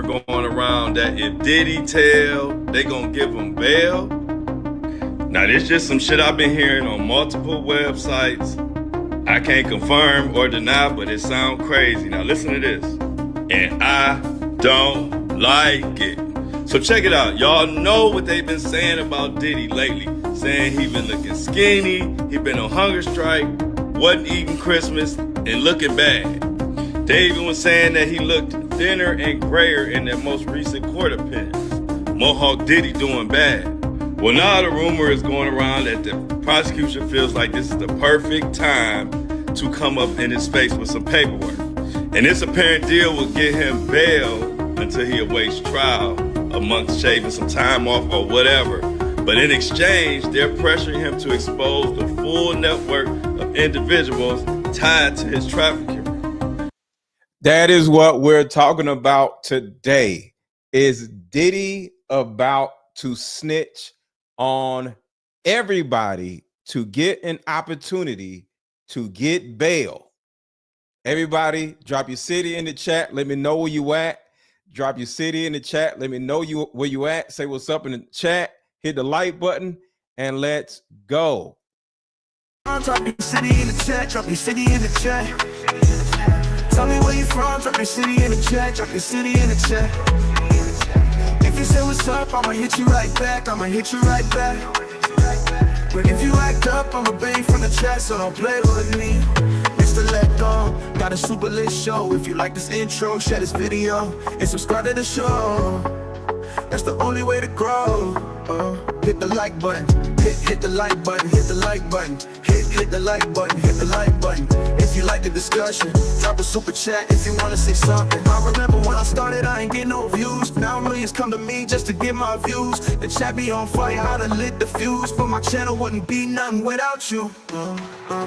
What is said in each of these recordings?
rumor going around that if Diddy tell, they gonna give him bail. Now, this just some shit I've been hearing on multiple websites. I can't confirm or deny, but it sounds crazy. Now, listen to this. And I don't like it. So check it out. Y'all know what they've been saying about Diddy lately. Saying he been looking skinny, he been on hunger strike, wasn't eating Christmas, and looking bad. They even was saying that he looked thinner and grayer in their most recent court appearance. Mohawk Diddy doing bad. Well, now the rumor is going around that the prosecution feels like this is the perfect time to come up in his face with some paperwork. And this apparent deal will get him bail until he awaits trial, amongst shaving some time off or whatever. But in exchange, they're pressuring him to expose the full network of individuals tied to his trafficking. That is what we're talking about today. Is Diddy about to snitch on everybody to get an opportunity to get bail? Everybody, drop your city in the chat. Let me know where you at. Drop your city in the chat. Let me know where you at. Say what's up in the chat. Hit the like button and let's go. Drop your city in the chat. Drop your city in the chat. Tell me where you from. Drop your city in the chat. Drop your city in the chat. If you say what's up, I'ma hit you right back. I'ma hit you right back. But if you act up, I'ma bang from the chat. So don't play with me. Mr. Let Go, got a super lit show. If you like this intro, share this video and subscribe to the show. That's the only way to grow. Hit the like button, hit the like button, hit the like button, hit the like button, hit the like button. If you like the discussion, drop a super chat if you wanna say something. I remember when I started, I ain't getting no views. Now millions come to me just to get my views. The chat be on fire, I done lit the fuse. But my channel wouldn't be nothing without you.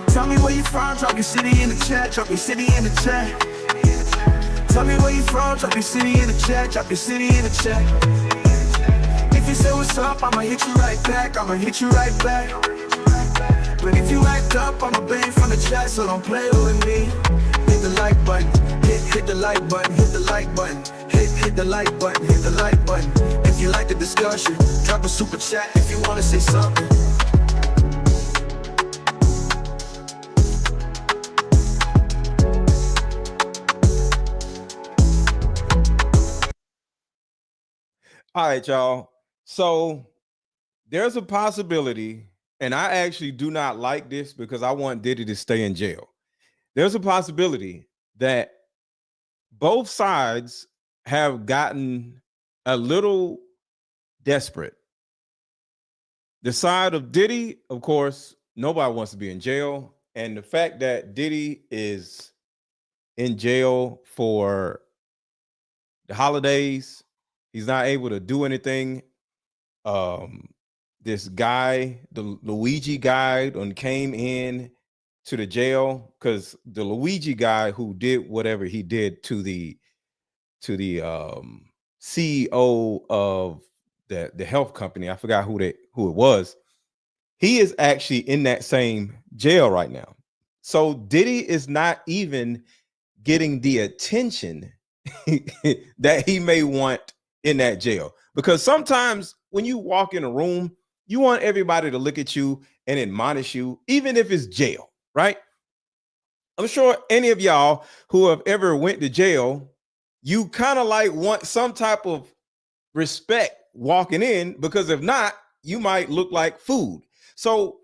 Tell me where you from, drop your city in the chat, drop your city in the chat. Tell me where you from, drop your city in the chat, drop your city in the chat. If you say what's up, I'ma hit you right back, I'ma hit you right back. But if you act up, I'ma bang from the chat, so don't play with me. Hit the like button, hit the like button, hit the like button, hit the like button, hit the like button. If you like the discussion, drop a super chat if you wanna say something. All right, y'all. So there's a possibility, and I actually do not like this because I want Diddy to stay in jail. There's a possibility that both sides have gotten a little desperate. The side of Diddy, of course, nobody wants to be in jail. And the fact that Diddy is in jail for the holidays, he's not able to do anything. This guy, the Luigi guy, came in to the jail because the Luigi guy who did whatever he did to the CEO of the health company, I forgot who it was. He is actually in that same jail right now. So Diddy is not even getting the attention that he may want in that jail, because sometimes when you walk in a room, you want everybody to look at you and admonish you, even if it's jail, right? I'm sure any of y'all who have ever went to jail, you kind of like want some type of respect walking in, because if not, you might look like food. So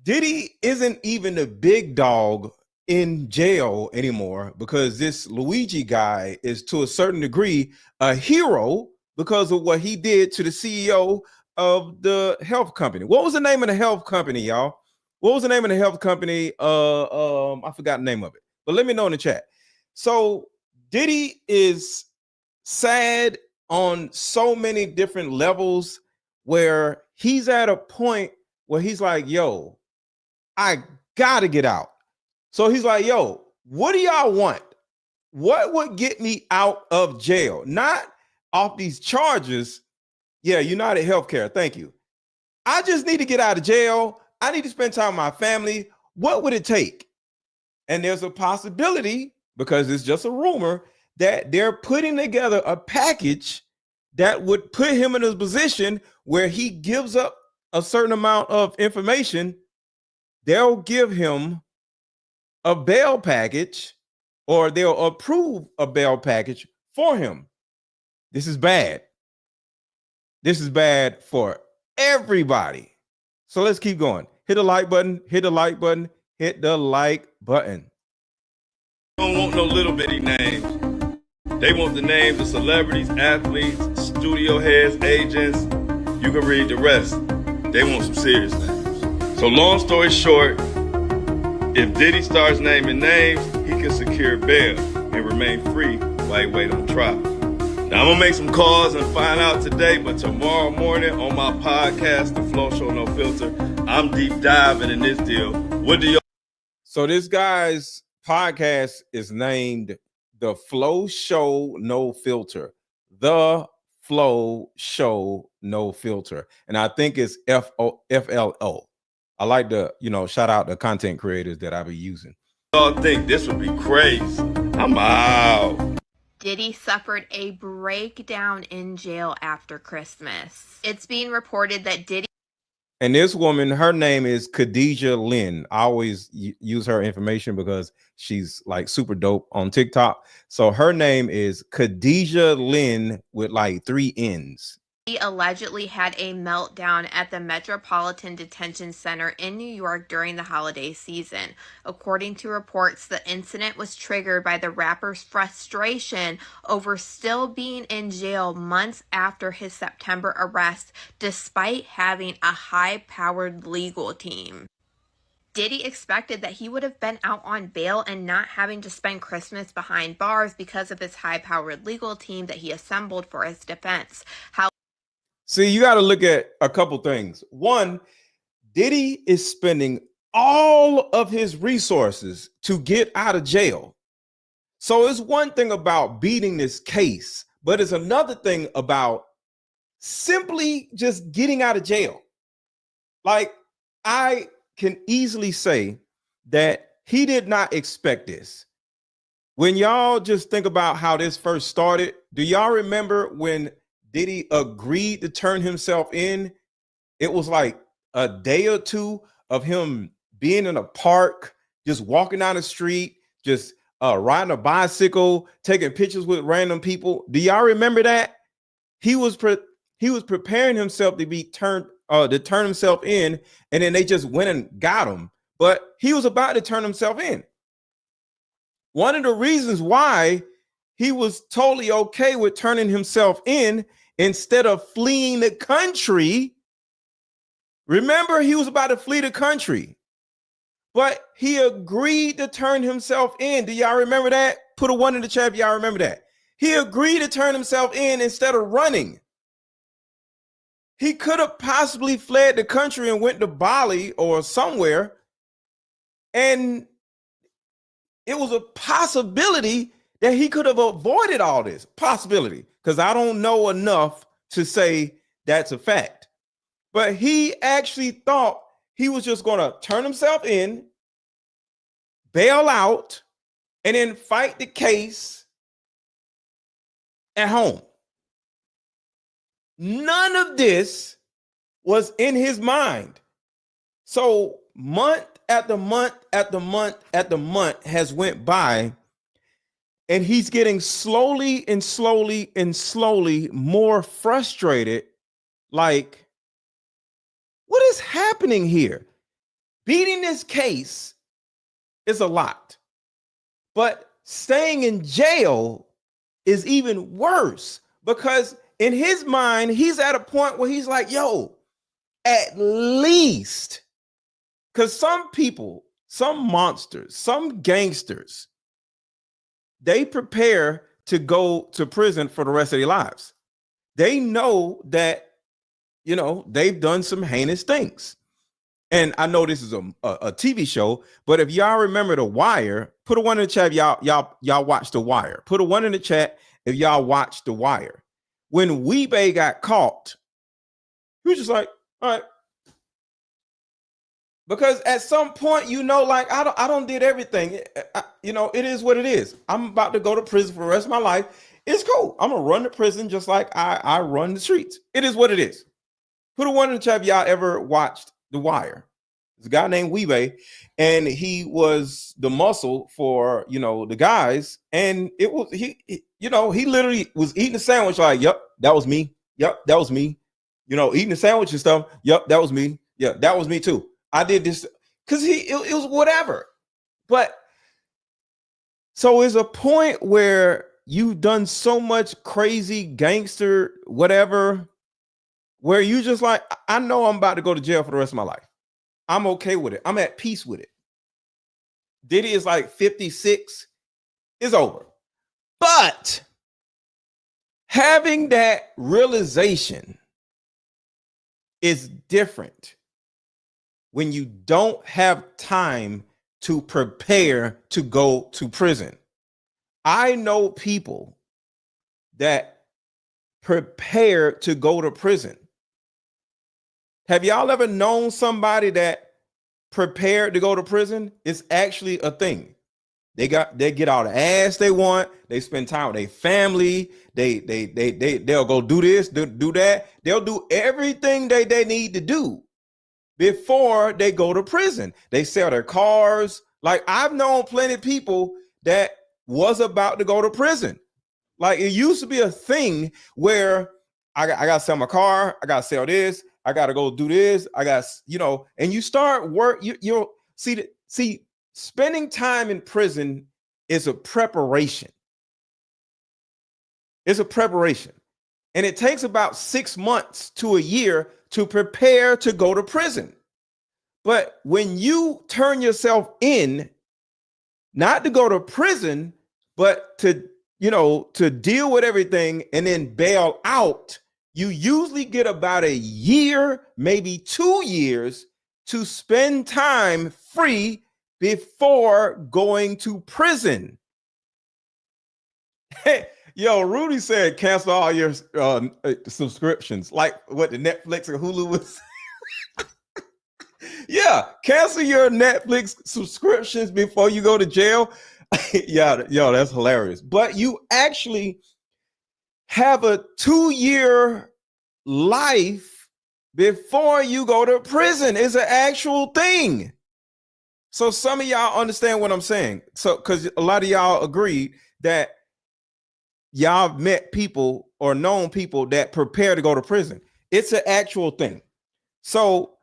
Diddy isn't even a big dog in jail anymore, because this Luigi guy is to a certain degree a hero because of what he did to the CEO of the health company. What was the name of the health company, y'all? What was the name of the health company? I forgot the name of it, but let me know in the chat. So Diddy is sad on so many different levels, where he's at a point where he's like, yo, I gotta get out. So he's like, yo, what do y'all want? What would get me out of jail? Not off these charges. Yeah, United Healthcare, thank you. I just need to get out of jail. I need to spend time with my family. What would it take? And there's a possibility, because it's just a rumor, that they're putting together a package that would put him in a position where he gives up a certain amount of information. They'll give him a bail package, or they'll approve a bail package for him. This is bad. This is bad for everybody. So let's keep going. Hit the like button, hit the like button, hit the like button. Don't want no little bitty names. They want the names of celebrities, athletes, studio heads, agents. You can read the rest. They want some serious names. So long story short, if Diddy starts naming names, he can secure bail and remain free while he wait on trial. Now I'm gonna make some calls and find out today, but tomorrow morning on my podcast, The Flow Show No Filter, I'm deep diving in this deal. What do y'all? So this guy's podcast is named The Flow Show No Filter. The Flow Show No Filter. And I think it's FLO. I like to, shout out the content creators that I be using. Y'all think this would be crazy? I'm out. Diddy suffered a breakdown in jail after Christmas. It's being reported that Diddy... And this woman, her name is Khadijah Lynn. I always use her information because she's like super dope on TikTok. So her name is Khadijah Lynn with like 3 N's. He allegedly had a meltdown at the Metropolitan Detention Center in New York during the holiday season. According to reports, the incident was triggered by the rapper's frustration over still being in jail months after his September arrest, despite having a high-powered legal team. Diddy expected that he would have been out on bail and not having to spend Christmas behind bars because of his high-powered legal team that he assembled for his defense. See, you got to look at a couple things. One, Diddy is spending all of his resources to get out of jail. So it's one thing about beating this case, but it's another thing about simply just getting out of jail. Like, I can easily say that he did not expect this. When y'all just think about how this first started, do y'all remember when Diddy agreed to turn himself in? It was like a day or two of him being in a park, just walking down the street, just riding a bicycle, taking pictures with random people. Do y'all remember that? He was preparing himself to turn himself in, and then they just went and got him. But he was about to turn himself in. One of the reasons why he was totally okay with turning himself in instead of fleeing the country. Remember, he was about to flee the country, but he agreed to turn himself in. Do y'all remember that? Put a 1 in the chat if y'all remember that. He agreed to turn himself in instead of running. He could have possibly fled the country and went to Bali or somewhere, and it was a possibility that he could have avoided all this. Possibility, because I don't know enough to say that's a fact. But he actually thought he was just going to turn himself in, bail out, and then fight the case at home. None of this was in his mind. So month after month after month after month has went by, and he's getting slowly and slowly and slowly more frustrated. Like, what is happening here? Beating this case is a lot, but staying in jail is even worse, because in his mind, he's at a point where he's like, yo, at least, because some people, some monsters, some gangsters, they prepare to go to prison for the rest of their lives. They know that, they've done some heinous things. And I know this is a TV show, but if y'all remember The Wire, put a 1 in the chat. Y'all watch The Wire. Put a 1 in the chat if y'all watch The Wire. When Weebay got caught, he was just like, all right, Because at some point, like I don't did everything. It is what it is. I'm about to go to prison for the rest of my life. It's cool. I'm gonna run the prison just like I run the streets. It is what it is. Put a one in the chat if y'all ever watched The Wire. There's a guy named Weebay, and he was the muscle for the guys, and it was he literally was eating a sandwich like, yep, that was me. Yep, that was me. Eating a sandwich and stuff. Yep, that was me. Yeah, that was me too. I did this because it was whatever. But so it's a point where you've done so much crazy gangster whatever, where you just like, I know I'm about to go to jail for the rest of my life. I'm okay with it. I'm at peace with it. Diddy is like 56. It's over. But having that realization is different when you don't have time to prepare to go to prison. I know people that prepare to go to prison. Have y'all ever known somebody that prepared to go to prison? It's actually a thing. They get all the ass they want. They spend time with their family. They'll go do this, do that. They'll do everything they need to do before they go to prison. They sell their cars. Like, I've known plenty of people that was about to go to prison. Like, it used to be a thing where I got to sell my car. I got to sell this. I got to go do this. I got, and you start work. You'll see, spending time in prison is a preparation. It's a preparation. And it takes about 6 months to a year to prepare to go to prison. But when you turn yourself in, not to go to prison, but to deal with everything and then bail out, you usually get about a year, maybe 2 years to spend time free before going to prison. Yo, Rudy said cancel all your subscriptions, like what the Netflix or Hulu was. Yeah, cancel your Netflix subscriptions before you go to jail. Yeah, yo, that's hilarious. But you actually have a 2-year life before you go to prison. It's an actual thing. So some of y'all understand what I'm saying. So, because a lot of y'all agreed that y'all met people or known people that prepare to go to prison. It's an actual thing. So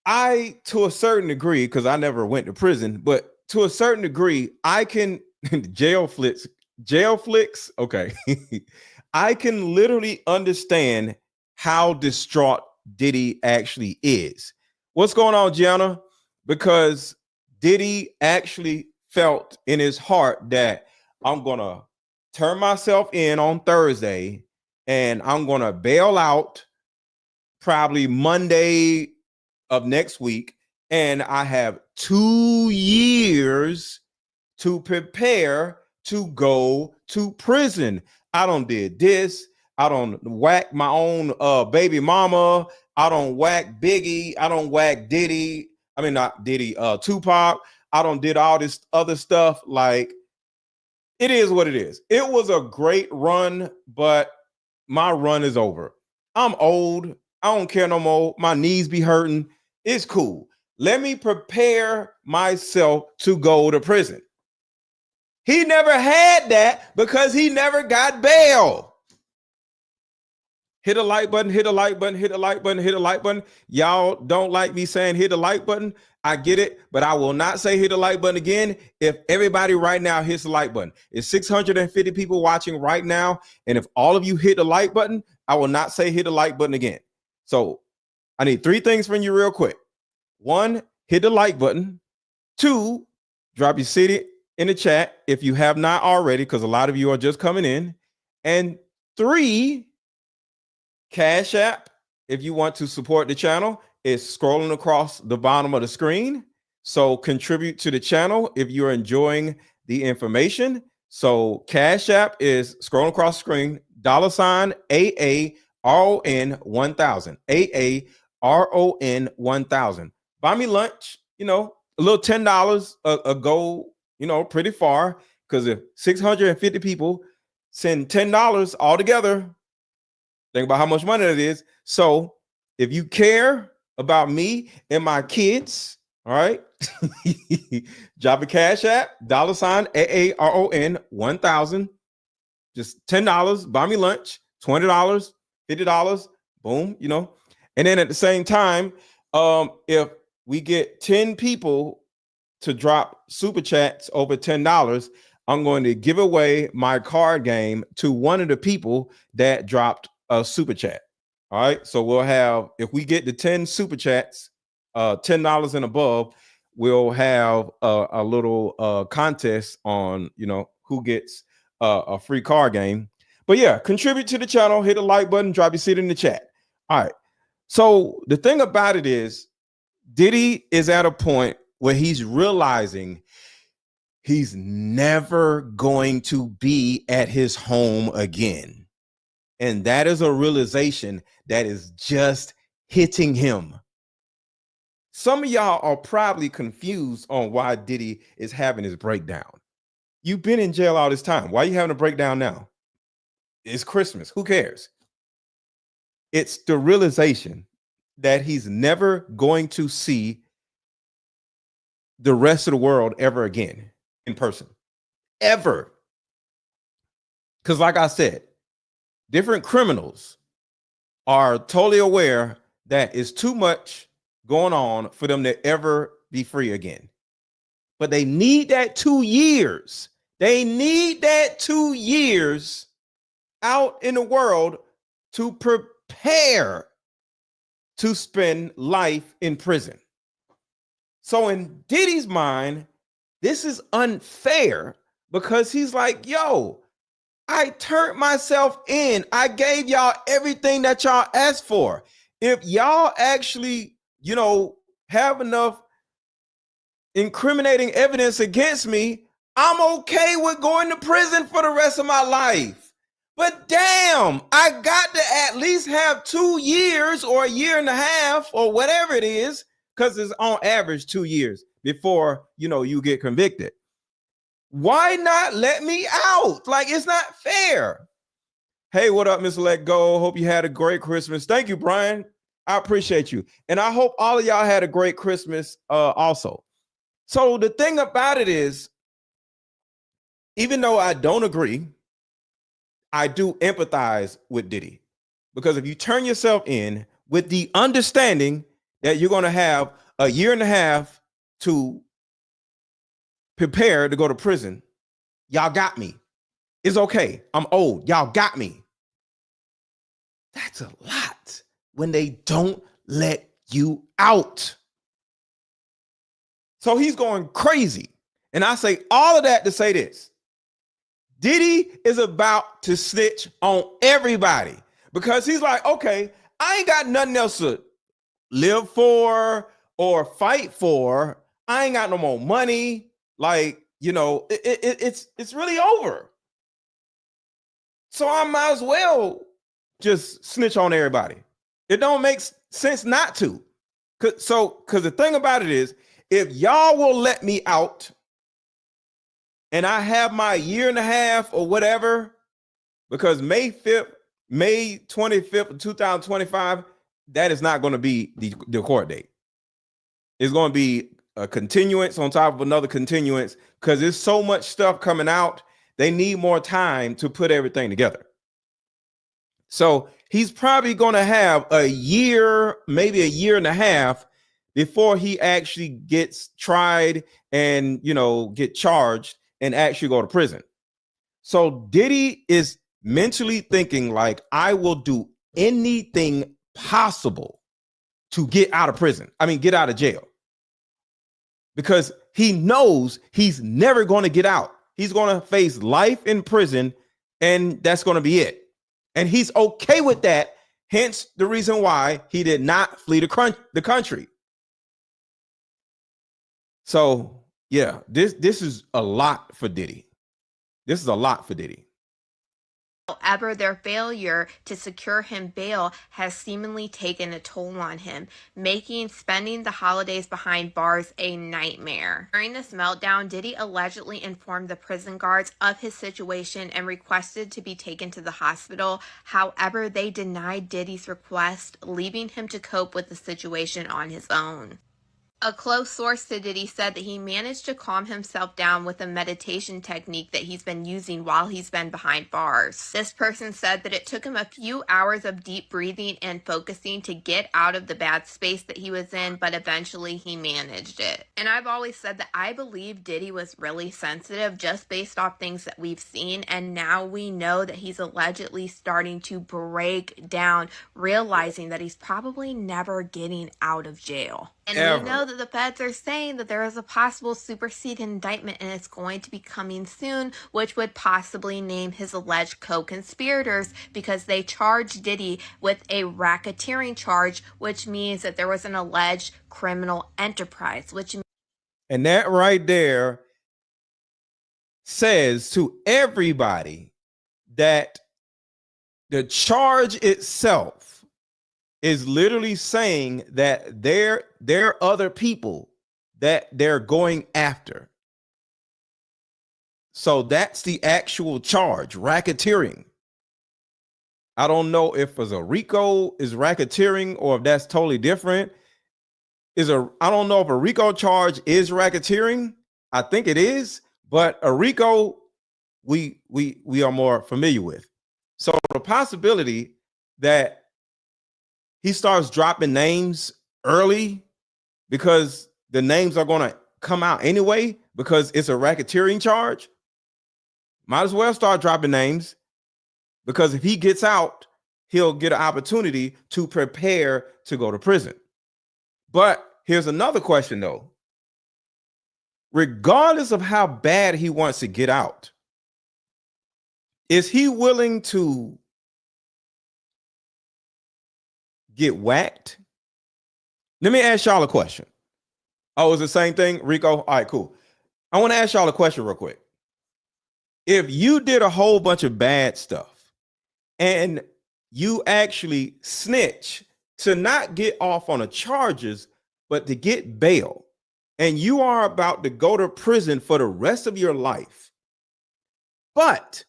I, to a certain degree, because I never went to prison, but to a certain degree, I can jail flicks. Okay. I can literally understand how distraught Diddy actually is. What's going on, Gianna? Because Diddy actually felt in his heart that I'm going to turn myself in on Thursday and I'm going to bail out probably Monday of next week. And I have 2 years to prepare to go to prison. I don't did this. I don't whack my own baby mama. I don't whack Biggie. I don't whack Diddy. I mean, not Diddy, Tupac. I don't did all this other stuff. Like, it is what it is. It was a great run, but my run is over. I'm old. I don't care no more. My knees be hurting. It's cool. Let me prepare myself to go to prison. He never had that because he never got bail. Hit a like button, hit a like button, hit a like button, hit a like button. Y'all don't like me saying hit a like button. I get it, but I will not say hit a like button again if everybody right now hits the like button. It's 650 people watching right now, and if all of you hit the like button, I will not say hit the like button again. So I need 3 things from you real quick. 1, hit the like button. 2, drop your city in the chat if you have not already, because a lot of you are just coming in. And 3, Cash App, if you want to support the channel, is scrolling across the bottom of the screen. So contribute to the channel if you're enjoying the information. So Cash App is scrolling across the screen, $AARON 1000, AARON 1000. buy me lunch, you know, a little $10 a go, you know, pretty far. Because if 650 people send $10 all together, think about how much money that is. So if you care about me and my kids, all right, drop a cash app, $AARON 1000, just $10, buy me lunch, $20, $50, boom, you know. And then at the same time, if we get 10 people to drop super chats over $10, I'm going to give away my card game to one of the people that dropped a super chat. All right. So we'll have, if we get the 10 super chats, $10 and above, we'll have a little contest on, you know, who gets a free card game. But yeah, contribute to the channel, hit the like button, drop your seat in the chat. All right. So the thing about it is, Diddy is at a point where he's realizing he's never going to be at his home again. And that is a realization that is just hitting him. Some of y'all are probably confused on why Diddy is having his breakdown. You've been in jail all this time. Why are you having a breakdown now? It's Christmas. Who cares? It's the realization that he's never going to see the rest of the world ever again in person. Ever. Because like I said, different criminals are totally aware that it's too much going on for them to ever be free again. But they need that 2 years. They need that 2 years out in the world to prepare to spend life in prison. So in Diddy's mind, this is unfair because he's like, yo, I turned myself in. I gave y'all everything that y'all asked for. If y'all actually, you know, have enough incriminating evidence against me, I'm okay with going to prison for the rest of my life. But damn, I got to at least have 2 years or a year and a half or whatever it is, because it's on average 2 years before, you know, you get convicted. Why not let me out? Like, it's not fair. Hey, what up, Mr. Let Go? Hope you had a great Christmas. Thank you, Brian. I appreciate you. And I hope all of y'all had a great Christmas also. So the thing about it is, even though I don't agree, I do empathize with Diddy. Because if you turn yourself in with the understanding that you're going to have a year and a half to prepare to go to prison, y'all got me. It's okay. I'm old. Y'all got me. That's a lot when they don't let you out. So he's going crazy. And I say all of that to say this. Diddy is about to snitch on everybody because he's like, okay, I ain't got nothing else to live for or fight for. I ain't got no more money. Like, you know, it's really over. So I might as well just snitch on everybody. It don't make sense not to. Because the thing about it is, if y'all will let me out and I have my year and a half or whatever, because May 25th of 2025, that is not going to be the court date. It's going to be a continuance on top of another continuance because there's so much stuff coming out. They need more time to put everything together. So he's probably going to have a year, maybe a year and a half before he actually gets tried and, you know, get charged and actually go to prison. So Diddy is mentally thinking like, I will do anything possible to get out of prison. I mean, get out of jail. Because he knows he's never going to get out. He's going to face life in prison, and that's going to be it. And he's okay with that. Hence the reason why he did not flee the country. So yeah, this is a lot for Diddy. This is a lot for Diddy. However, their failure to secure him bail has seemingly taken a toll on him, making spending the holidays behind bars a nightmare. During this meltdown, Diddy allegedly informed the prison guards of his situation and requested to be taken to the hospital. However, they denied Diddy's request, leaving him to cope with the situation on his own. A close source to Diddy said that he managed to calm himself down with a meditation technique that he's been using while he's been behind bars. This person said that it took him a few hours of deep breathing and focusing to get out of the bad space that he was in, but eventually he managed it. And I've always said that I believe Diddy was really sensitive just based off things that we've seen, and now we know that he's allegedly starting to break down, realizing that he's probably never getting out of jail. And we know that the feds are saying that there is a possible superseded indictment and it's going to be coming soon, which would possibly name his alleged co-conspirators because they charged Diddy with a racketeering charge, which means that there was an alleged criminal enterprise, and that right there says to everybody that the charge itself is literally saying that there are other people that they're going after. So that's the actual charge, racketeering. I don't know if it's a RICO is racketeering or if that's totally different. I don't know if a RICO charge is racketeering. I think it is, but a RICO we are more familiar with. So the possibility that he starts dropping names early because the names are going to come out anyway because it's a racketeering charge. Might as well start dropping names because if he gets out, he'll get an opportunity to prepare to go to prison. But here's another question, though. Regardless of how bad he wants to get out, is he willing to get whacked? Let me ask y'all a question. Oh, it's the same thing, Rico? All right, cool. I want to ask y'all a question real quick. If you did a whole bunch of bad stuff and you actually snitch to not get off on the charges, but to get bail, and you are about to go to prison for the rest of your life, but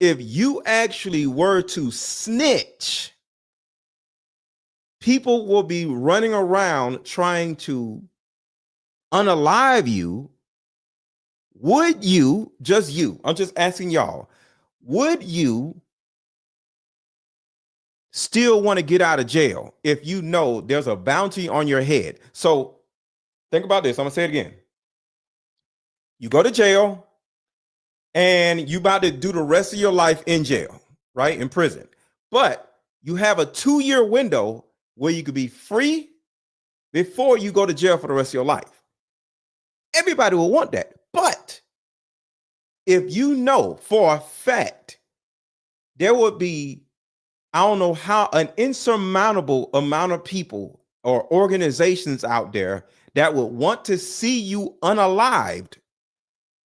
if you actually were to snitch, people will be running around trying to unalive you. Would you, just you, I'm just asking y'all, would you still want to get out of jail if you know there's a bounty on your head? So think about this. I'm going to say it again. You go to jail and you about to do the rest of your life in jail, right? In prison. But you have a 2-year window where you could be free before you go to jail for the rest of your life. Everybody will want that. But if you know for a fact there would be, I don't know how, an insurmountable amount of people or organizations out there that would want to see you unalived,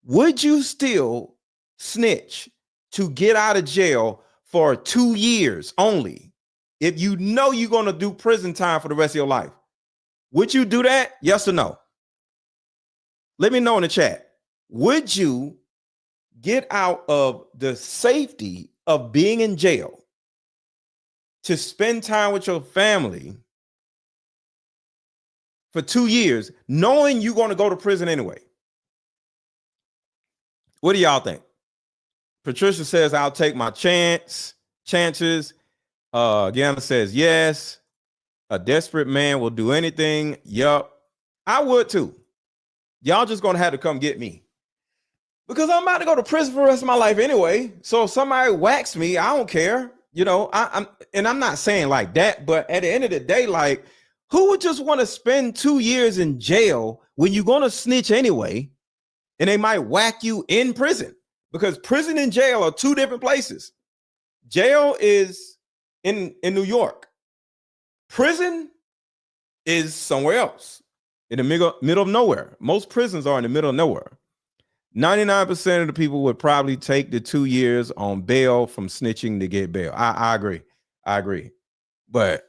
would you still snitch to get out of jail for 2 years only? If you know you're going to do prison time for the rest of your life, would you do that? Yes or no? Let me know in the chat. Would you get out of the safety of being in jail to spend time with your family for 2 years, knowing you're going to go to prison anyway? What do y'all think? Patricia says, I'll take my chances. Gianna says, yes. A desperate man will do anything. Yup. I would too. Y'all just going to have to come get me because I'm about to go to prison for the rest of my life anyway. So if somebody whacks me, I don't care. You know, I'm not saying like that, but at the end of the day, like, who would just want to spend 2 years in jail when you're going to snitch anyway? And they might whack you in prison, because prison and jail are two different places. Jail is in New York. Prison is somewhere else in the middle of nowhere. Most prisons are in the middle of nowhere. 99% of the people would probably take the 2 years on bail from snitching to get bail. I agree. I agree. But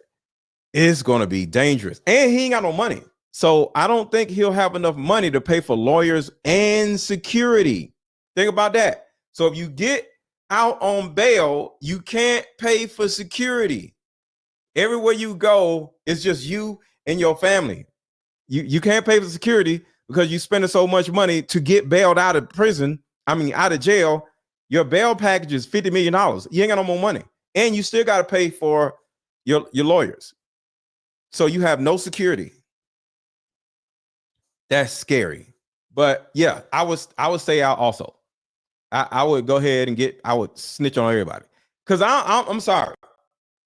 it's going to be dangerous. And he ain't got no money. So I don't think he'll have enough money to pay for lawyers and security. Think about that. So if you get out on bail, you can't pay for security. Everywhere you go, it's just you and your family. You can't pay for security because you're spending so much money to get bailed out of prison. I mean, out of jail. Your bail package is $50 million. You ain't got no more money. And you still got to pay for your lawyers. So you have no security. That's scary. But yeah, I would stay out also. I would go ahead and I would snitch on everybody. Because I'm sorry.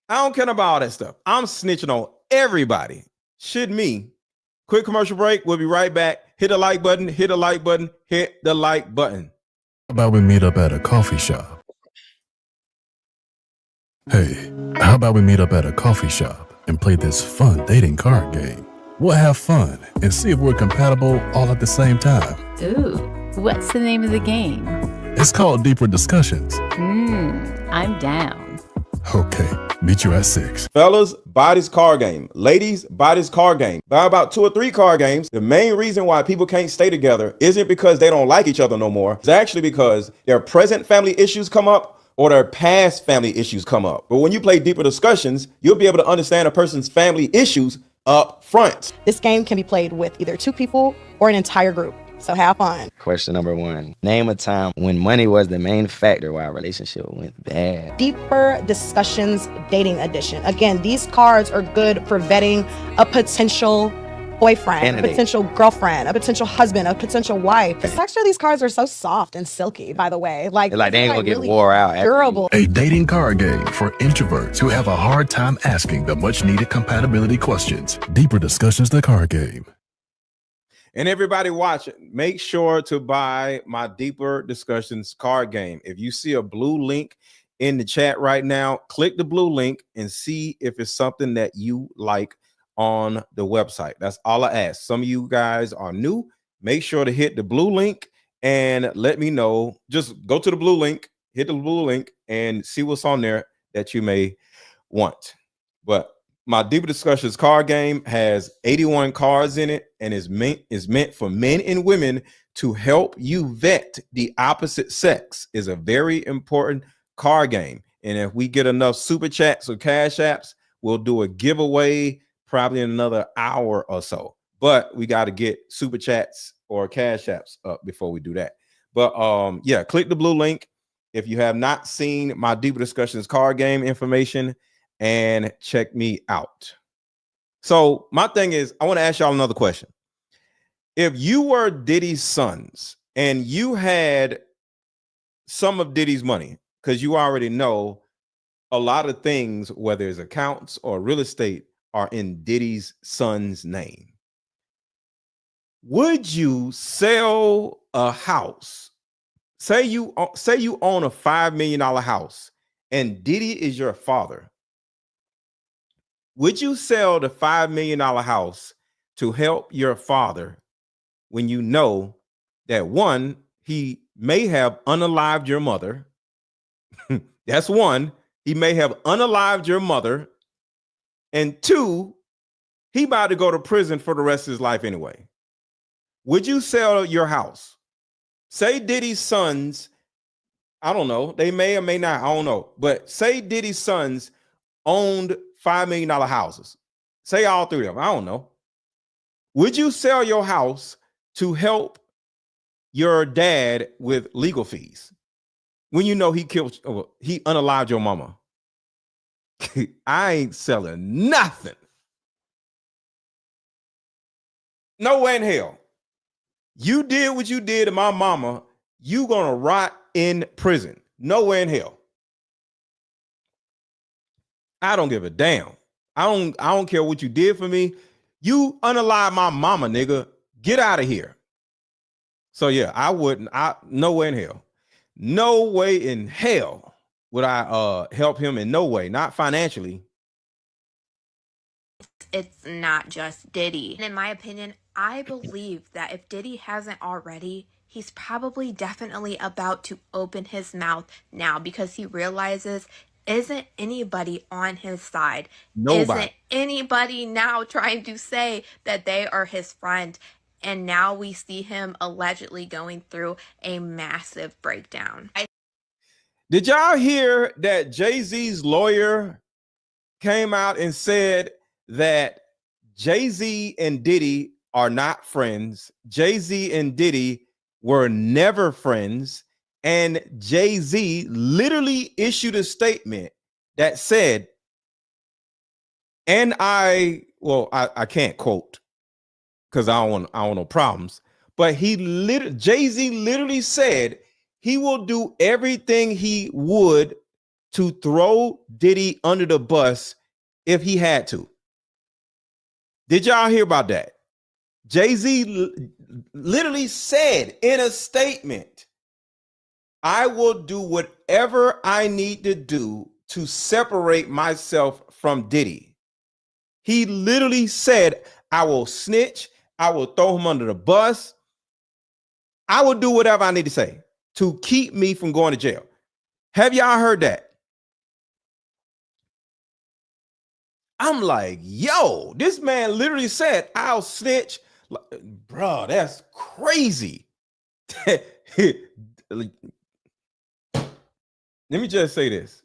I don't care about all that stuff. I'm snitching on everybody. Shit me. Quick commercial break. We'll be right back. Hit the like button. Hit the like button. Hit the like button. How about we meet up at a coffee shop? Hey, how about we meet up at a coffee shop and play this fun dating card game? We'll have fun and see if we're compatible all at the same time. Ooh, what's the name of the game? It's called Deeper Discussions. I'm down. Okay, meet you at 6. Fellas, buy this card game. Ladies, buy this card game. Buy about 2 or 3 card games. The main reason why people can't stay together isn't because they don't like each other no more. It's actually because their present family issues come up or their past family issues come up. But when you play Deeper Discussions, you'll be able to understand a person's family issues up front. This game can be played with either 2 people or an entire group. So have fun. Question number 1. Name a time when money was the main factor why a relationship went bad. Deeper Discussions Dating Edition. Again, these cards are good for vetting a potential boyfriend, Candidate. a potential girlfriend, a potential husband, a potential wife. The texture of these cards are so soft and silky, by the way. Like They ain't gonna get really wore out. durable. A dating card game for introverts who have a hard time asking the much-needed compatibility questions. Deeper Discussions, the card game. And everybody watching, make sure to buy my Deeper Discussions card game. If you see a blue link in the chat right now, click the blue link and see if it's something that you like on the website. That's all I ask. Some of you guys are new. Make sure to hit the blue link and let me know. Just go to the blue link, hit the blue link, and see what's on there that you may want. But my Deeper Discussions card game has 81 cards in it and is meant for men and women to help you vet the opposite sex. Is a very important card game. And if we get enough super chats or cash apps, we'll do a giveaway probably in another hour or so. But we got to get super chats or cash apps up before we do that. But yeah, click the blue link if you have not seen my Deeper Discussions card game information, and check me out. So my thing is, I want to ask y'all another question. If you were Diddy's sons and you had some of Diddy's money, because you already know a lot of things, whether it's accounts or real estate, are in Diddy's son's name, would you sell a house? Say you own a $5 million house and Diddy is your father. Would you sell the $5 million house to help your father when you know that, one, he may have unalived your mother? That's one. He may have unalived your mother. And 2, he about to go to prison for the rest of his life anyway. Would you sell your house? Say Diddy's sons, I don't know, they may or may not, I don't know. But say Diddy's sons owned $5 million houses. Say all 3 of them. I don't know. Would you sell your house to help your dad with legal fees when you know he unalived your mama? I ain't selling nothing. No way in hell. You did what you did to my mama. You gonna rot in prison. No way in hell. I don't give a damn. I don't care what you did for me. You unalive my mama, nigga. Get out of here. So yeah, I wouldn't. No way in hell. No way in hell would I help him in no way, not financially. It's not just Diddy. In my opinion, I believe that if Diddy hasn't already, he's probably definitely about to open his mouth now because he realizes isn't anybody on his side. Nobody. Isn't anybody now trying to say that they are his friend? And now we see him allegedly going through a massive breakdown. Did y'all hear that Jay-Z's lawyer came out and said that Jay-Z and Diddy are not friends? Jay-Z and Diddy were never friends. And Jay-Z literally issued a statement that said, and I can't quote because I don't want no problems, but Jay-Z literally said he will do everything he would to throw Diddy under the bus if he had to. Did y'all hear about that? Jay-Z literally said in a statement, I will do whatever I need to do to separate myself from Diddy. He literally said, I will snitch. I will throw him under the bus. I will do whatever I need to say to keep me from going to jail. Have y'all heard that? I'm like, yo, this man literally said, I'll snitch. Bro, that's crazy. Let me just say this.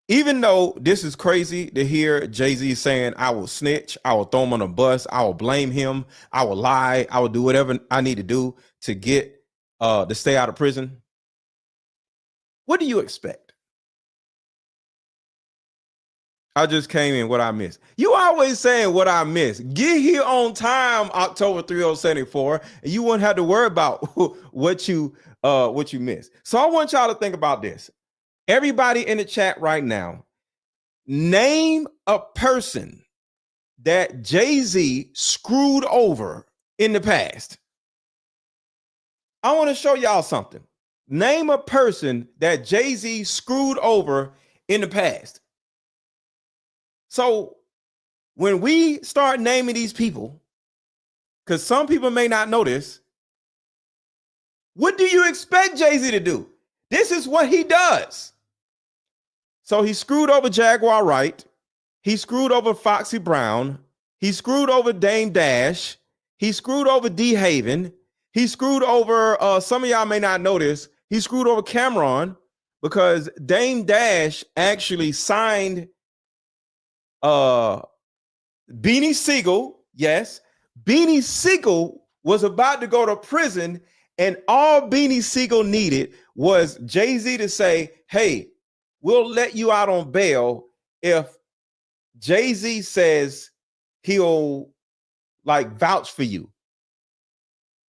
Even though this is crazy to hear Jay-Z saying, I will snitch, I will throw him on a bus, I will blame him, I will lie, I will do whatever I need to do to get to stay out of prison. What do you expect? I just came in, what I missed. You always saying what I missed. Get here on time, October 3074, and you won't have to worry about what you missed. So I want y'all to think about this. Everybody in the chat right now, name a person that Jay-Z screwed over in the past. I want to show y'all something. Name a person that Jay-Z screwed over in the past. So when we start naming these people, because some people may not know this, what do you expect Jay-Z to do? This is what he does. So he screwed over Jaguar Wright. He screwed over Foxy Brown. He screwed over Dame Dash. He screwed over D Haven. He screwed over, some of y'all may not know this, he screwed over Cameron because Dame Dash actually signed Beanie Siegel. Yes, Beanie Siegel was about to go to prison, and all Beanie Siegel needed was Jay-Z to say, hey, we'll let you out on bail if Jay-Z says he'll vouch for you.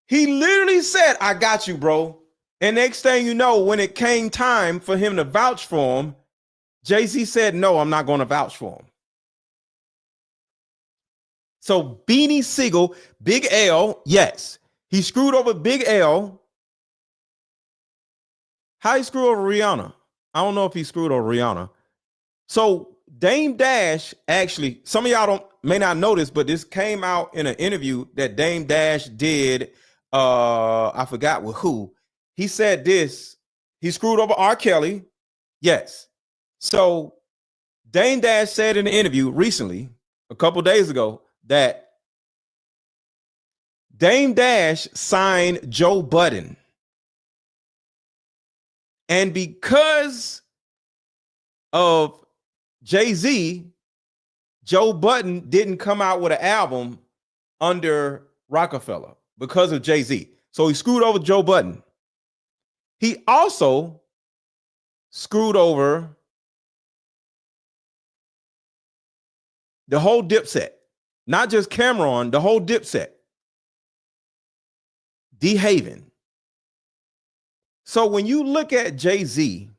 He literally said, I got you, bro. And next thing you know, when it came time for him to vouch for him, Jay-Z said, no, I'm not going to vouch for him. So Beanie Siegel, Big L, yes, he screwed over Big L. How he screwed over Rihanna? I don't know if he screwed over Rihanna. So Dame Dash, actually, some of y'all may not know this, but this came out in an interview that Dame Dash did. I forgot with who. He said this. He screwed over R. Kelly. Yes. So Dame Dash said in an interview recently, a couple days ago, that Dame Dash signed Joe Budden. And because of Jay-Z, Joe Budden didn't come out with an album under Rockefeller because of Jay-Z. So he screwed over Joe Budden. He also screwed over the whole Dipset, not just Cameron, the whole Dipset. D Haven. So when you look at Jay-Z,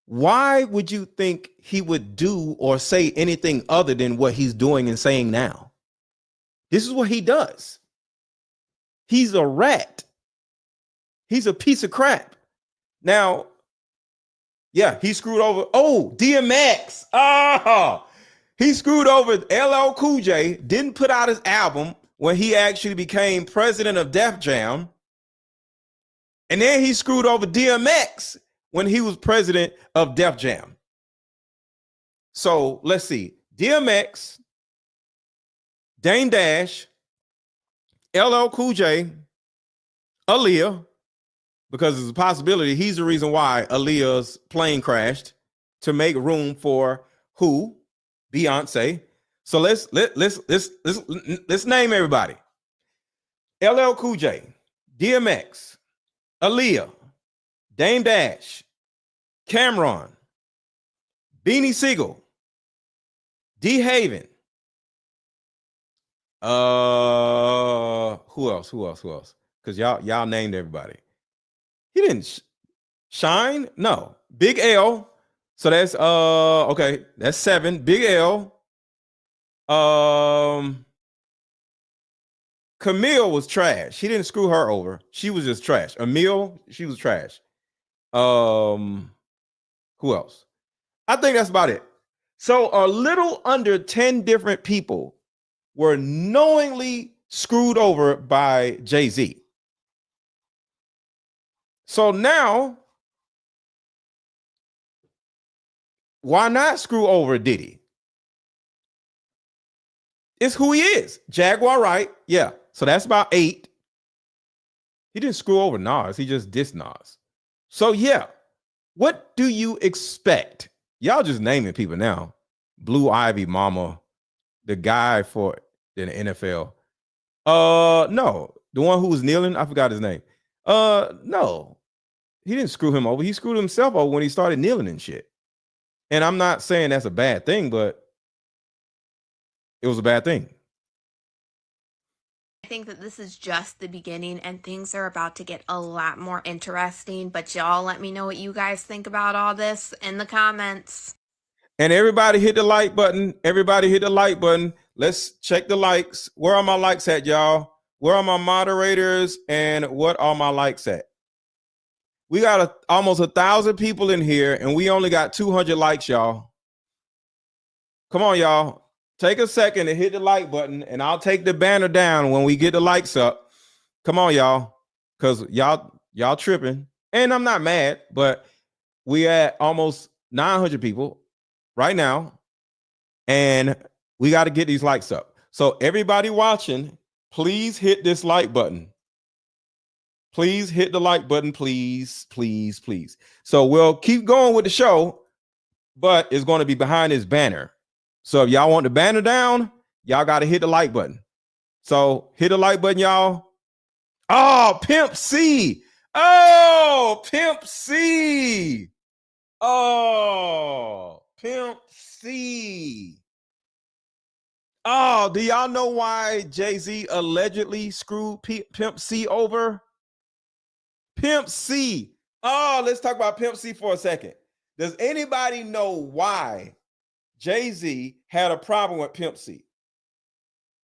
why would you think he would do or say anything other than what he's doing and saying now? This is what he does. He's a rat. He's a piece of crap. Now, yeah, he screwed over. Oh, DMX. Oh, He screwed over LL Cool J, didn't put out his album when he actually became president of Def Jam. And then he screwed over DMX when he was president of Def Jam. So let's see. DMX, Dame Dash, LL Cool J, Aaliyah, because there's a possibility he's the reason why Aaliyah's plane crashed to make room for who? Beyonce. So let's name everybody. LL Cool J, DMX, Aaliyah, Dame Dash, Cameron, Beanie Siegel, D Haven. Who else? Because y'all named everybody. He didn't Shine. No, Big L. So that's okay. That's 7. Big L. Camille was trash. He didn't screw her over. She was just trash. Emil, she was trash. Who else? I think that's about it. So a little under 10 different people were knowingly screwed over by Jay-Z. So now, why not screw over Diddy? It's who he is. Jaguar, right? Yeah. So that's about 8. He didn't screw over Nas. He just dissed Nas. So yeah, what do you expect? Y'all just naming people now. Blue Ivy Mama, the guy for the NFL. No, the one who was kneeling, I forgot his name. No, he didn't screw him over. He screwed himself over when he started kneeling and shit. And I'm not saying that's a bad thing, but it was a bad thing. I think that this is just the beginning and things are about to get a lot more interesting, but y'all let me know what you guys think about all this in the comments. And everybody hit the like button. Everybody hit the like button. Let's check the likes. Where are my likes at, y'all? Where are my moderators and what are my likes at? We got almost 1,000 people in here and we only got 200 likes, y'all. Come on, y'all. Take a second to hit the like button and I'll take the banner down when we get the likes up. Come on, y'all. Because y'all tripping. And I'm not mad, but we at almost 900 people right now. And we got to get these likes up. So everybody watching, please hit this like button. Please hit the like button, please, please, please. So we'll keep going with the show, but it's going to be behind this banner. So if y'all want the banner down, y'all got to hit the like button. So hit the like button, y'all. Oh, Pimp C. Oh, Pimp C. Oh, Pimp C. Oh, do y'all know why Jay-Z allegedly screwed Pimp C over? Pimp C. Oh, let's talk about Pimp C for a second. Does anybody know why Jay-Z had a problem with Pimp C?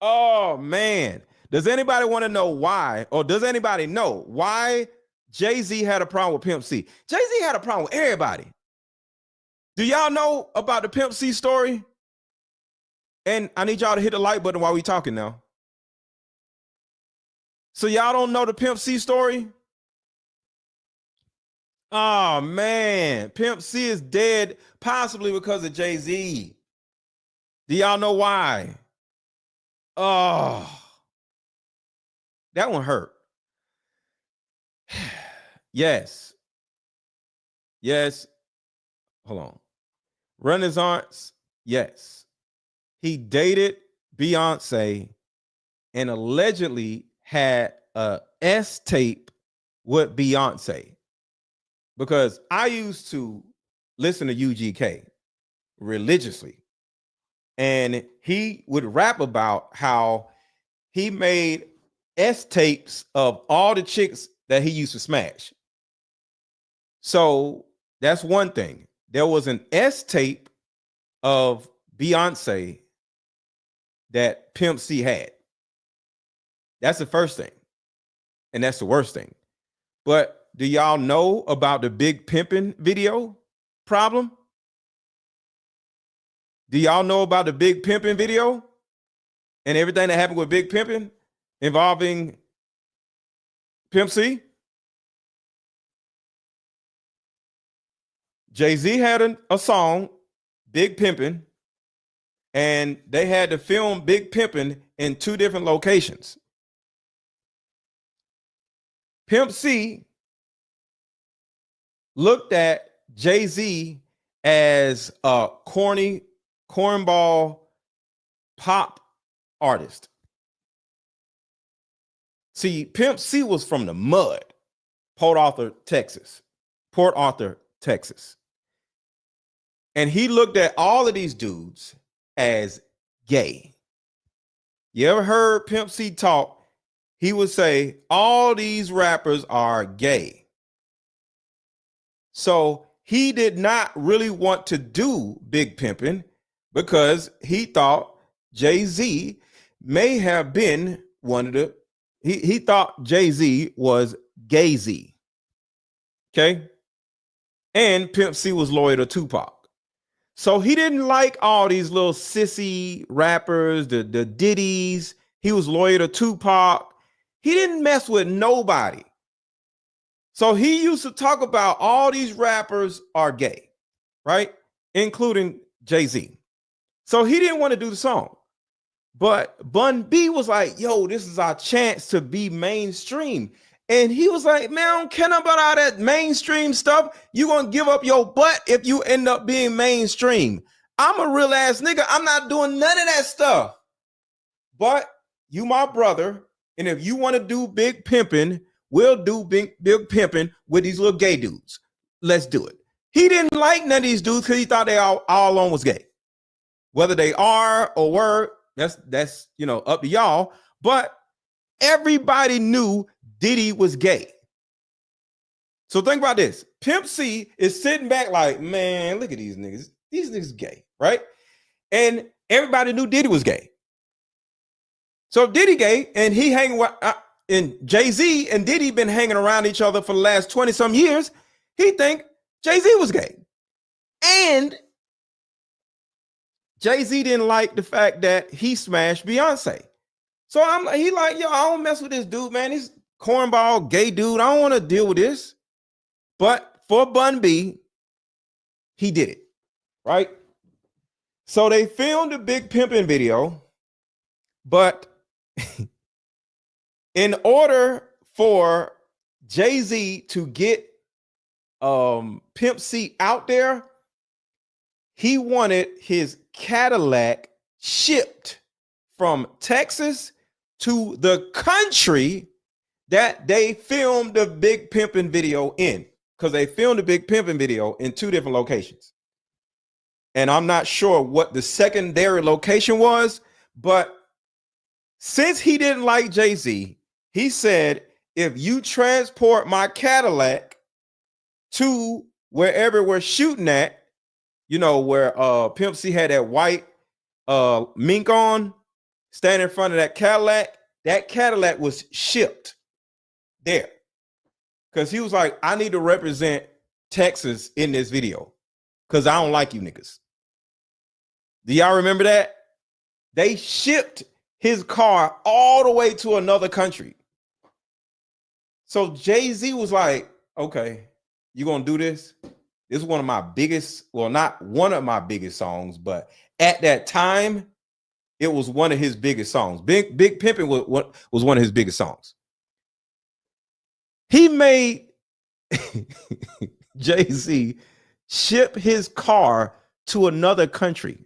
Oh, man. Does anybody want to know why? Or does anybody know why Jay-Z had a problem with Pimp C? Jay-Z had a problem with everybody. Do y'all know about the Pimp C story? And I need y'all to hit the like button while we talking now. So y'all don't know the Pimp C story? Oh, man. Pimp C is dead, possibly because of Jay-Z. Do y'all know why? Oh, that one hurt. Yes. Yes. Hold on. Renaissance. Yes. He dated Beyonce and allegedly had a S tape with Beyonce. Because I used to listen to UGK religiously. And he would rap about how he made S tapes of all the chicks that he used to smash. So that's one thing. There was an S tape of Beyonce that Pimp C had. That's the first thing. And that's the worst thing. But do y'all know about the Big Pimpin' video problem? Do y'all know about the Big Pimpin' video and everything that happened with Big Pimpin' involving Pimp C? Jay-Z had a song, Big Pimpin', and they had to film Big Pimpin' in 2 different locations. Pimp C looked at Jay-Z as a cornball pop artist. See, Pimp C was from the mud, Port Arthur, Texas. And he looked at all of these dudes as gay. You ever heard Pimp C talk? He would say, all these rappers are gay. So he did not really want to do Big Pimpin' because he thought Jay-Z may have been one of the, he thought Jay-Z was gay-Z. Okay? And Pimp C was loyal to Tupac. So he didn't like all these little sissy rappers, the Diddies. He was loyal to Tupac. He didn't mess with nobody. So he used to talk about all these rappers are gay, right? Including Jay-Z. So he didn't want to do the song. But Bun B was like, yo, this is our chance to be mainstream. And he was like, man, I don't care about all that mainstream stuff. You're going to give up your butt if you end up being mainstream. I'm a real ass nigga. I'm not doing none of that stuff. But you my brother. And if you want to do Big Pimpin', we'll do big Pimpin' with these little gay dudes. Let's do it. He didn't like none of these dudes because he thought they all alone was gay. Whether they are or were, that's up to y'all. But everybody knew Diddy was gay. So think about this. Pimp C is sitting back like, man, look at these niggas. These niggas gay, right? And everybody knew Diddy was gay. So Diddy gay, and he hanging with, and Jay-Z and Diddy been hanging around each other for the last 20 some years. He think Jay-Z was gay. And Jay-Z didn't like the fact that he smashed Beyonce. So he like, yo, I don't mess with this dude, man. He's cornball gay dude. I don't want to deal with this. But for Bun B, he did it, right? So they filmed a Big Pimpin' video, but in order for Jay-Z to get Pimp C out there, he wanted his Cadillac shipped from Texas to the country that they filmed the Big Pimpin' video in, because they filmed the Big Pimpin' video in 2 different locations. And I'm not sure what the secondary location was, but since he didn't like Jay-Z, he said, if you transport my Cadillac to wherever we're shooting at, where Pimp C had that white mink on, standing in front of that Cadillac was shipped there. Because he was like, I need to represent Texas in this video because I don't like you niggas. Do y'all remember that? They shipped his car all the way to another country. So Jay-Z was like, okay, you gonna do this? This is one of my biggest, well, not one of my biggest songs, but at that time, it was one of his biggest songs. Big Pimpin' was one of his biggest songs. He made Jay-Z ship his car to another country.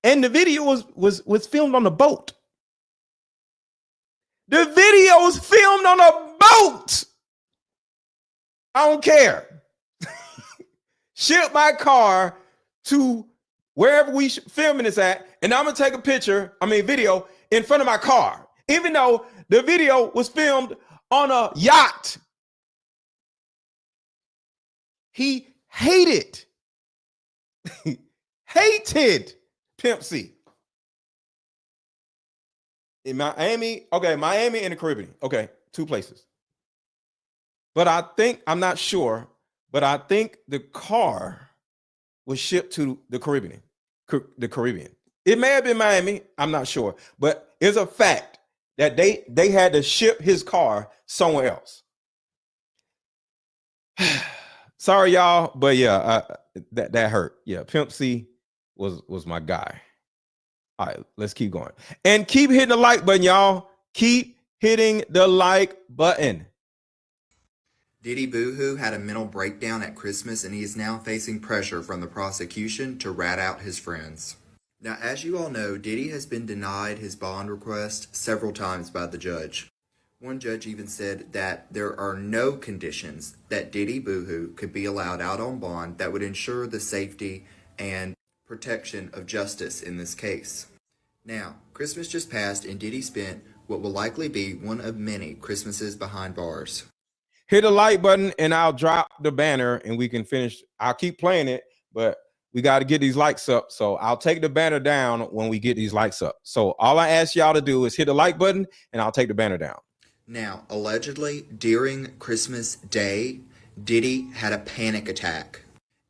And the video was filmed on a boat. The video was filmed on a boat. I don't care. Ship my car to wherever we filming this at, and I'm gonna take a video in front of my car, even though the video was filmed on a yacht. He hated Pimp C. In Miami, Miami and the Caribbean. Okay, 2 places. But I'm not sure, but I think the car was shipped to the Caribbean. The Caribbean. It may have been Miami. I'm not sure, but it's a fact that they had to ship his car somewhere else. Sorry, y'all, but yeah, that hurt. Yeah, Pimp C was my guy. All right, let's keep going and keep hitting the like button, y'all. Keep hitting the like button. Diddy Boo-Hoo had a mental breakdown at Christmas and he is now facing pressure from the prosecution to rat out his friends. Now, as you all know, Diddy has been denied his bond request several times by the judge. One judge even said that there are no conditions that Diddy Boo-Hoo could be allowed out on bond that would ensure the safety and protection of justice in this case. Now, Christmas just passed and Diddy spent what will likely be one of many Christmases behind bars. Hit the like button and I'll drop the banner and we can finish. I'll keep playing it, but we got to get these likes up. So I'll take the banner down when we get these likes up. So all I ask y'all to do is hit the like button and I'll take the banner down. Now, allegedly, during Christmas Day, Diddy had a panic attack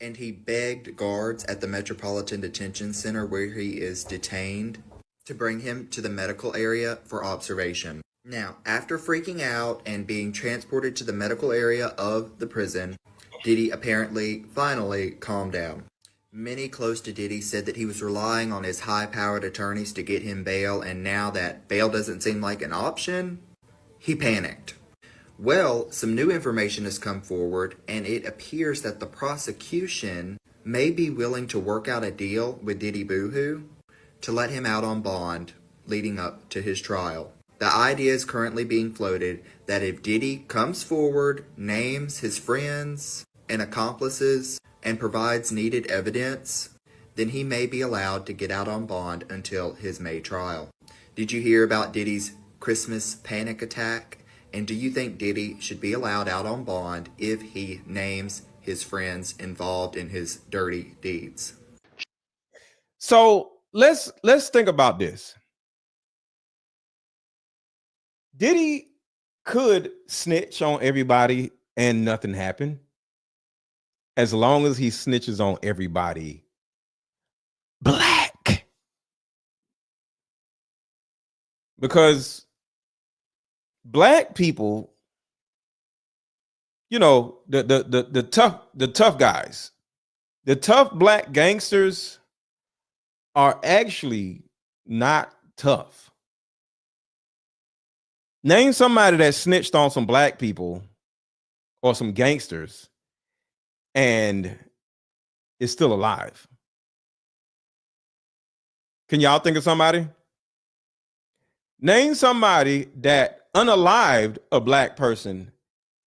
and he begged guards at the Metropolitan Detention Center where he is detained to bring him to the medical area for observation. Now, after freaking out and being transported to the medical area of the prison, Diddy apparently finally calmed down. Many close to Diddy said that he was relying on his high-powered attorneys to get him bail, and now that bail doesn't seem like an option, he panicked. Well, some new information has come forward, and it appears that the prosecution may be willing to work out a deal with Diddy Boo-Hoo to let him out on bond leading up to his trial. The idea is currently being floated that if Diddy comes forward, names his friends and accomplices, and provides needed evidence, then he may be allowed to get out on bond until his May trial. Did you hear about Diddy's Christmas panic attack? And do you think Diddy should be allowed out on bond if he names his friends involved in his dirty deeds? So let's think about this. Diddy could snitch on everybody and nothing happened, as long as he snitches on everybody black. Because black people, you know, the tough guys, the tough black gangsters are actually not tough. Name somebody that snitched on some black people or some gangsters and is still alive. Can y'all think of somebody? Name somebody that unalived a black person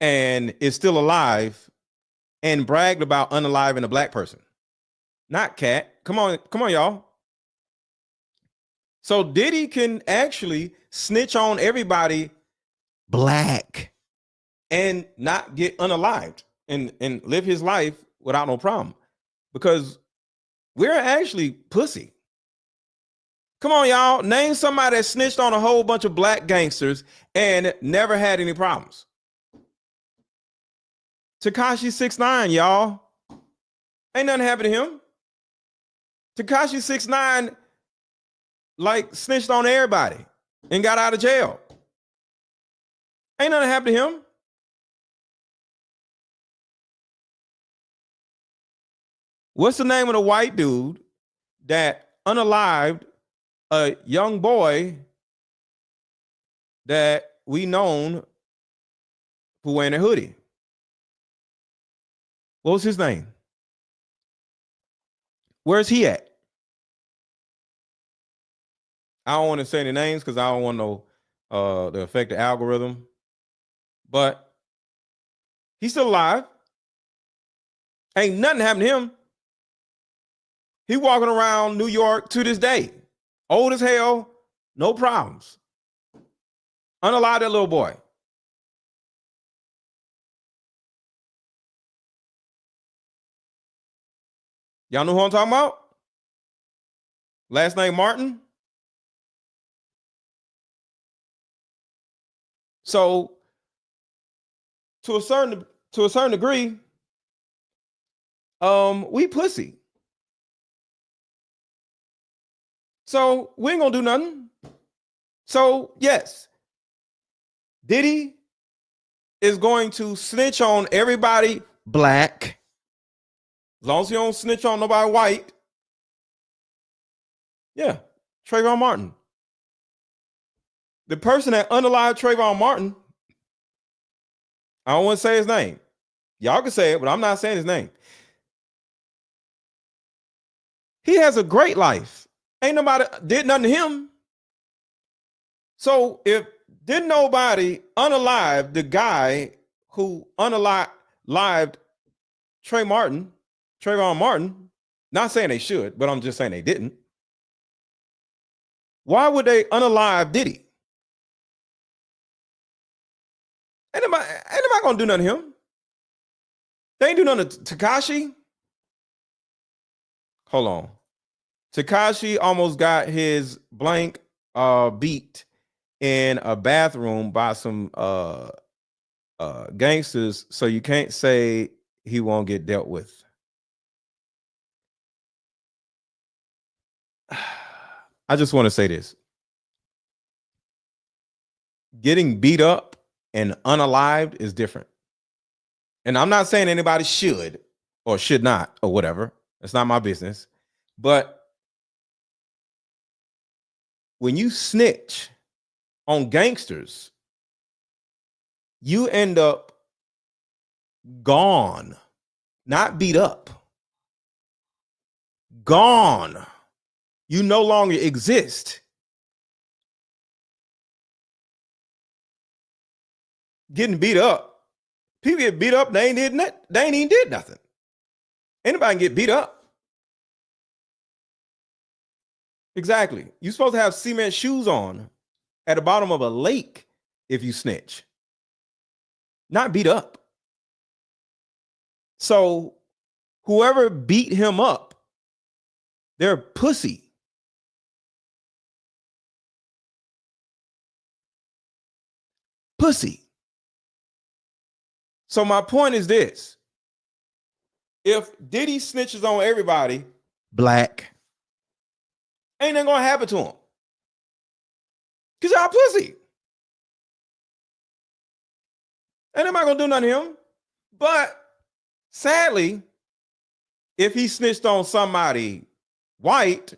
and is still alive and bragged about unaliving a black person. Not Cat. Come on, y'all. So Diddy can actually snitch on everybody black and not get unalived and live his life without no problem, because we're actually pussy. Come on, y'all. Name somebody that snitched on a whole bunch of black gangsters and never had any problems. Tekashi 6ix9ine, y'all. Ain't nothing happened to him. Tekashi 6ix9ine like snitched on everybody and got out of jail. Ain't nothing happened to him. What's the name of the white dude that unalived a young boy that we known for wearing a hoodie? What was his name? Where's he at? I don't want to say any names because I don't want to affect the algorithm. But he's still alive. Ain't nothing happened to him. He walking around New York to this day. Old as hell, no problems. Unalive that little boy. Y'all know who I'm talking about? Last name Martin. So to a certain degree, we pussy. So we ain't gonna do nothing. So yes, Diddy is going to snitch on everybody black. As long as you don't snitch on nobody white. Yeah, Trayvon Martin. The person that unalived Trayvon Martin, I don't want to say his name. Y'all can say it, but I'm not saying his name. He has a great life. Ain't nobody did nothing to him. So if didn't nobody unalive the guy who unalived Trayvon Martin, not saying they should, but I'm just saying they didn't. Why would they unalive Diddy? Ain't nobody gonna do nothing to him. They ain't do nothing to Tekashi. Hold on. Tekashi almost got his blank beat in a bathroom by some gangsters, so you can't say he won't get dealt with. I just want to say this. Getting beat up and unalived is different. And I'm not saying anybody should or should not or whatever. It's not my business. But when you snitch on gangsters, you end up gone, not beat up. Gone. You no longer exist. Getting beat up. People get beat up, they ain't even did nothing. Anybody can get beat up. Exactly. You're supposed to have cement shoes on at the bottom of a lake if you snitch. Not beat up. So whoever beat him up, they're pussy. Pussy. So my point is this. If Diddy snitches on everybody, black, ain't nothing gonna happen to him. Because y'all pussy. Ain't nobody gonna do nothing to him. But sadly, if he snitched on somebody white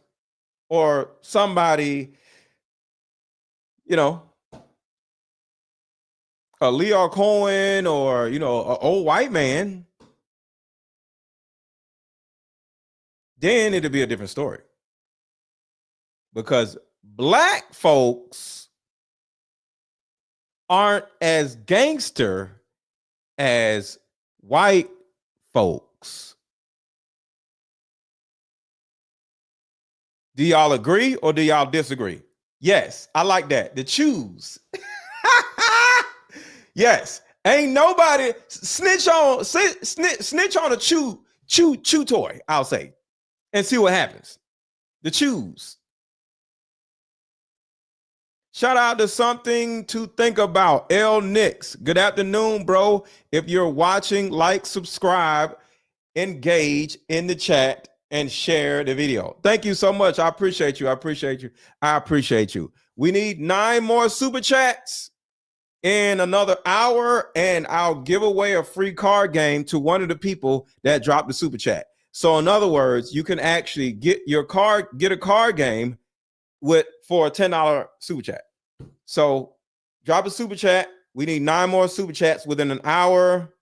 or somebody, you know, a Leo Cohen or, you know, an old white man, then it'll be a different story. Because black folks aren't as gangster as white folks. Do y'all agree or do y'all disagree? Yes, I like that. The choose. Yes, ain't nobody snitch on a chew toy, I'll say, and see what happens. The choose. Shout out to Something to Think About, L. Nix. Good afternoon, bro. If you're watching, like, subscribe, engage in the chat, and share the video. Thank you so much. I appreciate you. I appreciate you. I appreciate you. We need 9 more super chats in another hour, and I'll give away a free card game to one of the people that dropped the super chat. So in other words, you can actually get a card game for a $10 super chat. So drop a super chat. We need 9 more super chats within an hour,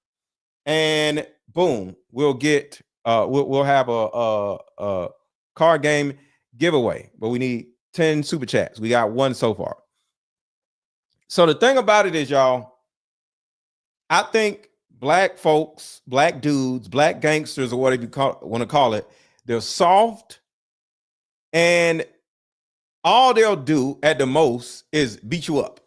and boom, we'll get we'll have a card game giveaway. But we need 10 super chats. We got 1 so far. So the thing about it is, y'all, I think black folks, black dudes, black gangsters, or whatever you want to call it, they're soft, and all they'll do at the most is beat you up.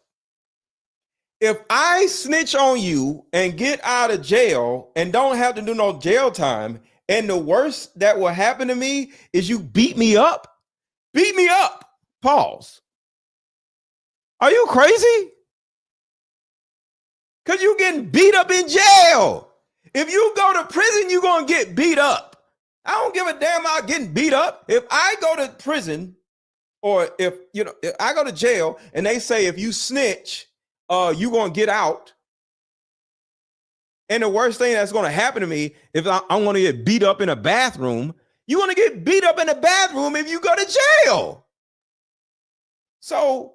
If I snitch on you and get out of jail and don't have to do no jail time, and the worst that will happen to me is you beat me up, pause. Are you crazy? Because you're getting beat up in jail. If you go to prison, you're going to get beat up. I don't give a damn about getting beat up. If I go to prison or if I go to jail and they say if you snitch, you're gonna get out. And the worst thing that's gonna happen to me if I'm gonna get beat up in a bathroom, you're gonna get beat up in a bathroom if you go to jail. So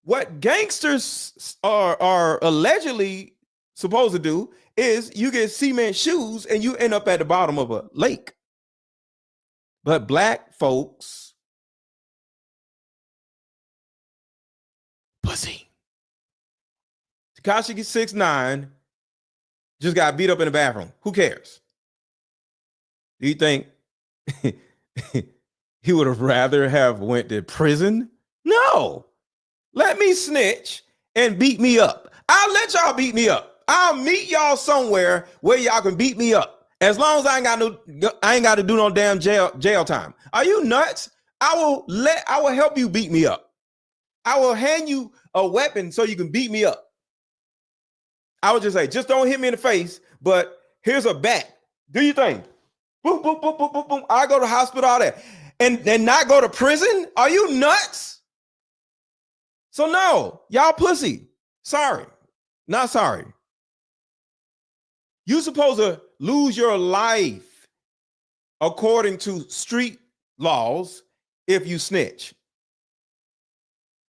what gangsters are allegedly supposed to do is you get cement shoes and you end up at the bottom of a lake. But black folks, pussy. Tekashi 6ix9ine just got beat up in the bathroom. Who cares? Do you think he would have rather have went to prison? No. Let me snitch and beat me up. I'll let y'all beat me up. I'll meet y'all somewhere where y'all can beat me up. As long as I ain't got to do no damn jail time. Are you nuts? I will help you beat me up. I will hand you a weapon so you can beat me up. I would just say, just don't hit me in the face, but here's a bat. Do your thing. Boom, boom, boom, boom, boom, boom. I go to hospital, all that. And not go to prison? Are you nuts? So no, y'all pussy. Sorry. Not sorry. You supposed to lose your life according to street laws if you snitch.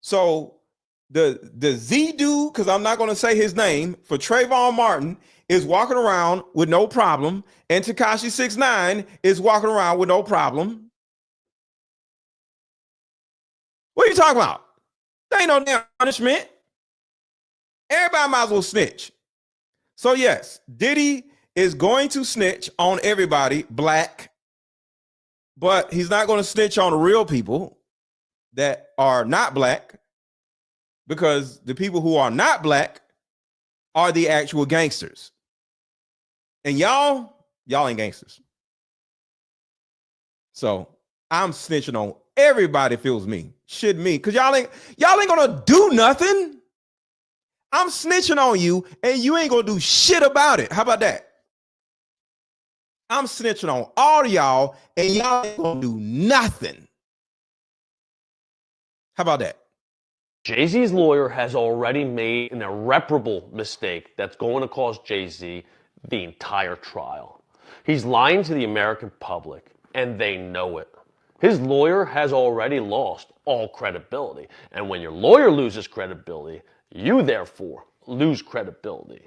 So the Z dude, because I'm not going to say his name, for Trayvon Martin is walking around with no problem, and Tekashi 6ix9ine is walking around with no problem. What are you talking about? There ain't no damn punishment. Everybody might as well snitch. So yes, Diddy is going to snitch on everybody black, but he's not going to snitch on the real people that are not black, because the people who are not black are the actual gangsters. And y'all ain't gangsters. So I'm snitching on everybody feels me. Shit me. Because y'all ain't gonna do nothing. I'm snitching on you and you ain't gonna do shit about it. How about that? I'm snitching on all of y'all and y'all ain't gonna do nothing. How about that? Jay-Z's lawyer has already made an irreparable mistake that's going to cost Jay-Z the entire trial. He's lying to the American public, and they know it. His lawyer has already lost all credibility. And when your lawyer loses credibility, you therefore lose credibility.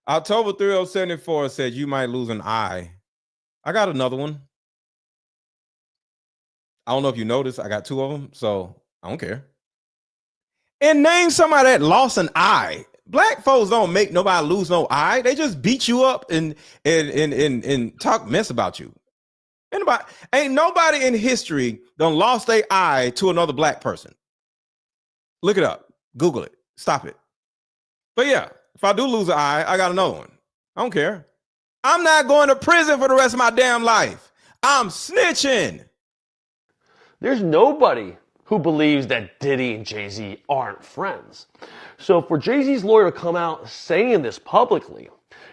October 3074 said you might lose an eye. I got another one. I don't know if you noticed, I got two of them, so I don't care. And name somebody that lost an eye. Black folks don't make nobody lose no eye. They just beat you up and talk mess about you. Ain't nobody in history done lost their eye to another black person. Look it up. Google it. Stop it. But yeah, if I do lose an eye, I got another one. I don't care. I'm not going to prison for the rest of my damn life. I'm snitching. There's nobody who believes that Diddy and Jay-Z aren't friends. So for Jay-Z's lawyer to come out saying this publicly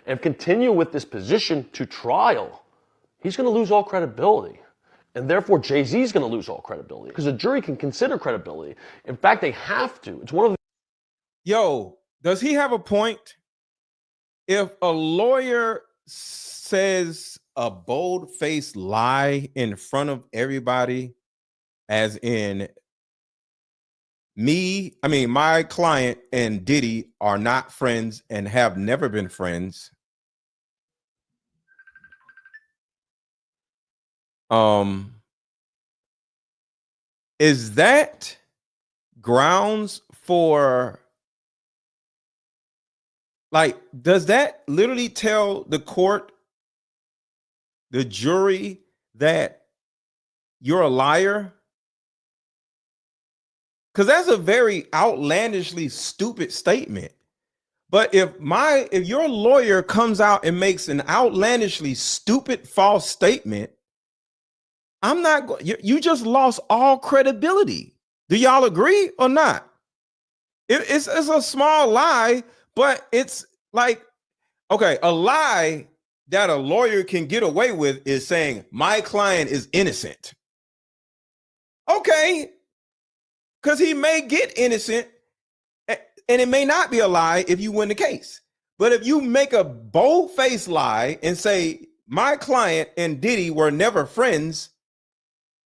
and continue with this position to trial, he's going to lose all credibility. And therefore, Jay-Z's going to lose all credibility because the jury can consider credibility. In fact, they have to. It's one of the... Yo, does he have a point? If a lawyer says a bold-faced lie in front of everybody, as in my client and Diddy are not friends and have never been friends. Is that grounds for, like, does that literally tell the court, the jury, that you're a liar? Because that's a very outlandishly stupid statement. But if your lawyer comes out and makes an outlandishly stupid false statement, I'm not going. You just lost all credibility. Do y'all agree or not? It's a small lie, but it's like, okay, a lie that a lawyer can get away with is saying my client is innocent. Okay, because he may get innocent, and it may not be a lie if you win the case. But if you make a bold-faced lie and say my client and Diddy were never friends,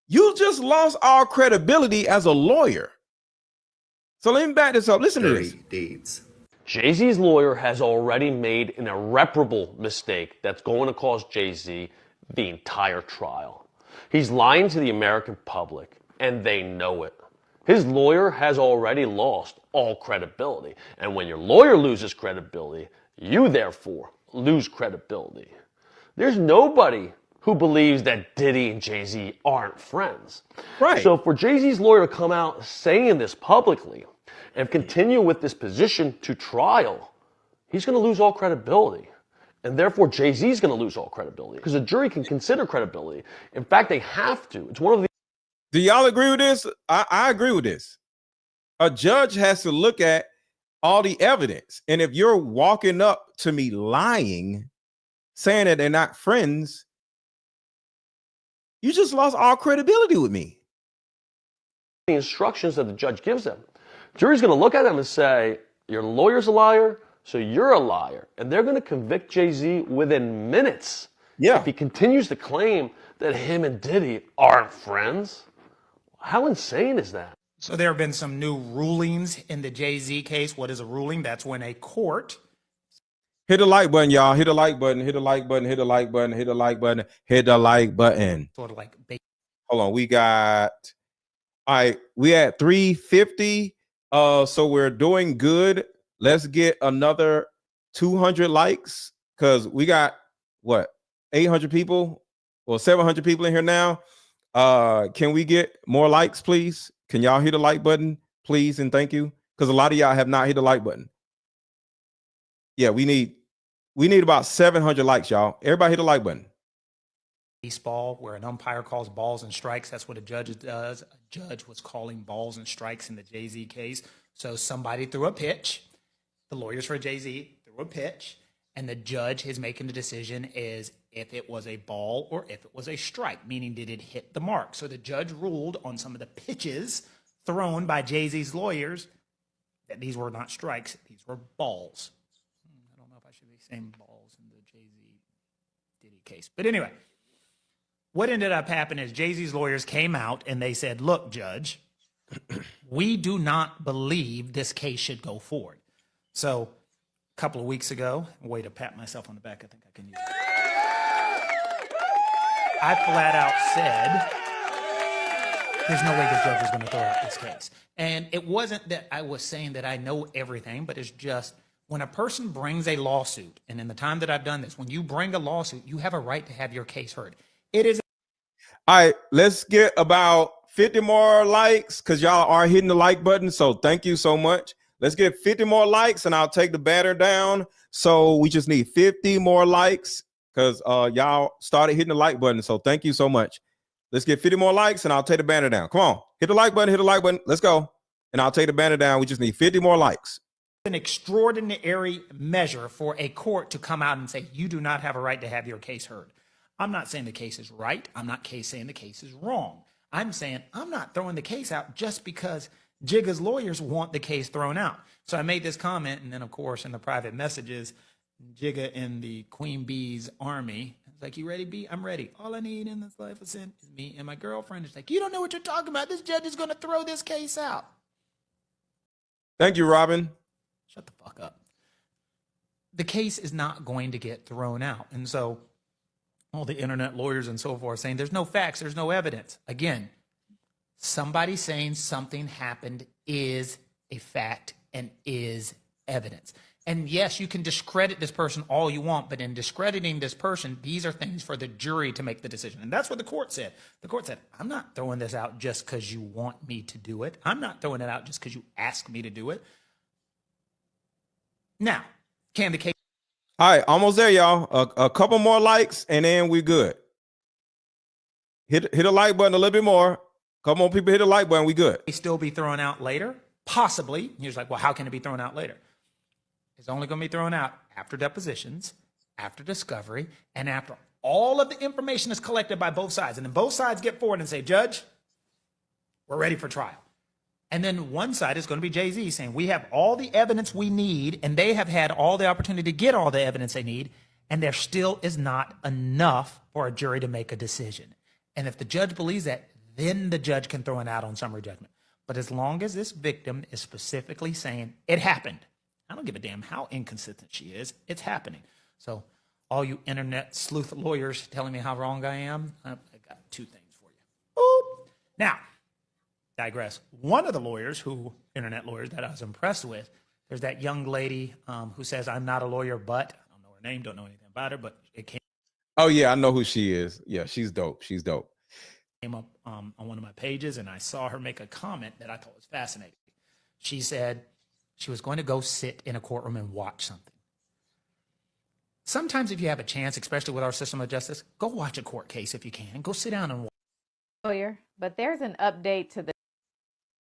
you just lost all credibility as a lawyer. So let me back this up. Listen to this. Deeds. Jay-Z's lawyer has already made an irreparable mistake that's going to cost Jay-Z the entire trial. He's lying to the American public, and they know it. His lawyer has already lost all credibility. And when your lawyer loses credibility, you therefore lose credibility. There's nobody who believes that Diddy and Jay-Z aren't friends. Right. So for Jay-Z's lawyer to come out saying this publicly and continue with this position to trial, he's going to lose all credibility. And therefore, Jay-Z's going to lose all credibility because a jury can consider credibility. In fact, they have to. It's one of the... Do y'all agree with this? I agree with this. A judge has to look at all the evidence. And if you're walking up to me lying, saying that they're not friends, you just lost all credibility with me. The instructions that the judge gives them. Jury's going to look at them and say, your lawyer's a liar, so you're a liar. And they're going to convict Jay-Z within minutes. Yeah. If he continues to claim that him and Diddy aren't friends. How insane is that? So there have been some new rulings in the Jay-Z case. What is a ruling? That's when a court... Hit the like button, y'all. Hit the like button. Hit the like button. Hit the like button. Hit the like button. Hit the like button. Sort of like... Hold on. We got... All right. We at 350. So we're doing good. Let's get another 200 likes because we got, what, 800 people? Well, 700 people in here now. Can we get more likes, please? Can y'all hit the like button, please, and thank you? Because a lot of y'all have not hit the like button. Yeah, we need about 700 likes, y'all. Everybody hit the like button. Baseball, where an umpire calls balls and strikes. That's what a judge does. A judge was calling balls and strikes in the Jay-Z case. So somebody threw a pitch. The lawyers for Jay-Z threw a pitch. And the judge is making the decision is if it was a ball or if it was a strike, meaning did it hit the mark. So the judge ruled on some of the pitches thrown by Jay-Z's lawyers that these were not strikes, these were balls. I don't know if I should be saying balls in the Jay-Z Diddy case. But anyway, what ended up happening is Jay-Z's lawyers came out and they said, look, judge, we do not believe this case should go forward. So a couple of weeks ago, way to pat myself on the back, I think I can use it. I flat out said, there's no way this judge is going to throw out this case. And it wasn't that I was saying that I know everything, but it's just when a person brings a lawsuit, and in the time that I've done this, when you bring a lawsuit, you have a right to have your case heard. It is. All right, let's get about 50 more likes because y'all are hitting the like button. So thank you so much. Let's get 50 more likes and I'll take the banner down. So we just need 50 more likes because y'all started hitting the like button. So thank you so much. Let's get 50 more likes and I'll take the banner down. Come on, hit the like button, hit the like button. Let's go. And I'll take the banner down. We just need 50 more likes. An extraordinary measure for a court to come out and say, you do not have a right to have your case heard. I'm not saying the case is right. I'm not saying the case is wrong. I'm saying I'm not throwing the case out just because Jigga's lawyers want the case thrown out. So I made this comment, and then, of course, in the private messages, Jigga in the Queen Bee's army, it's like, you ready, B? I'm ready. All I need in this life is me and my girlfriend. It's like, you don't know what you're talking about. This judge is going to throw this case out. Thank you, Robin. Shut the fuck up. The case is not going to get thrown out. And so all the internet lawyers and so forth saying there's no facts, there's no evidence. Again, somebody saying something happened is a fact and is evidence. And yes, you can discredit this person all you want, but in discrediting this person, these are things for the jury to make the decision. And that's what the court said. The court said, I'm not throwing this out just because you want me to do it. I'm not throwing it out just because you ask me to do it. Now, can the case... All right, almost there, y'all. A couple more likes, and then we're good. Hit a like button a little bit more. Couple more people hit the like button, we good. Still be thrown out later? Possibly. You're like, well, how can it be thrown out later? It's only going to be thrown out after depositions, after discovery, and after all of the information is collected by both sides. And then both sides get forward and say, Judge, We're ready for trial. And then one side is going to be Jay-Z saying, we have all the evidence we need, and they have had all the opportunity to get all the evidence they need, and there still is not enough for a jury to make a decision. And if the judge believes that, then the judge can throw an out on summary judgment. But as long as this victim is specifically saying it happened, I don't give a damn how inconsistent she is, it's happening. So all you internet sleuth lawyers telling me how wrong I am, I got two things for you. Boop. Now, digress. One of the internet lawyers that I was impressed with, there's that young lady who says, I'm not a lawyer, but I don't know her name, don't know anything about her, but it came. Oh yeah, I know who she is. Yeah, she's dope. She's dope. Came up on one of my pages, and I saw her make a comment that I thought was fascinating. She said she was going to go sit in a courtroom and watch something. Sometimes if you have a chance, especially with our system of justice, go watch a court case if you can. Go sit down and watch. Lawyer, but there's an update to the.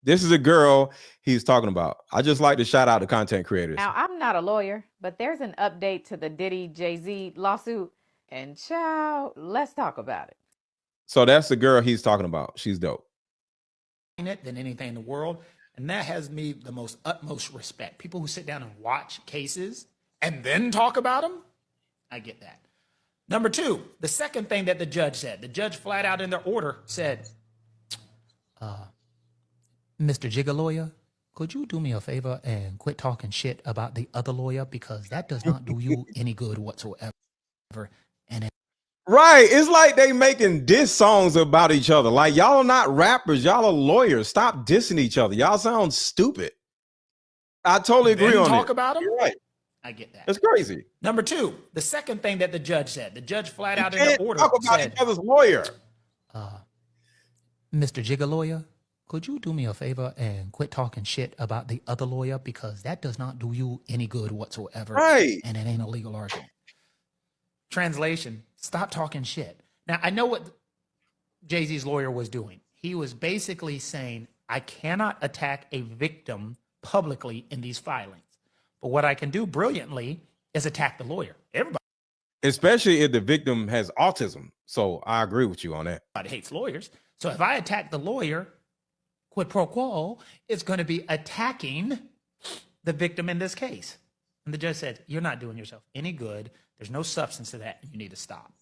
This is a girl he's talking about. I just like to shout out the content creators. Now, I'm not a lawyer, but there's an update to the Diddy Jay-Z lawsuit. And child, let's talk about it. So that's the girl he's talking about. She's dope. Than anything in the world. And that has me the most utmost respect. People who sit down and watch cases and then talk about them, I get that. Number two, the second thing that the judge said, the judge flat out in their order said, Mr. Jigga lawyer, could you do me a favor and quit talking shit about the other lawyer, because that does not do you any good whatsoever. And Right. It's like they making diss songs about each other. Like, y'all are not rappers. Y'all are lawyers. Stop dissing each other. Y'all sound stupid. I totally agree on talk it. about them. You're right. I get that. It's crazy. Number two, the second thing that the judge said, the judge flat out in can't the order talk about said, each other's lawyer. Mr. Jigga lawyer, could you do me a favor and quit talking shit about the other lawyer, because that does not do you any good whatsoever. Right. And it ain't a legal argument. Translation, stop talking shit. Now, I know what Jay-Z's lawyer was doing. He was basically saying, I cannot attack a victim publicly in these filings. But what I can do brilliantly is attack the lawyer. Everybody Especially if the victim has autism. So I agree with you on that. hates lawyers. So if I attack the lawyer, quid pro quo, it's going to be attacking the victim in this case. And the judge said, you're not doing yourself any good. There's no substance to that. You need to stop.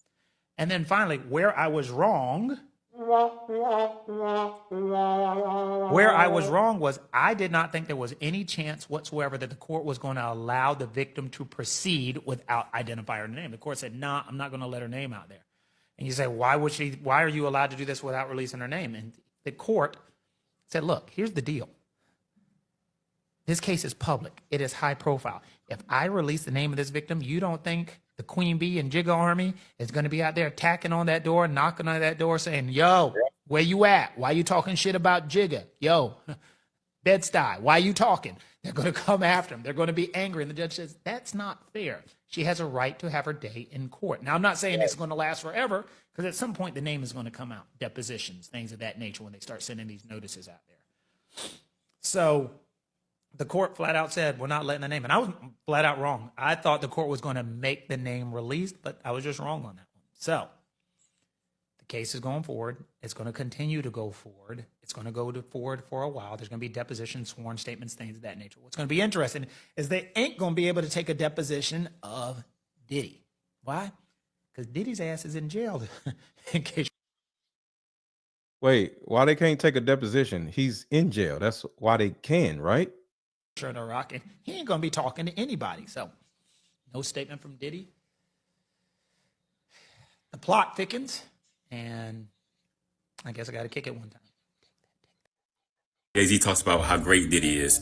And then finally, where I was wrong was I did not think there was any chance whatsoever that the court was going to allow the victim to proceed without identifying her name. The court said, nah, I'm not going to let her name out there. And you say, why are you allowed to do this without releasing her name? And the court said, look, here's the deal. This case is public. It is high profile. If I release the name of this victim, you don't think the Queen Bee and Jigga Army is going to be out there attacking on that door, knocking on that door, saying, yo, where you at? Why you talking shit about Jigga? Yo, Bed-Stuy, why you talking? They're going to come after him. They're going to be angry. And the judge says, that's not fair. She has a right to have her day in court. Now, I'm not saying it's going to last forever, because at some point the name is going to come out. Depositions, things of that nature, when they start sending these notices out there. So the court flat out said, we're not letting the name. And I was flat out wrong. I thought the court was going to make the name released, but I was just wrong on that one. So the case is going forward. It's going to continue to go forward. It's going to go forward for a while. There's going to be depositions, sworn statements, things of that nature. What's going to be interesting is they ain't going to be able to take a deposition of Diddy. Why? Because Diddy's ass is in jail. In case. Wait, why they can't take a deposition? He's in jail. That's why they can, right? Sure, no rocking. He ain't going to be talking to anybody. So no statement from Diddy. The plot thickens, and I guess I got to kick it one time. Jay-Z talks about how great Diddy is.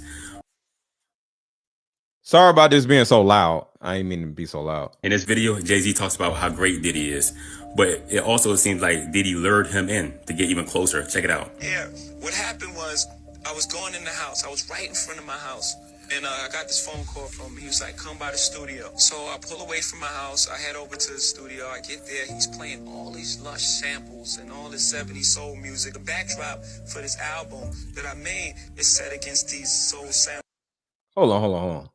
Sorry about this being so loud. I ain't mean to be so loud. In this video, Jay-Z talks about how great Diddy is, but it also seems like Diddy lured him in to get even closer. Check it out. Yeah, what happened was I was going in the house. I was right in front of my house. And I got this phone call from him. He was like, come by the studio. So I pull away from my house. I head over to the studio. I get there. He's playing all these lush samples and all this 70s soul music. The backdrop for this album that I made is set against these soul samples. Hold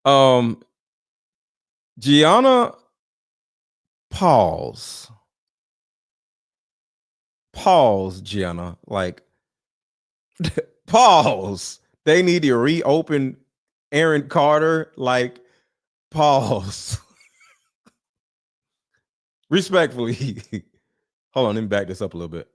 on. Gianna, pause, Gianna. Like, Pause. They need to reopen Aaron Carter. Like, pause. Respectfully. Hold on, let me back this up a little bit.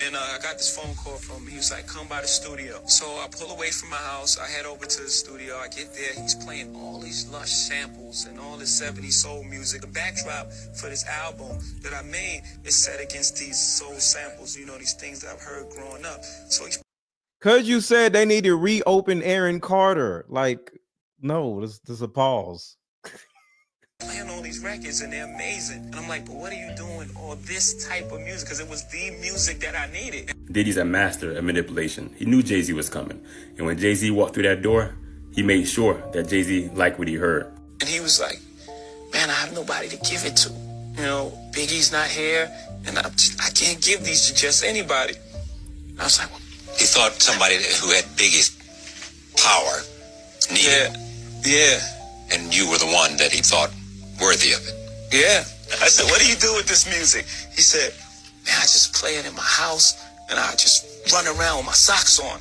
And I got this phone call from him. He was like, come by the studio. So I pull away from my house. I head over to the studio. I get there. He's playing all these lush samples and all this 70s soul music. The backdrop for this album that I made is set against these soul samples, you know, these things that I've heard growing up. So he's Because you said they need to reopen Aaron Carter. Like, no, this is a pause. playing all these records and they're amazing. And I'm like, but what are you doing all this type of music? Because it was the music that I needed. Diddy's a master of manipulation. He knew Jay-Z was coming. And when Jay-Z walked through that door, he made sure that Jay-Z liked what he heard. And he was like, man, I have nobody to give it to. You know, Biggie's not here, and I can't give these to just anybody. And I was like, well, he thought somebody who had Biggie's power needed. Yeah. And you were the one that he thought worthy of it. Yeah. I said, what do you do with this music? He said, man, I just play it in my house, and I just run around with my socks on.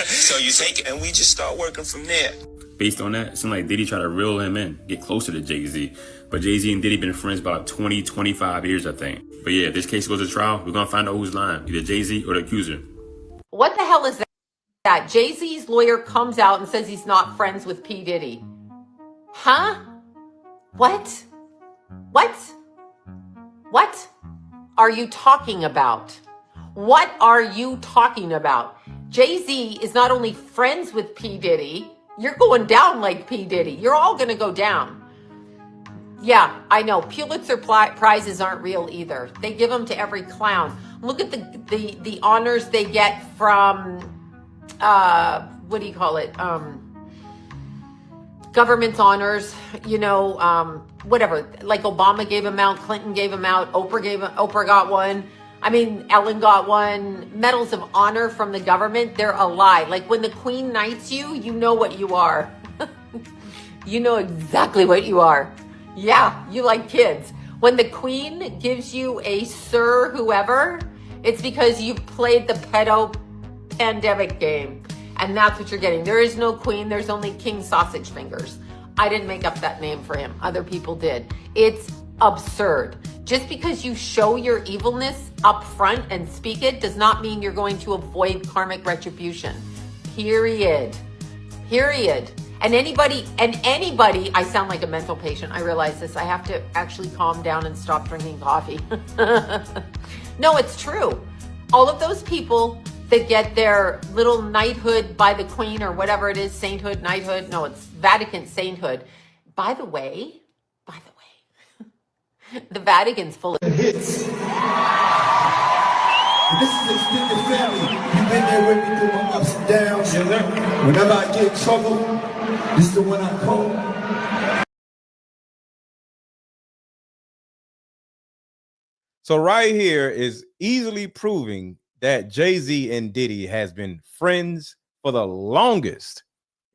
So you take it, and we just start working from there. Based on that, it seemed like Diddy tried to reel him in, get closer to Jay-Z. But Jay-Z and Diddy been friends about 20, 25 years, I think. But yeah, if this case goes to trial, we're going to find out who's lying, either Jay-Z or the accuser. What the hell is that? Jay-Z's lawyer comes out and says he's not friends with P. Diddy. Huh? What? What are you talking about? What are you talking about? Jay-Z is not only friends with P. Diddy, you're going down like P. Diddy. You're all going to go down. Yeah, I know. Pulitzer prizes aren't real either. They give them to every clown. Look at the honors they get from, what do you call it? Government honors, you know, whatever. Like Obama gave them out, Clinton gave them out, Oprah got one. I mean, Ellen got one. Medals of honor from the government, they're a lie. Like when the Queen knights you, you know what you are. You know exactly what you are. Yeah, you like kids. When the Queen gives you a Sir whoever, it's because you've played the pedo pandemic game. And that's what you're getting. There is no Queen, there's only King Sausage Fingers. I didn't make up that name for him. Other people did. It's absurd. Just because you show your evilness up front and speak it does not mean you're going to avoid karmic retribution. Period. And anybody, I sound like a mental patient. I realize this. I have to actually calm down and stop drinking coffee. No, it's true. All of those people that get their little knighthood by the Queen or whatever it is, sainthood, knighthood. No, it's Vatican sainthood. By the way, the Vatican's full of hits. This is extended family. You've been there with me through my ups and downs. Whenever I get in trouble, this is the one I call. So right here is easily proving that Jay-Z and Diddy has been friends for the longest.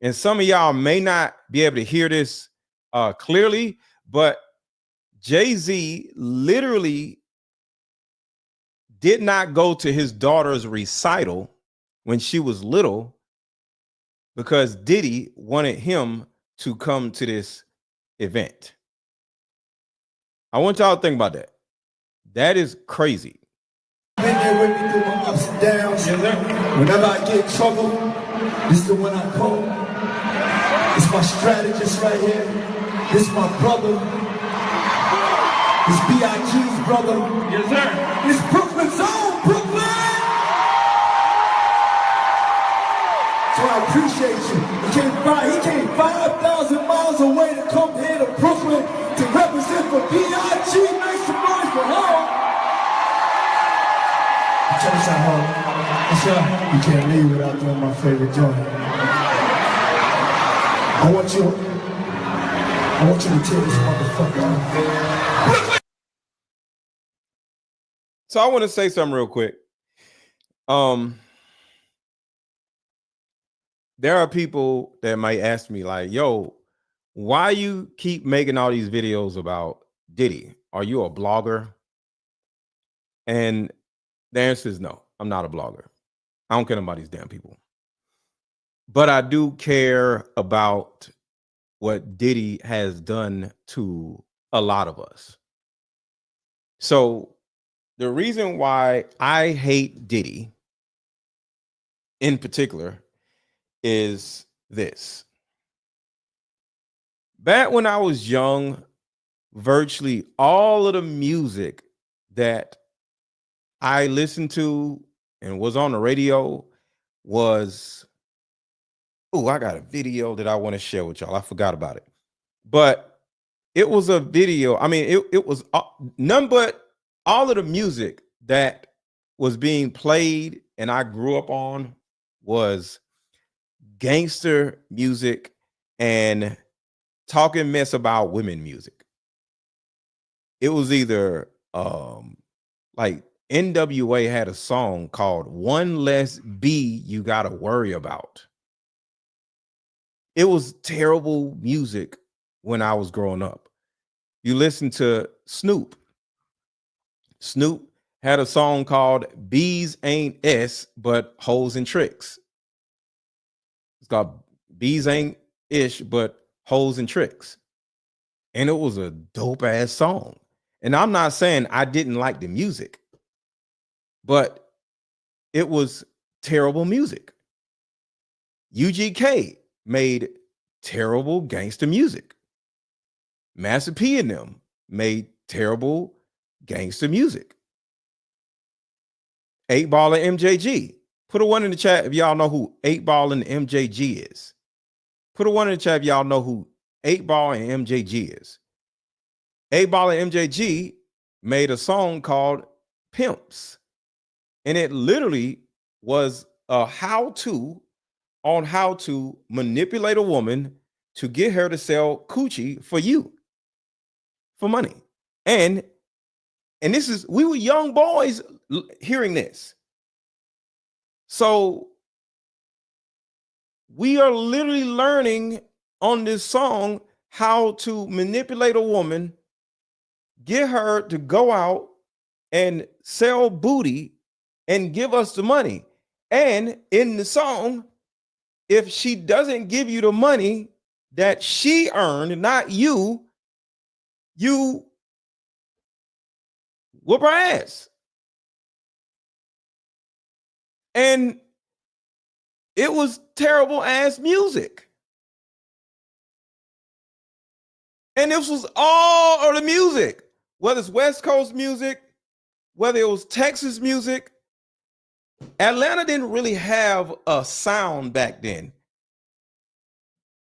And some of y'all may not be able to hear this clearly, but Jay-Z literally did not go to his daughter's recital when she was little because Diddy wanted him to come to this event. I want y'all to think about that. That is crazy. Been there with me through my ups and downs. Whenever I get in trouble, this is the one I call. It's my strategist right here. This is my brother. It's B.I.G's brother. Yes, sir. It's Brooklyn's own Brooklyn. So I appreciate you. He came 5,000 miles away to come here to Brooklyn to represent for B.I.G. Make some noise for home. Check this out, home. You can't leave without doing my favorite joint. I want you to tell this motherfucker. So I want to say something real quick. There are people that might ask me like, yo, why you keep making all these videos about Diddy? Are you a blogger? And The answer is no. I'm not a blogger. I don't care about these damn people. But I do care about what Diddy has done to a lot of us. So the reason why I hate Diddy in particular is this. Back when I was young, virtually all of the music that I listened to and was on the radio was, oh, I got a video that I want to share with y'all. I forgot about it. But it was a video. I mean, it was none but all of the music that was being played and I grew up on was gangster music and talking mess about women music. It was either like NWA had a song called One Less B You Gotta Worry About. It was terrible music when I was growing up. You listen to Snoop. Snoop had a song called Bees Ain't S, but Hoes and Tricks. It's called Bees Ain't Ish, but Hoes and Tricks. And it was a dope ass song. And I'm not saying I didn't like the music, but it was terrible music. UGK made terrible gangster music. Master P and them made terrible gangster music. 8 Ball and MJG. Put a 1 in the chat if y'all know who 8 Ball and MJG is. Put a 1 in the chat if y'all know who 8 Ball and MJG is. 8 Ball and MJG made a song called Pimps. And it literally was a how-to on how to manipulate a woman to get her to sell coochie for you, for money. And this is, we were young boys hearing this. So we are literally learning on this song how to manipulate a woman, get her to go out and sell booty and give us the money. And in the song, if she doesn't give you the money that she earned, not you, you whoop her ass. And it was terrible ass music. And this was all of the music, whether it's West Coast music, whether it was Texas music. Atlanta didn't really have a sound back then.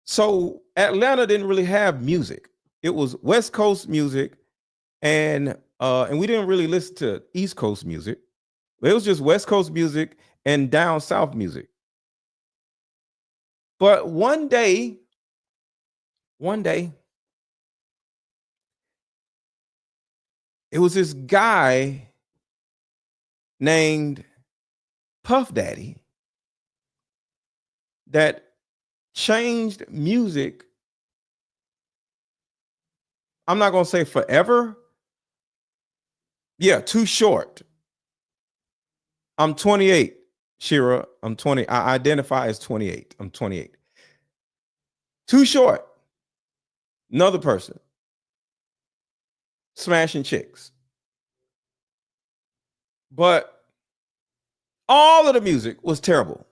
So Atlanta didn't really have music. It was West Coast music, and we didn't really listen to East Coast music. It was just West Coast music and down South music. But one day, it was this guy named Puff Daddy that changed music. I'm not going to say forever. Yeah, Too Short. I'm 28, Shira. I'm 20. I identify as 28. I'm 28. Too Short. Another person. Smashing chicks. But all of the music was terrible.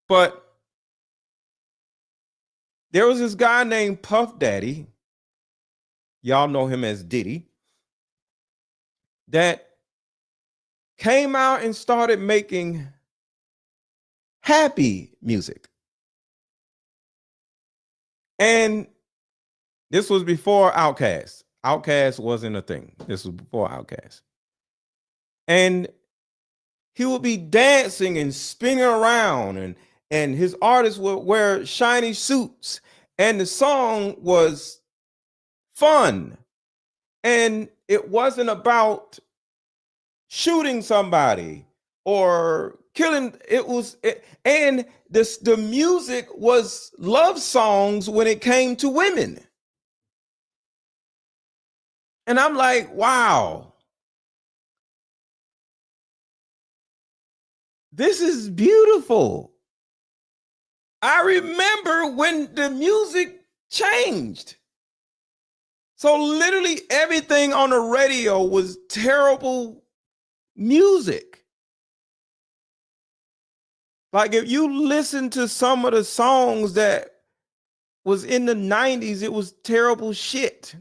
But there was this guy named Puff Daddy. Y'all know him as Diddy. That came out and started making happy music. And this was before Outkast. Outkast wasn't a thing. This was before Outkast. And he would be dancing and spinning around, and his artists would wear shiny suits, and the song was fun. And it wasn't about shooting somebody or killing. And the music was love songs when it came to women. And I'm like, wow. This is beautiful. I remember when the music changed. So literally everything on the radio was terrible music. Like if you listen to some of the songs that was in the 90s, it was terrible shit.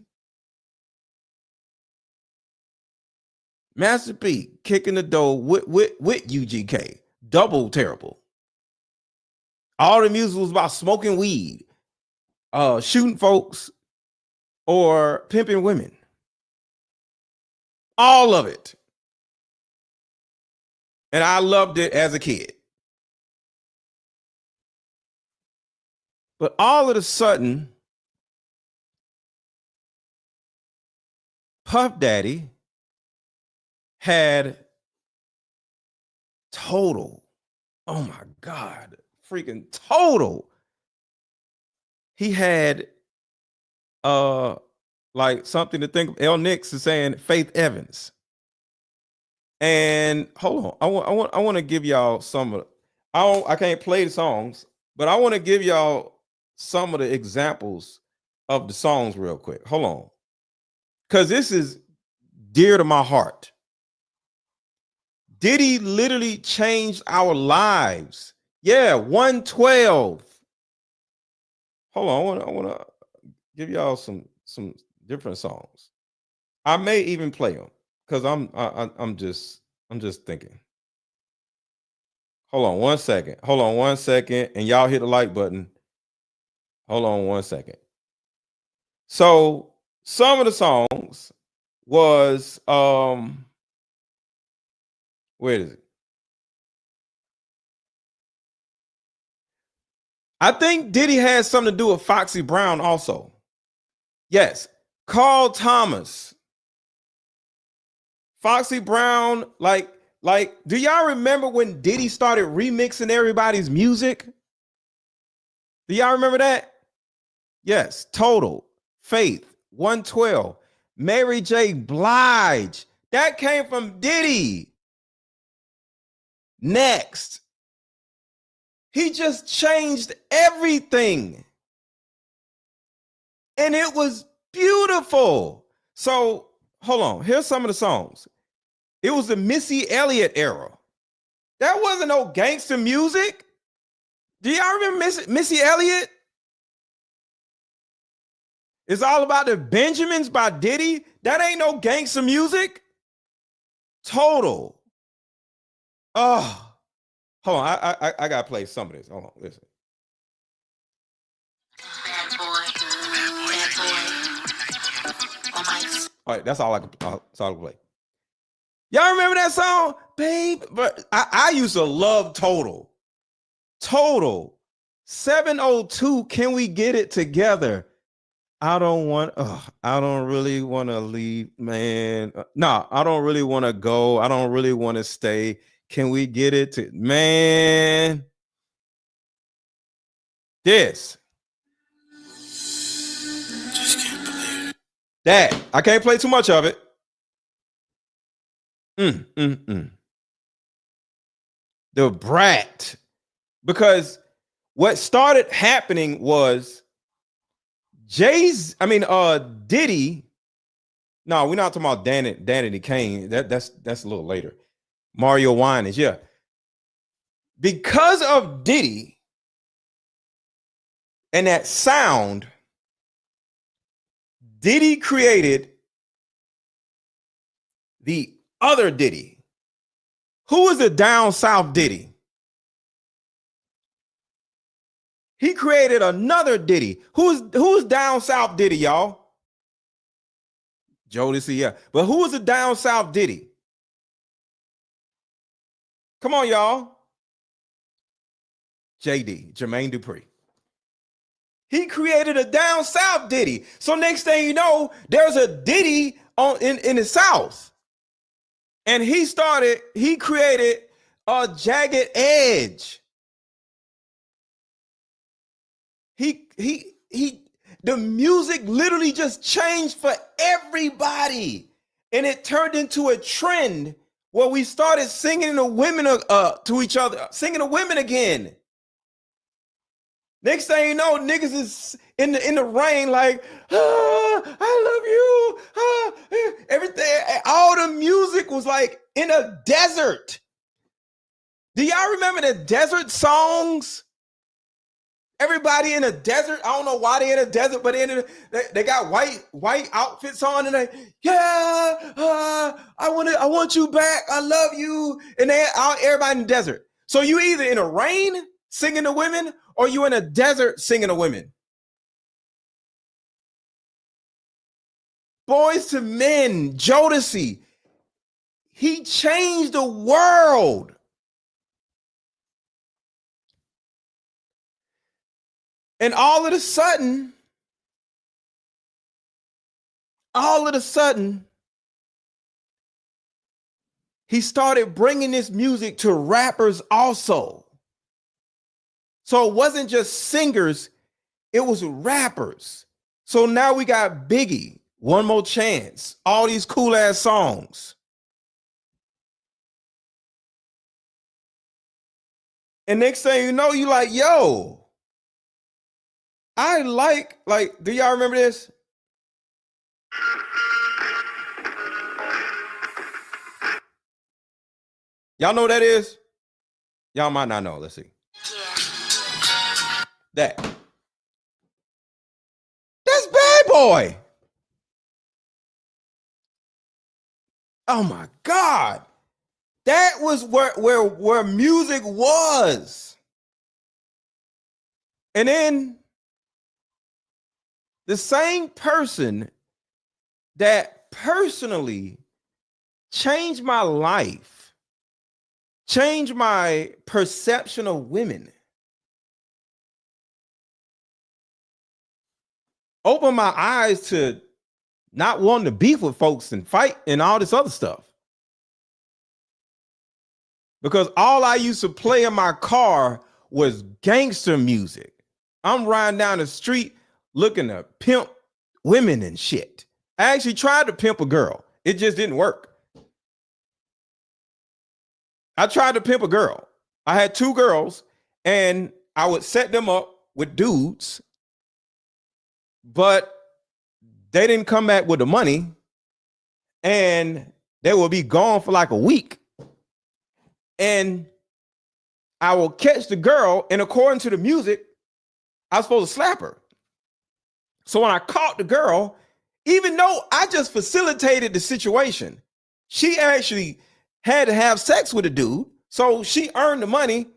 Master P kicking the door with UGK. Double terrible. All the music was about smoking weed, shooting folks, or pimping women. All of it. And I loved it as a kid. But all of a sudden, Puff Daddy had Total. Oh my God. Freaking Total. He had like something to think of. L. Nix is saying Faith Evans. And hold on. I want to give y'all some of I can't play the songs, but I want to give y'all some of the examples of the songs real quick. Hold on. Because this is dear to my heart. Diddy literally changed our lives. Yeah, 112. Hold on, I want to give y'all some different songs. I may even play them because I'm just thinking. Hold on 1 second. Hold on 1 second, and y'all hit the like button. Hold on 1 second. So some of the songs was where is it? I think Diddy had something to do with Foxy Brown also. Yes. Carl Thomas. Foxy Brown, like, do y'all remember when Diddy started remixing everybody's music? Do y'all remember that? Yes. Total. Faith. 112. Mary J. Blige. That came from Diddy. Next. He just changed everything. And it was beautiful. So hold on. Here's some of the songs. It was the Missy Elliott era. That wasn't no gangster music. Do y'all remember Missy Elliott? It's all about the Benjamins by Diddy. That ain't no gangster music. Total. Oh. Hold on, I gotta play some of this. Hold on, listen. Bad boy. All right, that's all I can play. Y'all remember that song, babe? But I used to love Total. Total. 702. Can we get it together? I don't really want to leave, man. No, I don't really want to go. I don't really want to stay. Can we get it to, man? This. Just can't believe it. That. I can't play too much of it. The Brat. Because what started happening was Diddy. No, we're not talking about Danity Kane. That's a little later. Mario Winans, yeah. Because of Diddy and that sound, Diddy created the other Diddy. Who was the down south Diddy? He created another Diddy. Who's down south Diddy, y'all? Jodeci, yeah. But who was the down south Diddy? Come on, y'all. JD, Jermaine Dupri. He created a down south Diddy. So next thing you know, there's a Diddy in the South. And he created a Jagged Edge. The music literally just changed for everybody. And it turned into a trend Well, we started singing the women to each other, singing the women again. Next thing you know, niggas is in the rain like, I love you. Everything, all the music was like in a desert. Do y'all remember the desert songs? Everybody in a desert. I don't know why they in a desert, but they got white outfits on, and they, I want you back. I love you. And they everybody in the desert. So you either in the rain singing to women, or you in a desert singing to women. Boys to Men, Jodeci. He changed the world. And all of a sudden, he started bringing this music to rappers also. So it wasn't just singers, it was rappers. So now we got Biggie, One More Chance, all these cool ass songs. And next thing you know, you like, yo, I like, do y'all remember this? Y'all know what that is? Y'all might not know. Let's see. That's Bad Boy. Oh my God. That was where music was. And then the same person that personally changed my life, changed my perception of women, opened my eyes to not wanting to beef with folks and fight and all this other stuff. Because all I used to play in my car was gangster music. I'm riding down the street looking to pimp women and shit. I actually tried to pimp a girl. It just didn't work. I tried to pimp a girl. I had 2 girls and I would set them up with dudes, but they didn't come back with the money and they would be gone for like a week. And I will catch the girl, and according to the music, I was supposed to slap her. So when I caught the girl, even though I just facilitated the situation, she actually had to have sex with a dude. So she earned the money.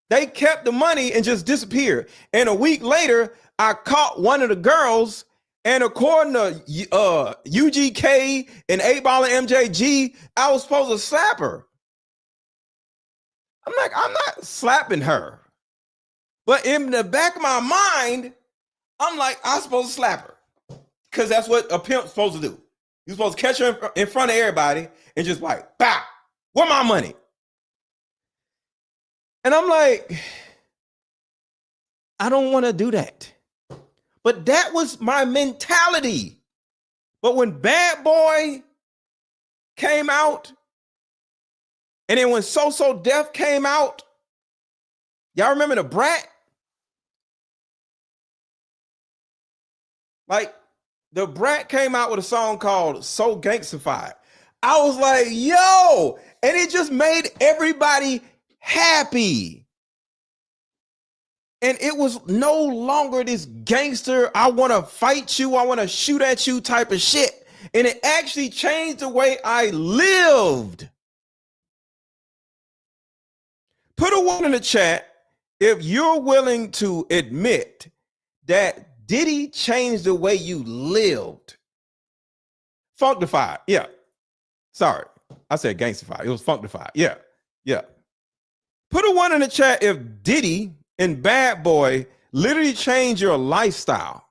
They kept the money and just disappeared. And a week later, I caught one of the girls, and according to UGK and 8 Ball and MJG, I was supposed to slap her. I'm like, I'm not slapping her. But in the back of my mind, I'm like, I'm supposed to slap her. Because that's what a pimp's supposed to do. You're supposed to catch her in front of everybody and just like, bow, where my money? And I'm like, I don't want to do that. But that was my mentality. But when Bad Boy came out, and then when So Def came out, y'all remember the Brat? Like, the Brat came out with a song called So Gangstified. I was like, yo, and it just made everybody happy. And it was no longer this gangster, I want to fight you, I want to shoot at you type of shit. And it actually changed the way I lived. Put a 1 in the chat if you're willing to admit that Diddy changed the way you lived. Functified, yeah. Sorry, I said gangstified. It was functified, yeah. Put a 1 in the chat if Diddy and Bad Boy literally changed your lifestyle.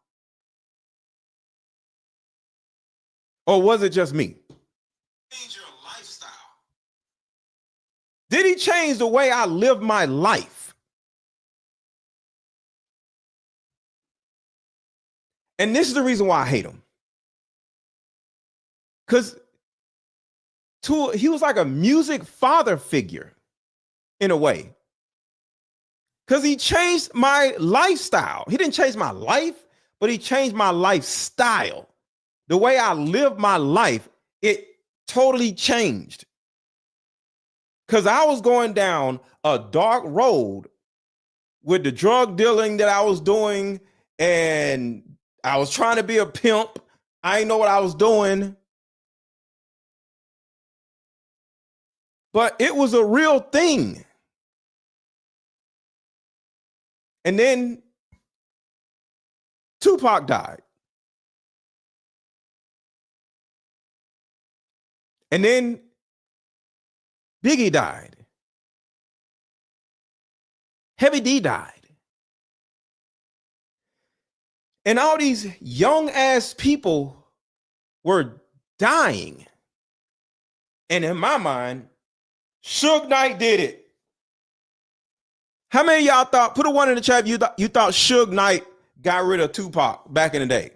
Or was it just me? Change your lifestyle. Did he change the way I live my life? And this is the reason why I hate him. Because he was like a music father figure in a way. Because he changed my lifestyle. He didn't change my life, but he changed my lifestyle. The way I live my life, it totally changed. Because I was going down a dark road with the drug dealing that I was doing, and I was trying to be a pimp. I didn't know what I was doing. But it was a real thing. And then Tupac died. And then Biggie died. Heavy D died. And all these young ass people were dying. And in my mind, Suge Knight did it. How many of y'all thought, put a one in the chat, you thought Suge Knight got rid of Tupac back in the day?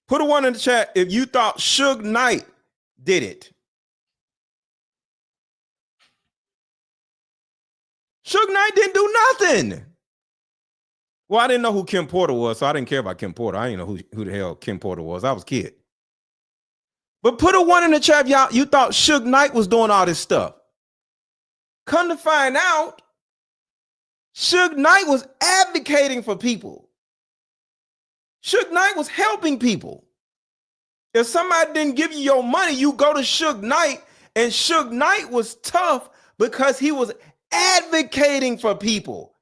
Put a one in the chat if you thought Suge Knight did it. Suge Knight didn't do nothing. Well, I didn't know who Kim Porter was, so I didn't care about Kim Porter. I didn't know who the hell Kim Porter was. I was a kid. But put a one in the chat, y'all. You thought Suge Knight was doing all this stuff. Come to find out, Suge Knight was advocating for people. Suge Knight was helping people. If somebody didn't give you your money, you go to Suge Knight, and Suge Knight was tough because he was advocating for people.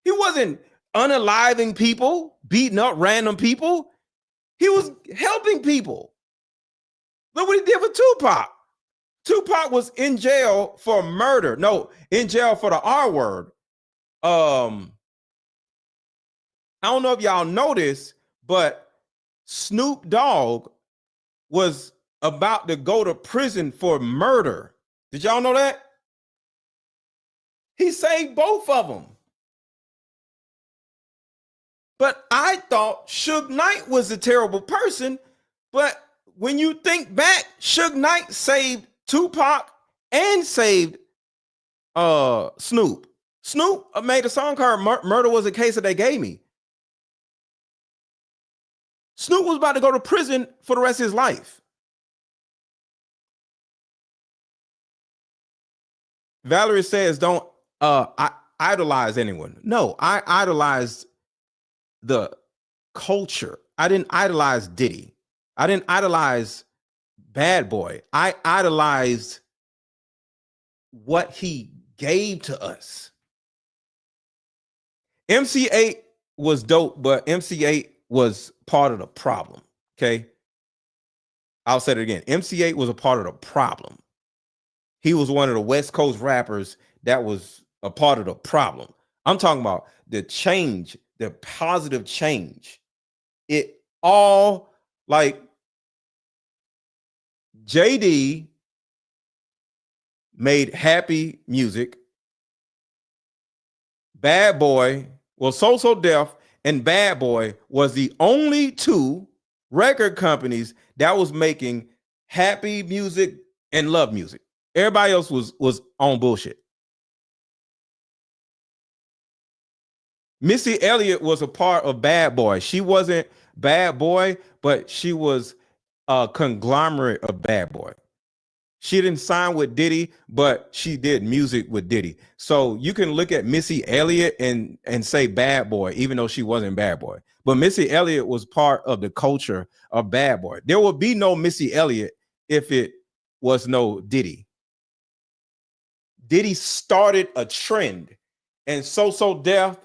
He wasn't unaliving people, beating up random people. He was helping people. Look what he did with Tupac. Tupac was in jail for murder. No, in jail for the R word. I don't know if y'all know this, but Snoop Dogg was about to go to prison for murder. Did y'all know that? He saved both of them. But I thought Suge Knight was a terrible person. But when you think back, Suge Knight saved Tupac and saved Snoop. Snoop made a song called Murder Was a Case That They Gave Me. Snoop was about to go to prison for the rest of his life. Valerie says, don't idolize anyone. No, I idolized the culture. I didn't idolize Diddy. I didn't idolize Bad Boy. I idolized what he gave to us. MC8 was dope, but MC8 was part of the problem. Okay. I'll say it again. MC8 was a part of the problem. He was one of the West Coast rappers that was a part of the problem. I'm talking about the change, the positive change. It all, like, JD made happy music. Bad Boy, well, So Def and Bad Boy was the only two record companies that was making happy music and love music. Everybody else was on bullshit. Missy Elliott was a part of Bad Boy. She wasn't Bad Boy, but she was a conglomerate of Bad Boy. She didn't sign with Diddy, but she did music with Diddy. So you can look at Missy Elliott and say Bad Boy, even though she wasn't Bad Boy. But Missy Elliott was part of the culture of Bad Boy. There would be no Missy Elliott if it was no Diddy. Diddy started a trend, and So Def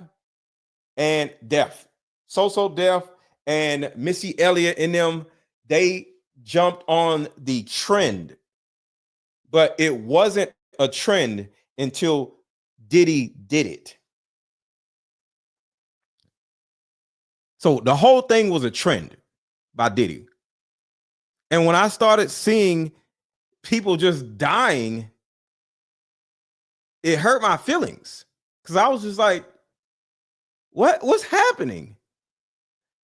and Def. So Def and Missy Elliott and them, they jumped on the trend. But it wasn't a trend until Diddy did it. So the whole thing was a trend by Diddy. And when I started seeing people just dying, it hurt my feelings. Because I was just like, what's happening?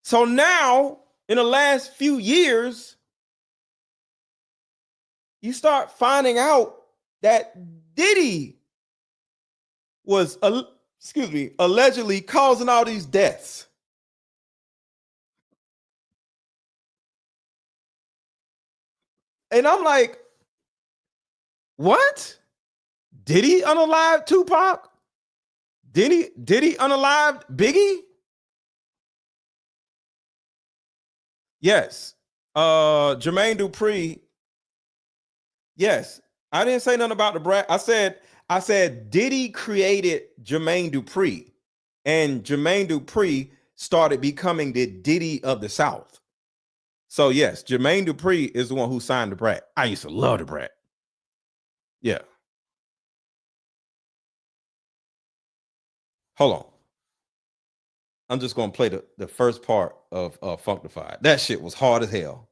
So now, in the last few years, you start finding out that Diddy was, allegedly causing all these deaths. And I'm like, what? Did he unalive Tupac? Did he unalive Biggie? Yes. Jermaine Dupri. Yes. I didn't say nothing about the brat. I said Diddy created Jermaine Dupri, and Jermaine Dupri started becoming the Diddy of the South. So yes, Jermaine Dupri is the one who signed the brat. I used to love the brat. Yeah. Hold on. I'm just gonna play the first part of Functified. That shit was hard as hell.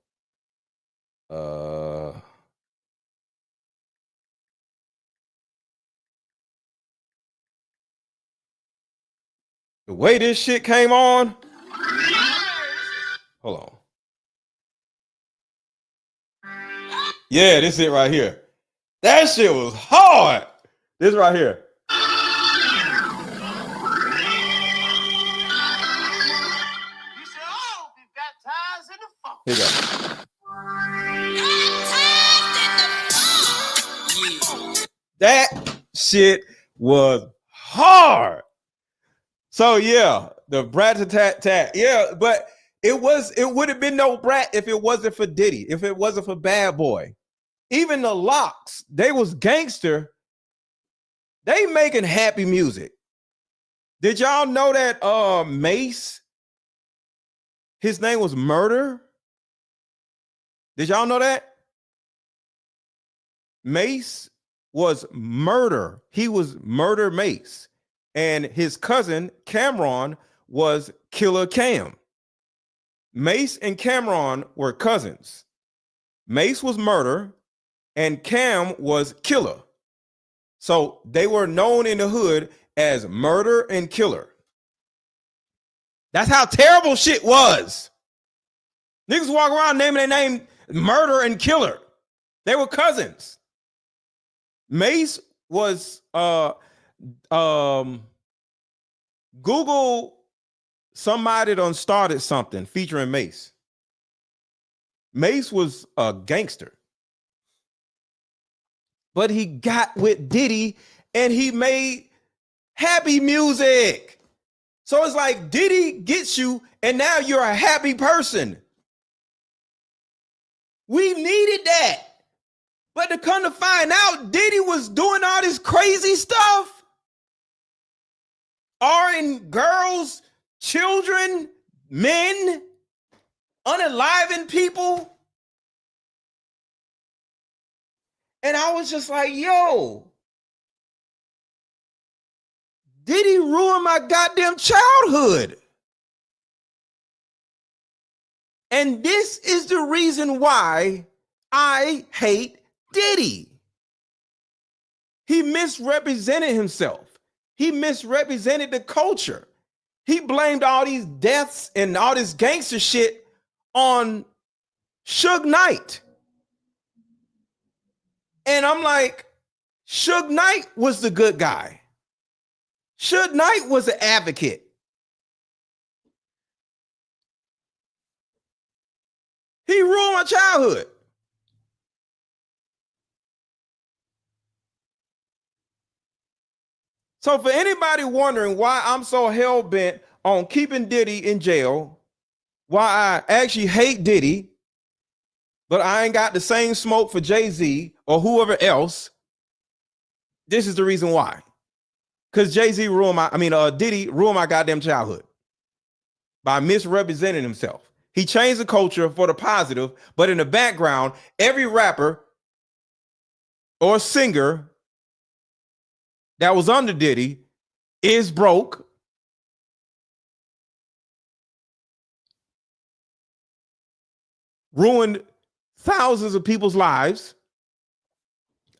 The way this shit came on. Hold on. Yeah, this it right here. That shit was hard. This right here. Here you go. That shit was hard. So yeah, the brat-a-tat-tat. Yeah, but it would have been no brat if it wasn't for Diddy, if it wasn't for Bad Boy. Even the Locks, they was gangster. They making happy music. Did y'all know that Mace, his name was Murder? Did y'all know that? Mace was Murder. He was Murder Mace. And his cousin Cameron was Killer Cam. Mace and Cameron were cousins. Mace was Murder and Cam was Killer. So they were known in the hood as Murder and Killer. That's how terrible shit was. Niggas walk around naming their name Murder and Killer. They were cousins. Mace was Google somebody done started something featuring Mace. Mace was a gangster. But he got with Diddy and he made happy music. So it's like Diddy gets you and now you're a happy person. We needed that. But to come to find out, Diddy was doing all this crazy stuff. Arring girls, children, men, unaliving people. And I was just like, yo, Diddy ruined my goddamn childhood. And this is the reason why I hate Diddy. He misrepresented himself. He misrepresented the culture. He blamed all these deaths and all this gangster shit on Suge Knight. And I'm like, Suge Knight was the good guy. Suge Knight was an advocate. He ruined my childhood. So for anybody wondering why I'm so hell-bent on keeping Diddy in jail, why I actually hate Diddy, but I ain't got the same smoke for Jay-Z or whoever else, this is the reason why. Because Diddy ruined my goddamn childhood by misrepresenting himself. He changed the culture for the positive, but in the background, every rapper or singer that was under Diddy is broke. Ruined thousands of people's lives.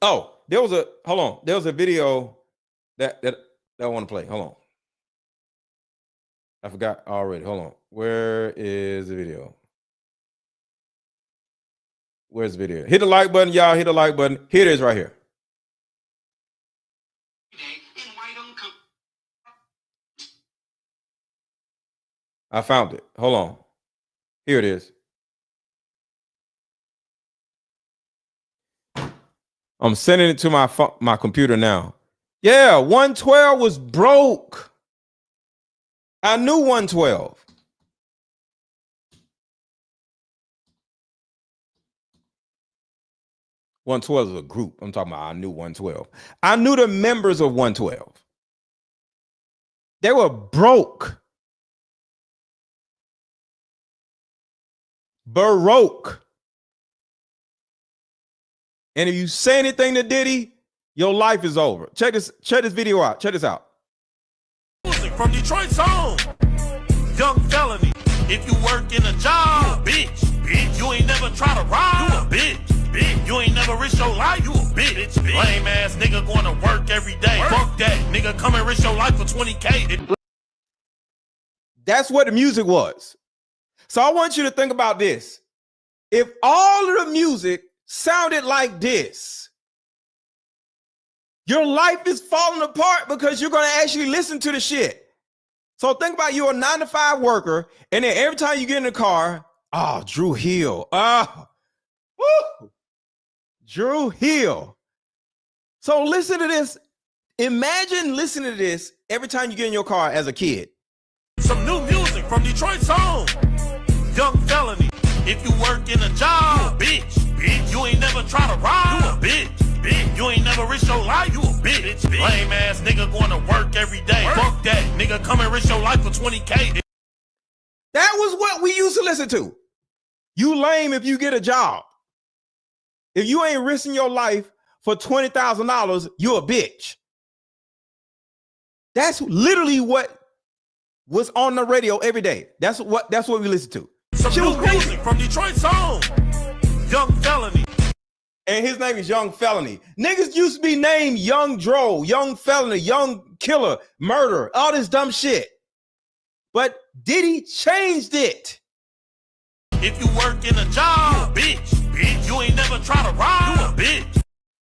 Oh, there was a video that I want to play. Hold on. I forgot already. Hold on. Where is the video? Where's the video? Hit the like button, y'all. Hit the like button. Here it is right here. I found it. Hold on. Here it is. I'm sending it to my computer now. Yeah, 112 was broke. I knew 112. One 12 is a group. I'm talking about I knew 112. I knew the members of 112. They were broke. Baroque. And if you say anything to Diddy, your life is over. Check this video out. Check this out. From Detroit's home, young felony. If you work in a job, you a bitch. You ain't never try to ride, you a bitch. You ain't never risk your life, you a bitch. Lame ass nigga going to work every day. Fuck that, nigga, come and risk your life for 20K. That's what the music was. So I want you to think about this. If all of the music sounded like this, your life is falling apart because you're going to actually listen to the shit. So think about you're a 9-to-5 worker, and then every time you get in the car, Drew Hill. Woo! Drew Hill. So listen to this. Imagine listening to this every time you get in your car as a kid. Some new music from Detroit's home. Young felony. If you work in a job, you a bitch. You ain't never try to ride, you a bitch. You ain't never risk your life, you a bitch. Lame ass nigga going to work every day. Fuck that, nigga, come and risk your life for 20K. That was what we used to listen to. You lame if you get a job. If you ain't risking your life for $20,000, you a bitch. That's literally what was on the radio every day. That's what we listen to. Some new music from Detroit's home. Young felony. And his name is Young Felony. Niggas used to be named Young Dro, Young Felony, Young Killer, Murder, all this dumb shit. But Diddy changed it. If you work in a job, you a bitch. You ain't never try to ride, you a bitch.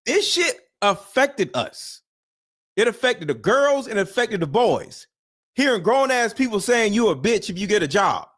This shit affected us. It affected the girls and it affected the boys. Hearing grown-ass people saying you a bitch if you get a job.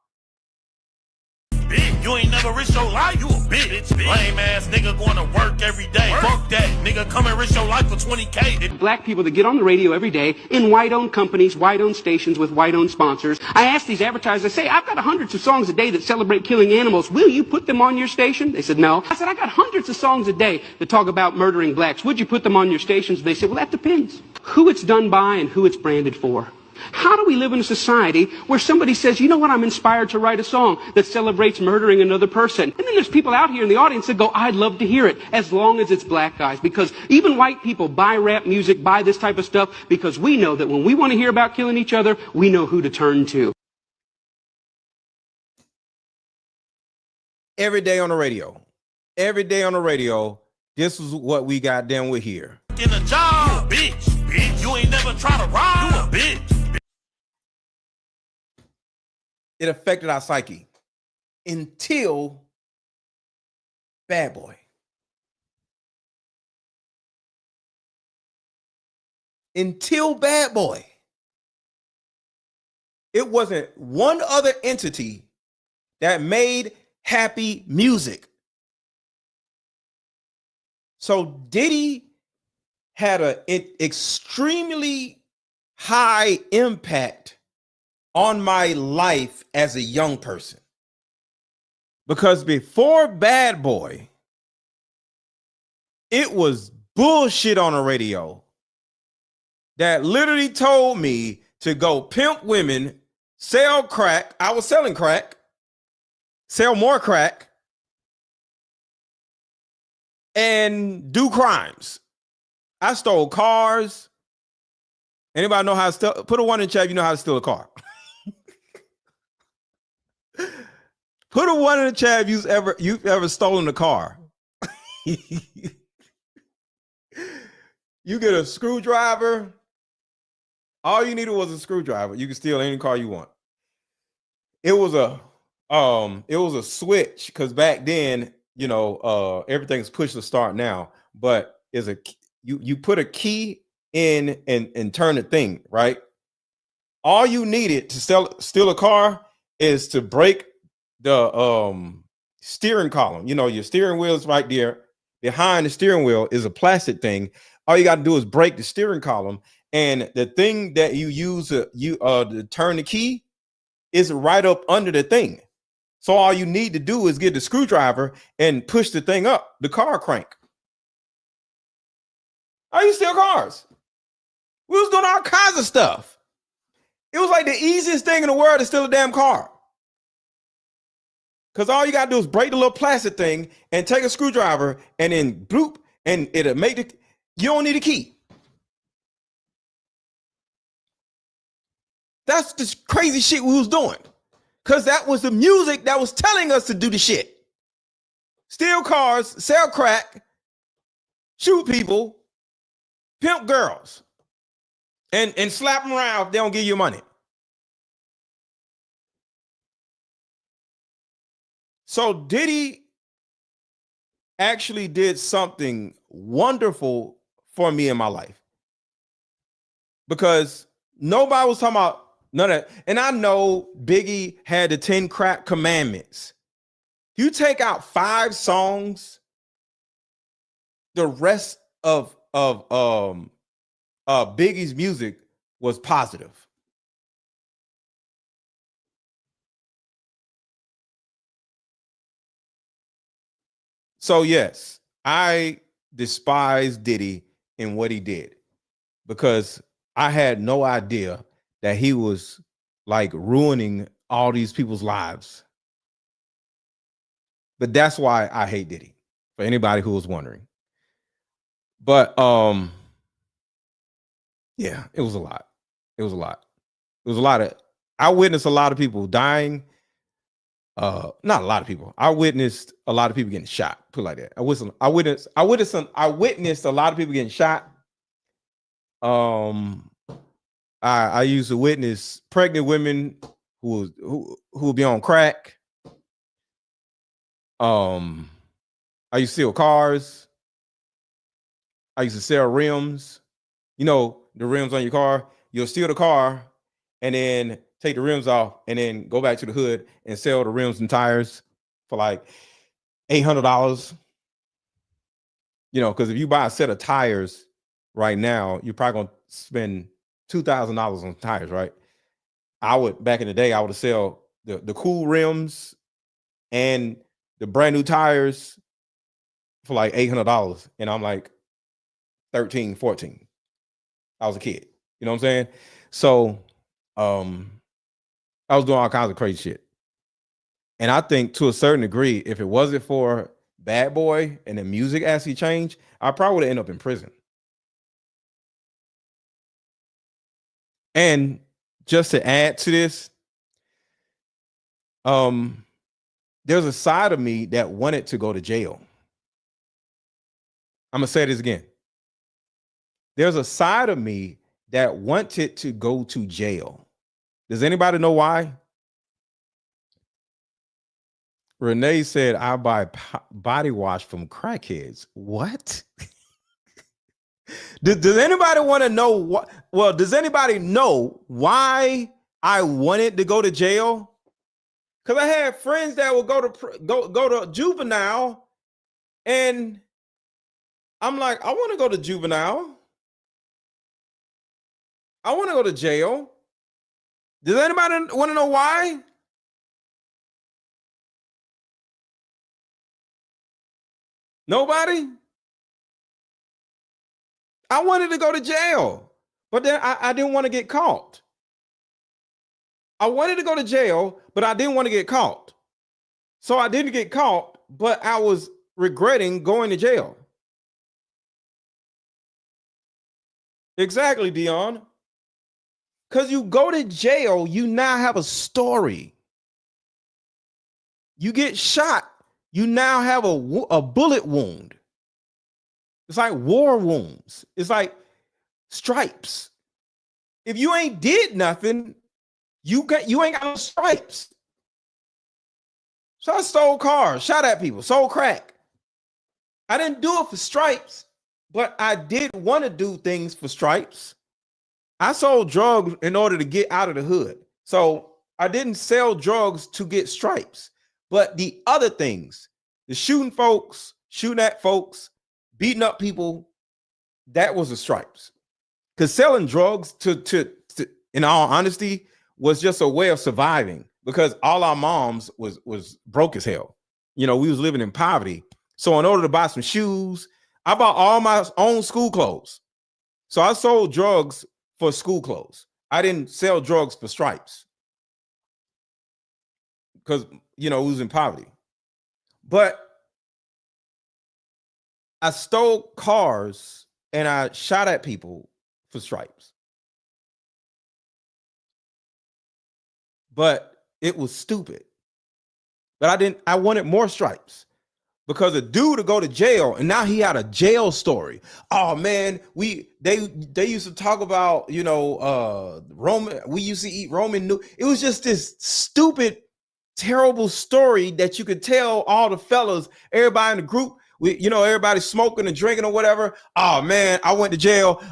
You ain't never risk your life, you a bitch. Lame ass nigga going to work every day. Fuck that, nigga, come and risk your life for 20K. Black people that get on the radio every day in white-owned companies, white-owned stations with white-owned sponsors. I ask these advertisers, I say, I've got hundreds of songs a day that celebrate killing animals. Will you put them on your station? They said, no. I said, I got hundreds of songs a day that talk about murdering blacks. Would you put them on your stations? They said, well, that depends. Who it's done by and who it's branded for. How do we live in a society where somebody says, you know what, I'm inspired to write a song that celebrates murdering another person? And then there's people out here in the audience that go, I'd love to hear it, as long as it's black guys. Because even white people buy rap music, buy this type of stuff, because we know that when we want to hear about killing each other, we know who to turn to. Every day on the radio. Every day on the radio, this is what we got done with here. In a job, you a bitch. You ain't never try to ride, you a bitch. It affected our psyche until Bad Boy. Until Bad Boy. It wasn't one other entity that made happy music. So Diddy had an extremely high impact on my life as a young person. Because before Bad Boy, it was bullshit on the radio that literally told me to go pimp women, sell crack. I was selling crack, sell more crack, and do crimes. I stole cars. Anybody know how to steal? Put a 1 in chat if you know how to steal a car. Put a 1 in the chat if you've ever stolen a car. You get a screwdriver. All you needed was a screwdriver. You can steal any car you want. It was a switch, because back then everything's push to start now, but you put a key in and turn the thing, right? All you needed to steal a car is to break the steering column. Your steering wheel is right there. Behind the steering wheel is a plastic thing. All you got to do is break the steering column, and the thing that you use to turn the key is right up under the thing. So all you need to do is get the screwdriver and push the thing up, the car crank. I used to steal cars. We was doing all kinds of stuff. It was like the easiest thing in the world to steal a damn car. Because all you got to do is break the little plastic thing and take a screwdriver and then bloop, and it'll make it. You don't need a key. That's the crazy shit we was doing. Because that was the music that was telling us to do the shit. Steal cars, sell crack, shoot people, pimp girls, and slap them around if they don't give you money. So Diddy actually did something wonderful for me in my life. Because nobody was talking about none of that. And I know Biggie had the 10 crack commandments. You take out 5 songs, the rest of Biggie's music was positive. So yes, I despise Diddy and what he did, because I had no idea that he was like ruining all these people's lives. But that's why I hate Diddy, for anybody who was wondering. But yeah, it was a lot. It was a lot. It was a lot of, I witnessed a lot of people dying. Not a lot of people. I witnessed a lot of people getting shot. Put it like that. I witnessed a lot of people getting shot. I used to witness pregnant women who would be on crack. I used to steal cars. I used to sell rims. The rims on your car. You'll steal the car and then take the rims off and then go back to the hood and sell the rims and tires for like $800. Because if you buy a set of tires right now, you're probably gonna spend $2,000 on tires, right? Back in the day, I would sell the cool rims and the brand new tires for like $800. And I'm like 13, 14. I was a kid. You know what I'm saying? So I was doing all kinds of crazy shit. And I think to a certain degree, if it wasn't for Bad Boy and the music actually changed, I probably would have ended up in prison. And just to add to this, there's a side of me that wanted to go to jail. I'm gonna say this again. There's a side of me that wanted to go to jail. Does anybody know why? Renee said, I buy body wash from crackheads. What? Does anybody want to know what? Well, does anybody know why I wanted to go to jail? Because I had friends that would go to juvenile, and I'm like, I want to go to juvenile. I want to go to jail. Does anybody want to know why? Nobody? I wanted to go to jail, but then I didn't want to get caught. I wanted to go to jail, but I didn't want to get caught. So I didn't get caught, but I was regretting going to jail. Exactly, Dion. Because you go to jail, you now have a story. You get shot, you now have a bullet wound. It's like war wounds. It's like stripes. If you ain't did nothing, you ain't got no stripes. So I stole cars, shot at people, sold crack. I didn't do it for stripes, but I did want to do things for stripes. I sold drugs in order to get out of the hood. So I didn't sell drugs to get stripes. But the other things, the shooting folks, shooting at folks, beating up people, that was the stripes. Because selling drugs to in all honesty, was just a way of surviving because all our moms was broke as hell. You know, we was living in poverty. So in order to buy some shoes, I bought all my own school clothes. So I sold drugs for school clothes. I didn't sell drugs for stripes because, you know, we was in poverty. But I stole cars and I shot at people for stripes. But it was stupid. But I wanted more stripes because a dude to go to jail and now he had a jail story. Oh man, they used to talk about, you know, Roman, we used to eat Roman noodles. It was just this stupid, terrible story that you could tell all the fellas, everybody in the group, you know, everybody smoking and drinking or whatever. Oh man, I went to jail.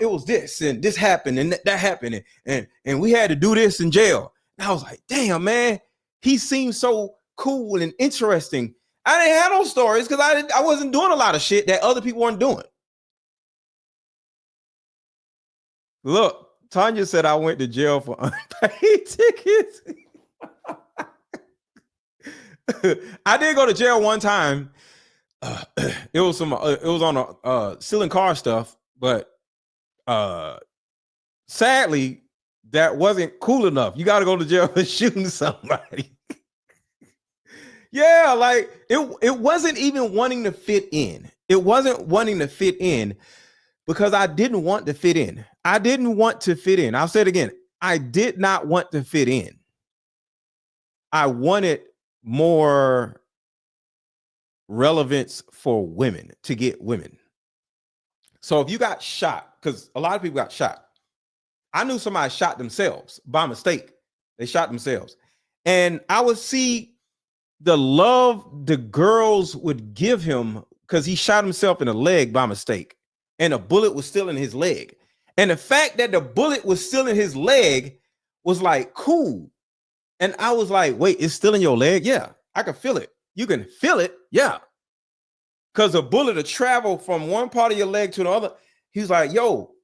It was this and this happened and that happened and we had to do this in jail. And I was like, damn man, he seemed so cool and interesting. I didn't have no stories because I wasn't doing a lot of shit that other people weren't doing. Look, Tanya said I went to jail for unpaid tickets. I did go to jail one time. It was on a stealing car stuff, but sadly, that wasn't cool enough. You got to go to jail for shooting somebody. Yeah, like it wasn't even wanting to fit in. It wasn't wanting to fit in because I didn't want to fit in. I didn't want to fit in. I'll say it again. I did not want to fit in. I wanted more relevance for women, to get women. So if you got shot, because a lot of people got shot. I knew somebody shot themselves by mistake. They shot themselves. And I would see the love the girls would give him because he shot himself in the leg by mistake. And a bullet was still in his leg. And the fact that the bullet was still in his leg was like, cool. And I was like, wait, it's still in your leg? Yeah, I can feel it. You can feel it? Yeah. Because a bullet to travel from one part of your leg to the other. He's like, yo,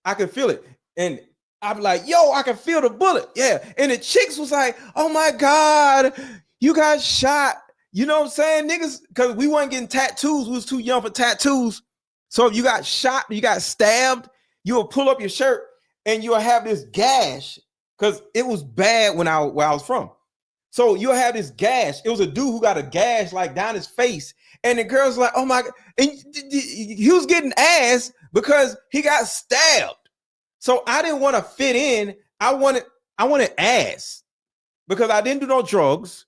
I can feel it. And I'm like, yo, I can feel the bullet. Yeah. And the chicks was like, oh my God, you got shot. You know what I'm saying? Niggas, because we weren't getting tattoos. We was too young for tattoos. So if you got shot, you got stabbed, you will pull up your shirt and you'll have this gash because it was bad where I was from. So you'll have this gash. It was a dude who got a gash like down his face. And the girl's like, oh my God. And he was getting ass because he got stabbed. So I didn't want to fit in. I wanted ass because I didn't do no drugs.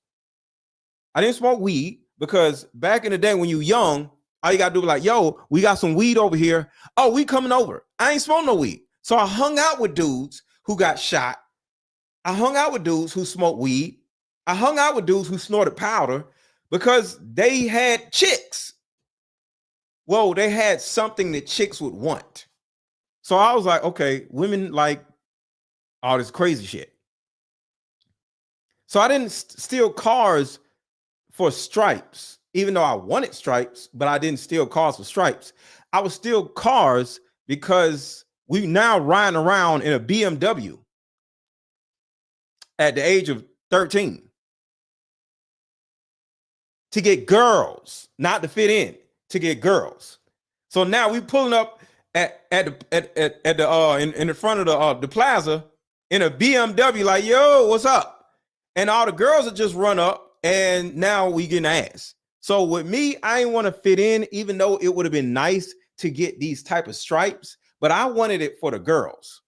I didn't smoke weed because back in the day when you young, all you got to do is like, yo, we got some weed over here. Oh, we coming over. I ain't smoking no weed. So I hung out with dudes who got shot. I hung out with dudes who smoked weed. I hung out with dudes who snorted powder because they had chicks. Well, they had something that chicks would want. So I was like, okay, women like all this crazy shit. So I didn't steal cars for stripes, even though I wanted stripes, but I didn't steal cars for stripes. I would steal cars because we now riding around in a BMW at the age of 13 to get girls, not to fit in, to get girls. So now we pulling up in the front of the plaza in a BMW, like, yo, what's up? And all the girls would just run up, and now we getting ass. So with me, I didn't want to fit in, even though it would have been nice to get these type of stripes, but I wanted it for the girls.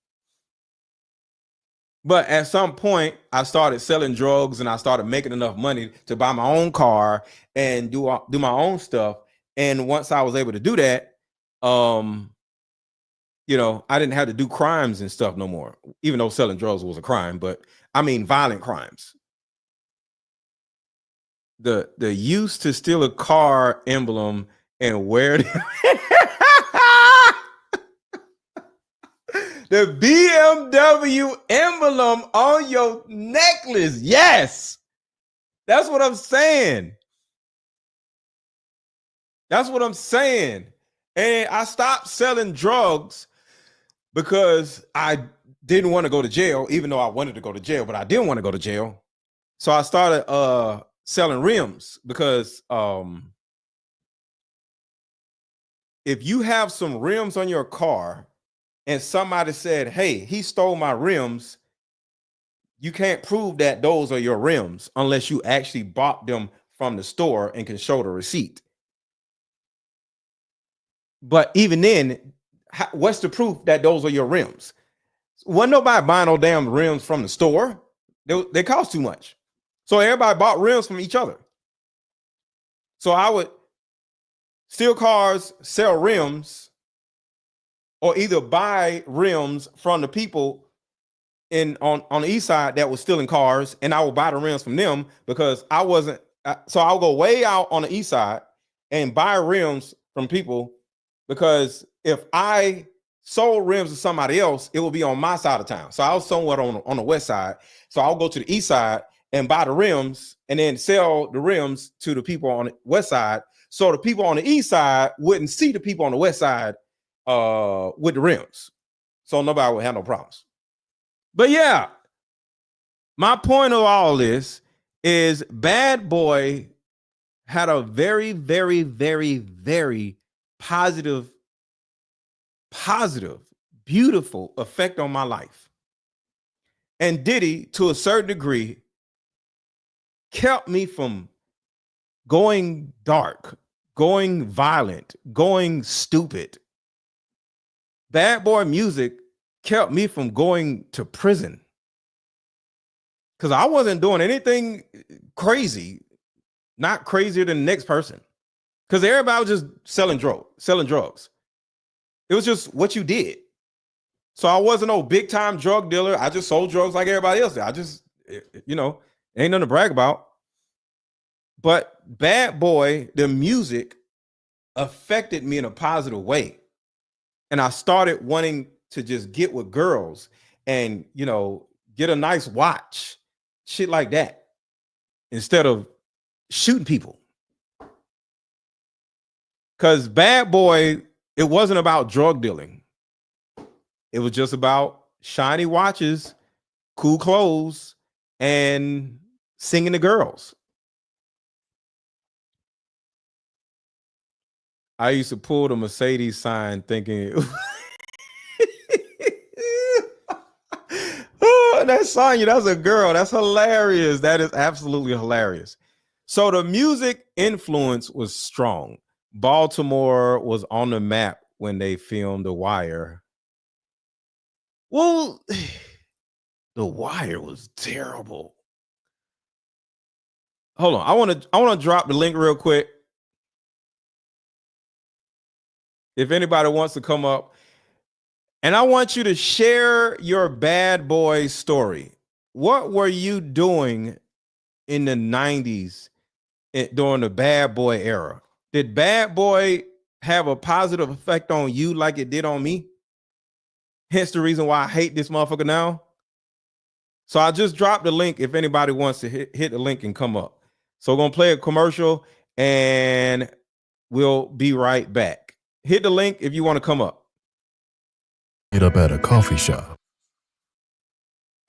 But at some point, I started selling drugs and I started making enough money to buy my own car and do my own stuff. And once I was able to do that, you know, I didn't have to do crimes and stuff no more, even though selling drugs was a crime, but I mean violent crimes. the used to steal a car emblem and wear it. The BMW emblem on your necklace. Yes. That's what I'm saying. That's what I'm saying. And I stopped selling drugs because I didn't want to go to jail, even though I wanted to go to jail, but I didn't want to go to jail. So I started selling rims because if you have some rims on your car and somebody said, hey, he stole my rims, you can't prove that those are your rims unless you actually bought them from the store and can show the receipt. But even then, what's the proof that those are your rims? Wasn't nobody buying no damn rims from the store. They cost too much. So everybody bought rims from each other. So I would steal cars, sell rims, or either buy rims from the people on the east side that was stealing cars, and I would buy the rims from them because I wasn't. So I'll go way out on the east side and buy rims from people, because if I sold rims to somebody else, it will be on my side of town. So I was somewhat on the west side. So I'll go to the east side and buy the rims and then sell the rims to the people on the west side. So the people on the east side wouldn't see the people on the west side with the rims. So nobody would have no problems. But yeah, my point of all this is Bad Boy had a very, very, very, very positive, beautiful effect on my life. And Diddy, to a certain degree, kept me from going dark, going violent, going stupid. Bad Boy music kept me from going to prison because I wasn't doing anything crazy, not crazier than the next person. Because everybody was just selling drugs. It was just what you did. So I wasn't no big time drug dealer. I just sold drugs like everybody else did. I just, ain't nothing to brag about. But Bad Boy, the music affected me in a positive way. And I started wanting to just get with girls and, get a nice watch, shit like that, instead of shooting people. Because Bad Boy, it wasn't about drug dealing. It was just about shiny watches, cool clothes, and singing to girls. I used to pull the Mercedes sign thinking, oh, that's Sonya, that's a girl. That's hilarious. That is absolutely hilarious. So the music influence was strong. Baltimore was on the map when they filmed The Wire. Well, The Wire was terrible. Hold on. I want to drop the link real quick. If anybody wants to come up, and I want you to share your Bad Boy story. What were you doing in the 90s during the Bad Boy era? Did Bad Boy have a positive effect on you like it did on me? Hence the reason why I hate this motherfucker now. So I just dropped the link if anybody wants to hit the link and come up. So we're going to play a commercial and we'll be right back. Hit the link if you want to come up. Meet up at a coffee shop.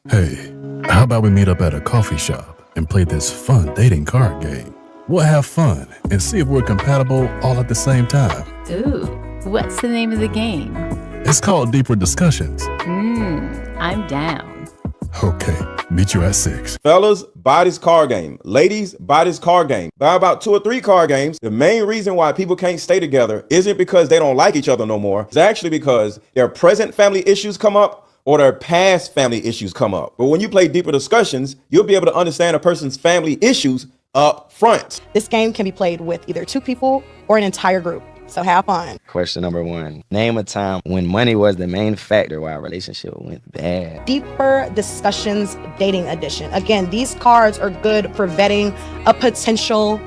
Hey, how about we meet up at a coffee shop and play this fun dating card game? We'll have fun and see if we're compatible all at the same time. Ooh, what's the name of the game? It's called Deeper Discussions. I'm down. Okay, meet you at 6. Fellas, buy this card game. Ladies, buy this card game. Buy about 2 or 3 card games. The main reason why people can't stay together isn't because they don't like each other no more. It's actually because their present family issues come up or their past family issues come up. But when you play Deeper Discussions, you'll be able to understand a person's family issues up front. This game can be played with either 2 people or an entire group. So have fun. Question number 1. Name a time when money was the main factor why a relationship went bad. Deeper discussions, dating edition. Again, these cards are good for vetting a potential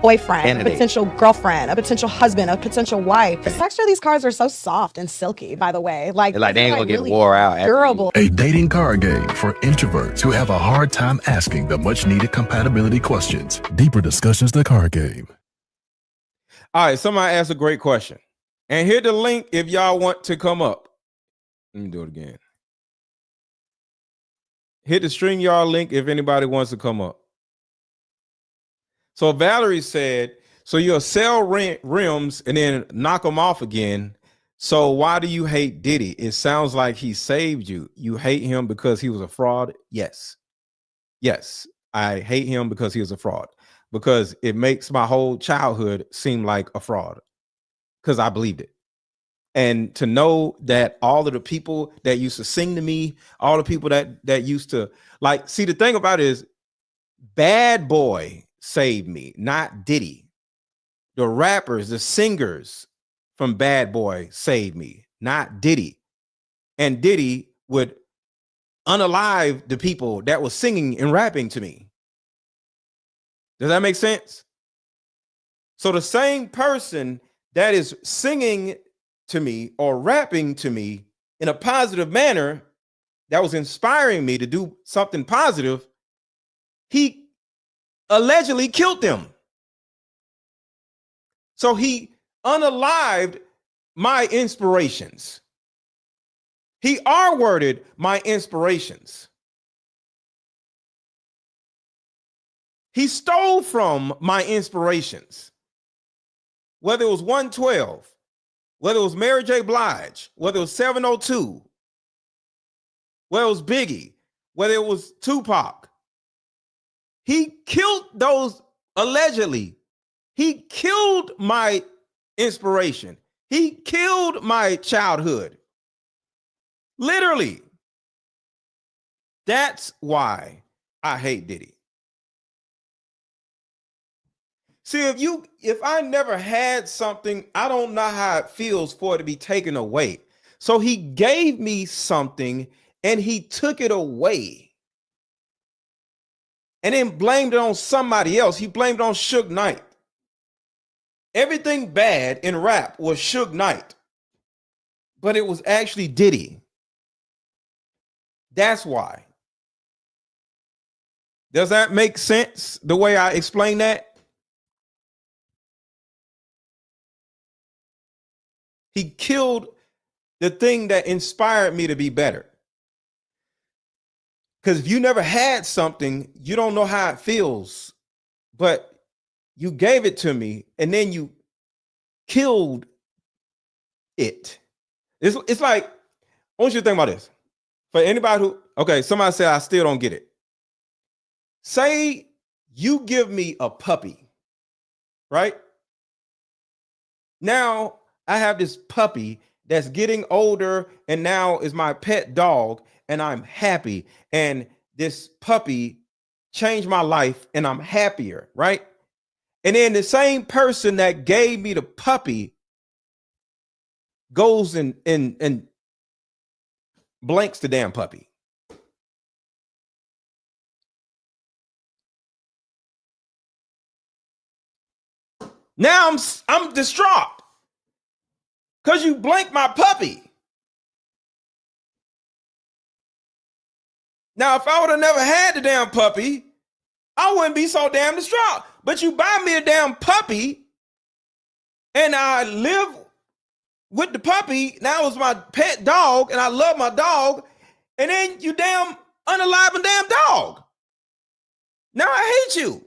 boyfriend, Candidate. a potential girlfriend, a potential husband, a potential wife. The texture of these cards are so soft and silky, by the way. Like They they're, ain't gonna get really wore out. durable. A dating card game for introverts who have a hard time asking the much needed compatibility questions. Deeper discussions, the card game. All right, somebody asked a great question. And here the link if y'all want to come up. Let me do it again. Hit the StreamYard link if anybody wants to come up. So Valerie said, so you'll sell rims and then knock them off again. So why do you hate Diddy? It sounds like he saved you. You hate him because he was a fraud? Yes. Yes, I hate him because he was a fraud. Because it makes my whole childhood seem like a fraud. Because I believed it. And to know that all of the people that used to sing to me, all the people that used to, like, see, the thing about it is Bad Boy saved me, not Diddy. The rappers, the singers from Bad Boy saved me, not Diddy. And Diddy would unalive the people that were singing and rapping to me. Does that make sense? So the same person that is singing to me or rapping to me in a positive manner that was inspiring me to do something positive, he allegedly killed them. So he unalived my inspirations. He R-worded my inspirations. He stole from my inspirations. Whether it was 112, whether it was Mary J. Blige, whether it was 702, whether it was Biggie, whether it was Tupac. He killed those allegedly. He killed my inspiration. He killed my childhood. Literally. That's why I hate Diddy. See, if I never had something, I don't know how it feels for it to be taken away. So he gave me something and he took it away. And then blamed it on somebody else. He blamed it on Suge Knight. Everything bad in rap was Suge Knight. But it was actually Diddy. That's why. Does that make sense the way I explain that? He killed the thing that inspired me to be better. Because if you never had something, you don't know how it feels. But you gave it to me and then you killed it. It's like, I want you to think about this. For anybody who, okay, somebody said, I still don't get it. Say you give me a puppy, right? Now I have this puppy that's getting older and now is my pet dog and I'm happy. And this puppy changed my life and I'm happier, right? And then the same person that gave me the puppy goes and blanks the damn puppy. Now I'm distraught because you blanked my puppy. Now, if I would have never had the damn puppy, I wouldn't be so damn distraught. But you buy me a damn puppy and I live with the puppy. Now it's my pet dog and I love my dog. And then you damn unalive a damn dog. Now I hate you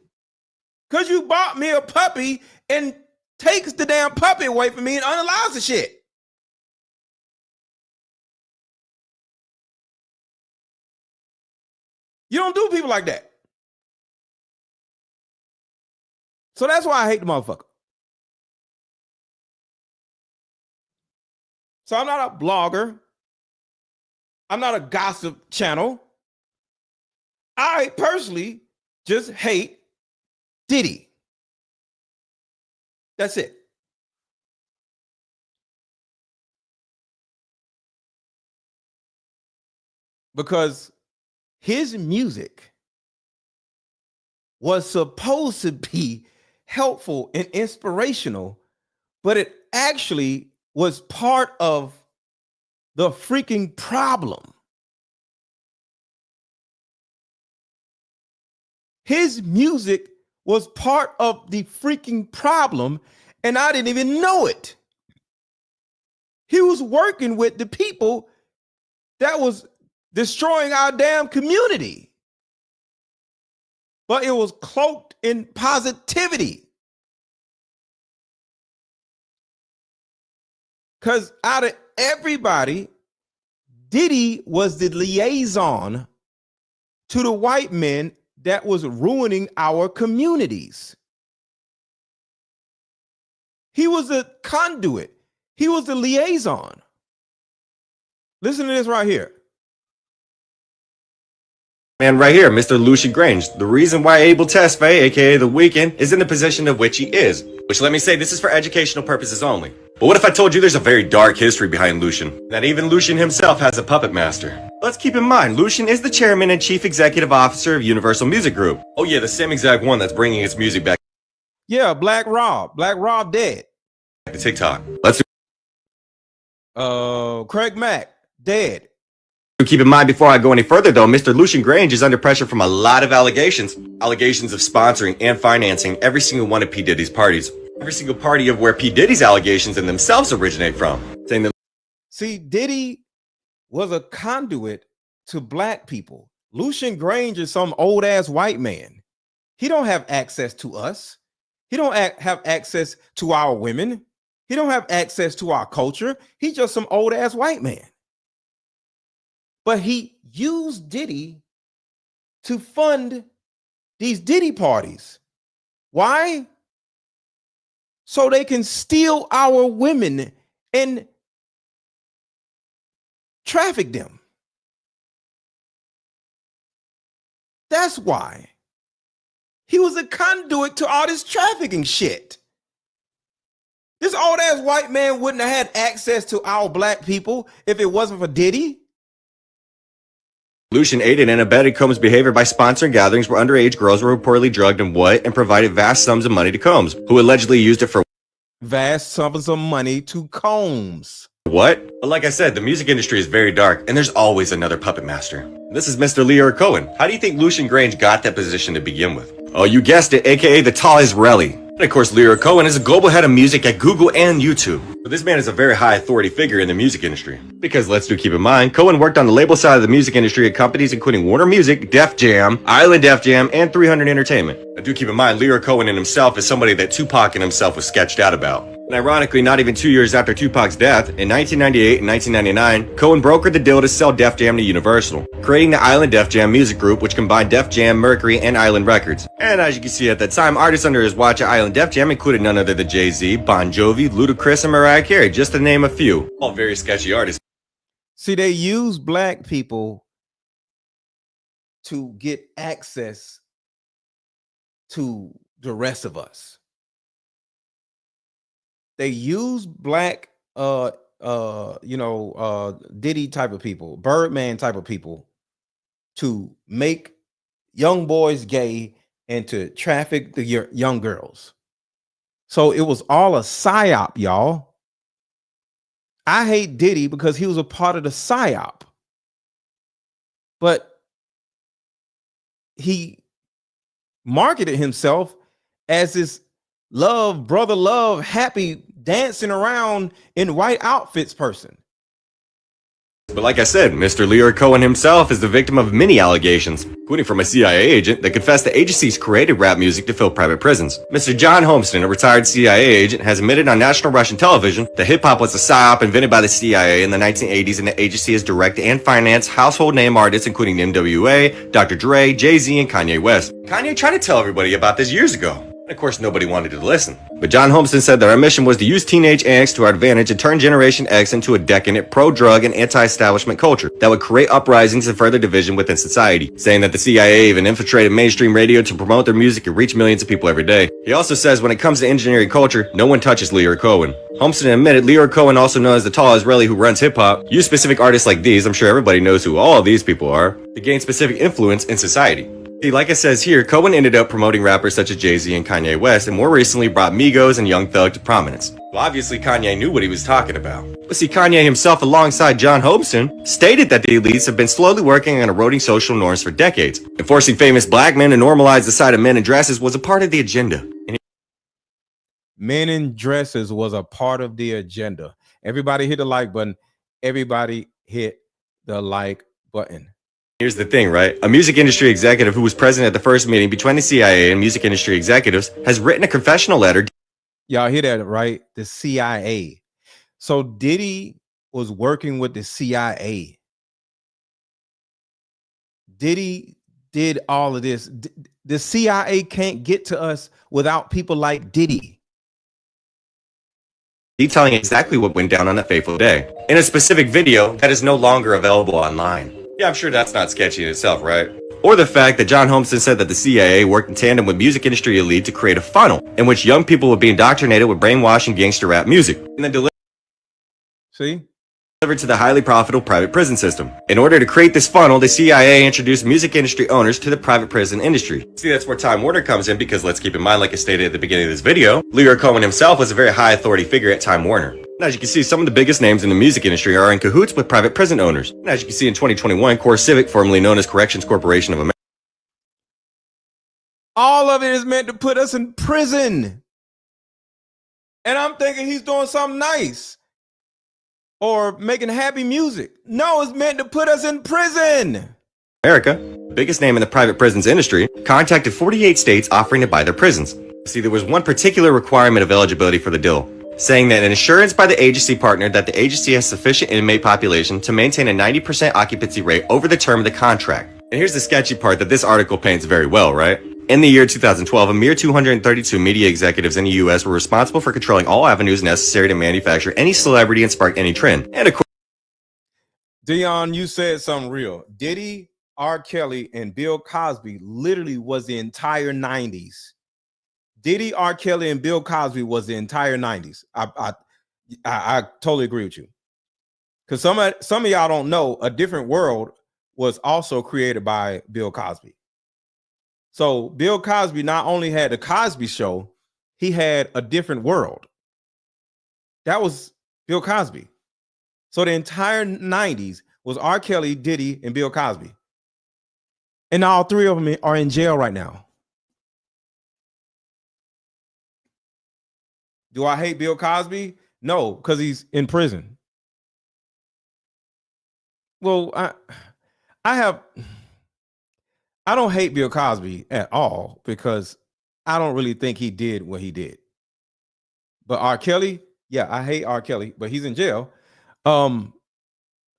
because you bought me a puppy and takes the damn puppy away from me and unalives the shit. You don't do people like that. So that's why I hate the motherfucker. So I'm not a blogger. I'm not a gossip channel. I personally just hate Diddy. That's it. because his music was supposed to be helpful and inspirational, but it actually was part of the freaking problem. His music was part of the freaking problem, and I didn't even know it. He was working with the people that was destroying our damn community. But it was cloaked in positivity. Because out of everybody, Diddy was the liaison to the white men that was ruining our communities. He was a conduit. He was the liaison. Listen to this right here. Man, right here, Mr. Lucian Grange, the reason why Abel Tesfaye, aka The Weeknd, is in the position of which he is. Which, let me say, this is for educational purposes only. But what if I told you there's a very dark history behind Lucian? That even Lucian himself has a puppet master. Let's keep in mind, Lucian is the chairman and chief executive officer of Universal Music Group. Oh yeah, the same exact one that's bringing its music back. Yeah, Black Rob. Black Rob dead. To TikTok. Let's do Craig Mack, dead. Keep in mind before I go any further though, Mr. Lucian Grange is under pressure from a lot of allegations. Allegations of sponsoring and financing every single one of P. Diddy's parties. Every single party of where P. Diddy's allegations and themselves originate from. Saying that See, Diddy was a conduit to black people. Lucian Grange is some old ass white man. He don't have access to us. He don't have access to our women. He don't have access to our culture. He's just some old ass white man. But he used Diddy to fund these Diddy parties. Why? So they can steal our women and traffic them. That's why. He was a conduit to all this trafficking shit. This old ass white man wouldn't have had access to our black people if it wasn't for Diddy. Lucian aided and abetted Combs' behavior by sponsoring gatherings where underage girls were reportedly drugged and provided vast sums of money to Combs, who allegedly used it for vast sums of money to Combs. What? But like I said, the music industry is very dark, and there's always another puppet master. This is Mr. Leo Cohen. How do you think Lucian Grange got that position to begin with? Oh, you guessed it, aka the tall Israeli. And of course, Leo Cohen is a global head of music at Google and YouTube. But this man is a very high authority figure in the music industry. Because let's do keep in mind, Cohen worked on the label side of the music industry at companies including Warner Music, Def Jam, Island Def Jam, and 300 Entertainment. Now do keep in mind, Leo Cohen in himself is somebody that Tupac and himself was sketched out about. And ironically, not even 2 years after Tupac's death, in 1998 and 1999, Cohen brokered the deal to sell Def Jam to Universal, creating the Island Def Jam music group, which combined Def Jam, Mercury, and Island Records. And as you can see at that time, artists under his watch at Island Def Jam included none other than Jay-Z, Bon Jovi, Ludacris, and Mariah Carey, just to name a few. All very sketchy artists. See, they use black people to get access to the rest of us. They use black, Diddy type of people, Birdman type of people, to make young boys gay and to traffic the young girls. So it was all a psyop, y'all. I hate Diddy because he was a part of the psyop. But he marketed himself as this love, brother love, happy, dancing around in white outfits person. But like I said, Mr. Leo Cohen himself is the victim of many allegations, including from a CIA agent that confessed the agency's created rap music to fill private prisons. Mr. John Homeston, a retired CIA agent, has admitted on national Russian television that hip-hop was a psyop invented by the CIA in the 1980s, and the agency has directed and financed household name artists including NWA, Dr. Dre, Jay-Z, and Kanye West. Kanye tried to tell everybody about this years ago. Of course, nobody wanted to listen. But John Homestead said that our mission was to use teenage angst to our advantage and turn Generation X into a decadent, pro-drug, and anti-establishment culture that would create uprisings and further division within society, saying that the CIA even infiltrated mainstream radio to promote their music and reach millions of people every day. He also says when it comes to engineering culture, no one touches Leor Cohen. Homestead admitted Leor Cohen, also known as the tall Israeli who runs hip-hop, used specific artists like these, I'm sure everybody knows who all of these people are, to gain specific influence in society. See, like it says here, Cohen ended up promoting rappers such as Jay-Z and Kanye West, and more recently brought Migos and Young Thug to prominence. Well, obviously Kanye knew what he was talking about. But see, Kanye himself, alongside John Homestead, stated that the elites have been slowly working on eroding social norms for decades, and forcing famous black men to normalize the sight of men in dresses was a part of the agenda. Men in dresses was a part of the agenda. Everybody hit the like button. Everybody hit the like button. Here's the thing, right? A music industry executive who was present at the first meeting between the CIA and music industry executives has written a confessional letter. Y'all hear that, right? The CIA. So Diddy was working with the CIA. Diddy did all of this. The CIA can't get to us without people like Diddy. Detailing exactly what went down on that fateful day in a specific video that is no longer available online. Yeah, I'm sure that's not sketchy in itself, right? Or the fact that John Homestead said that the CIA worked in tandem with music industry elite to create a funnel in which young people would be indoctrinated with brainwashing gangster rap music and then delivered to the highly profitable private prison system. In order to create this funnel, the CIA introduced music industry owners to the private prison industry. See, that's where Time Warner comes in because let's keep in mind, like I stated at the beginning of this video, Leor Cohen himself was a very high authority figure at Time Warner. And as you can see, some of the biggest names in the music industry are in cahoots with private prison owners. And as you can see in 2021, CoreCivic, formerly known as Corrections Corporation of America. All of it is meant to put us in prison. And I'm thinking he's doing something nice or making happy music. No, it's meant to put us in prison. America, the biggest name in the private prisons industry, contacted 48 states offering to buy their prisons. See, there was one particular requirement of eligibility for the deal, saying that an assurance by the agency partner that the agency has sufficient inmate population to maintain a 90% occupancy rate over the term of the contract. And here's the sketchy part that this article paints very well, right? In the year 2012, a mere 232 media executives in the US were responsible for controlling all avenues necessary to manufacture any celebrity and spark any trend. And of course, Dion, you said something real. Diddy, R. Kelly, and Bill Cosby literally was the entire 90s. Diddy, R. Kelly, and Bill Cosby was the entire 90s. I totally agree with you. Because some of y'all don't know, A Different World was also created by Bill Cosby. So Bill Cosby not only had the Cosby Show, he had A Different World. That was Bill Cosby. So the entire 90s was R. Kelly, Diddy, and Bill Cosby. And all three of them are in jail right now. Do I hate Bill Cosby? No, because he's in prison. Well, I don't hate Bill Cosby at all because I don't really think he did what he did. But R. Kelly, yeah, I hate R. Kelly, but he's in jail. I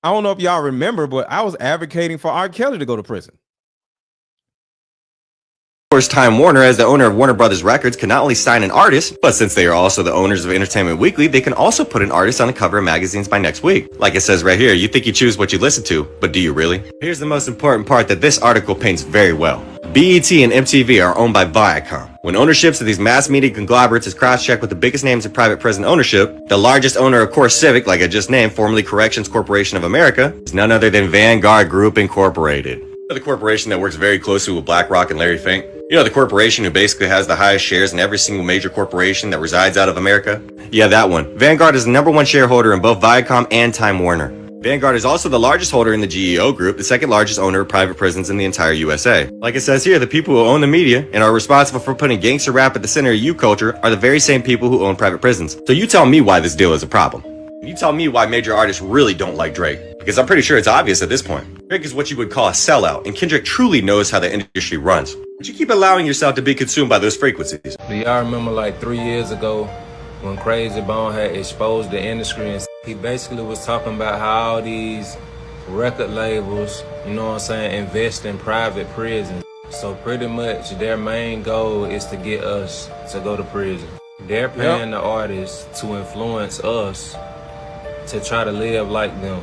don't know if y'all remember, but I was advocating for R. Kelly to go to prison. Of course, Time Warner, as the owner of Warner Brothers Records, can not only sign an artist, but since they are also the owners of Entertainment Weekly, they can also put an artist on the cover of magazines by next week. Like it says right here, you think you choose what you listen to, but do you really? Here's the most important part that this article paints very well. BET and MTV are owned by Viacom. When ownerships of these mass media conglomerates is cross-checked with the biggest names in private prison ownership, the largest owner of CoreCivic, like I just named, formerly Corrections Corporation of America, is none other than Vanguard Group Incorporated. The corporation that works very closely with BlackRock and Larry Fink. You know, the corporation who basically has the highest shares in every single major corporation that resides out of America? Yeah, that one. Vanguard is the #1 shareholder in both Viacom and Time Warner. Vanguard is also the largest holder in the GEO Group, the second largest owner of private prisons in the entire USA. Like it says here, the people who own the media and are responsible for putting gangster rap at the center of youth culture are the very same people who own private prisons. So you tell me why this deal is a problem. You tell me why major artists really don't like Drake. Because I'm pretty sure it's obvious at this point. Drake is what you would call a sellout, and Kendrick truly knows how the industry runs. But you keep allowing yourself to be consumed by those frequencies. Do y'all remember like 3 years ago when Crazy Bone had exposed the industry, and he basically was talking about how all these record labels, you know what I'm saying, invest in private prisons. So pretty much their main goal is to get us to go to prison. They're paying the artists to influence us to try to live like them.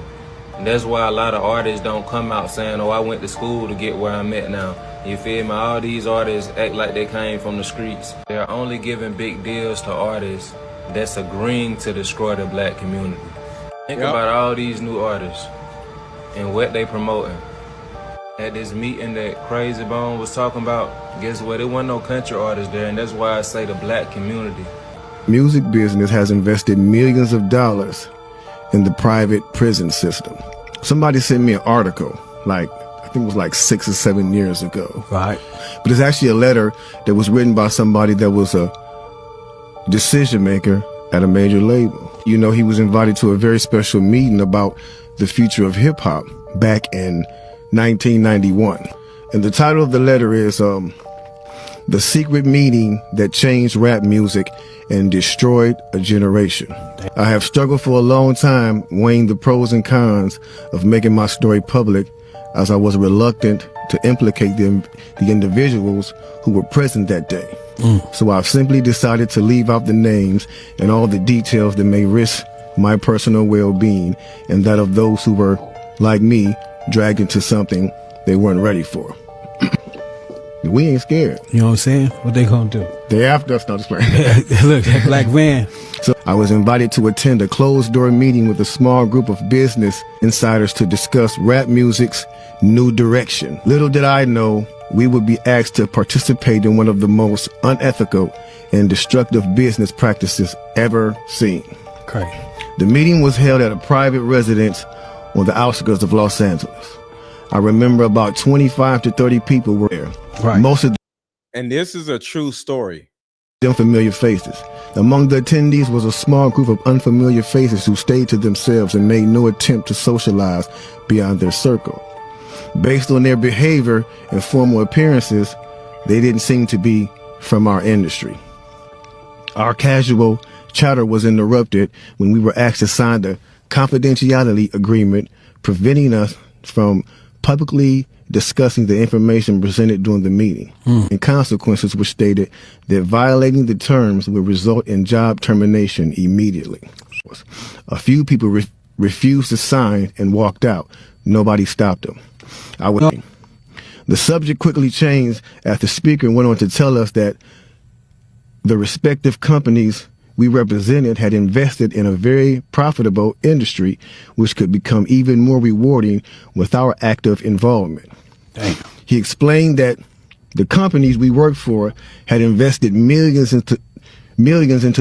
And that's why a lot of artists don't come out saying, oh, I went to school to get where I'm at now. You feel me? All these artists act like they came from the streets. They're only giving big deals to artists that's agreeing to destroy the black community. Think about all these new artists and what they promoting. At this meeting that Crazy Bone was talking about, guess what? There wasn't no country artists there, and that's why I say the black community. Music business has invested millions of dollars in the private prison system. Somebody sent me an article, like, I think it was like 6 or 7 years ago. Right. But it's actually a letter that was written by somebody that was a decision maker at a major label. You know, he was invited to a very special meeting about the future of hip hop back in 1991. And the title of the letter is The Secret Meeting That Changed Rap Music and Destroyed a Generation. I have struggled for a long time weighing the pros and cons of making my story public, as I was reluctant to implicate the individuals who were present that day. So I've simply decided to leave out the names and all the details that may risk my personal well-being and that of those who were, like me, dragged into something they weren't ready for. We ain't scared. You know what I'm saying? What they gonna do? They after us, not just playing. Look, that black van. So I was invited to attend a closed-door meeting with a small group of business insiders to discuss rap music's new direction. Little did I know we would be asked to participate in one of the most unethical and destructive business practices ever seen. Okay. The meeting was held at a private residence on the outskirts of Los Angeles. I remember about 25 to 30 people were there. Right. Most of And this is a true story. them familiar faces. Among the attendees was a small group of unfamiliar faces who stayed to themselves and made no attempt to socialize beyond their circle. Based on their behavior and formal appearances, they didn't seem to be from our industry. Our casual chatter was interrupted when we were asked to sign the confidentiality agreement, preventing us from publicly discussing the information presented during the meeting. And consequences were stated that violating the terms would result in job termination immediately. A few people refused to sign and walked out. Nobody stopped them. The subject quickly changed as the speaker went on to tell us that the respective companies we represented had invested in a very profitable industry, which could become even more rewarding with our active involvement. Damn. He explained that the companies we worked for had invested millions into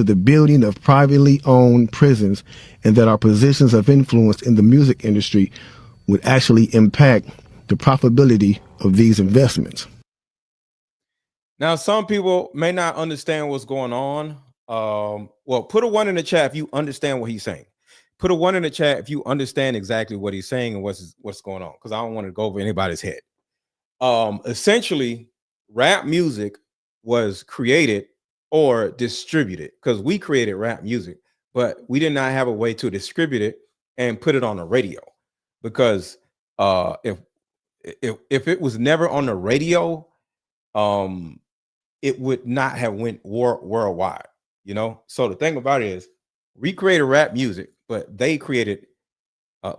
the building of privately owned prisons, and that our positions of influence in the music industry would actually impact the profitability of these investments. Now, some people may not understand what's going on. Well, put a 1 in the chat if you understand what he's saying. Put a 1 in the chat if you understand exactly what he's saying and what's going on, because I don't want to go over anybody's head. Essentially, rap music was created or distributed, because we created rap music, but we did not have a way to distribute it and put it on the radio, because if it was never on the radio, it would not have went worldwide, you know. So the thing about it is, we created rap music, but they created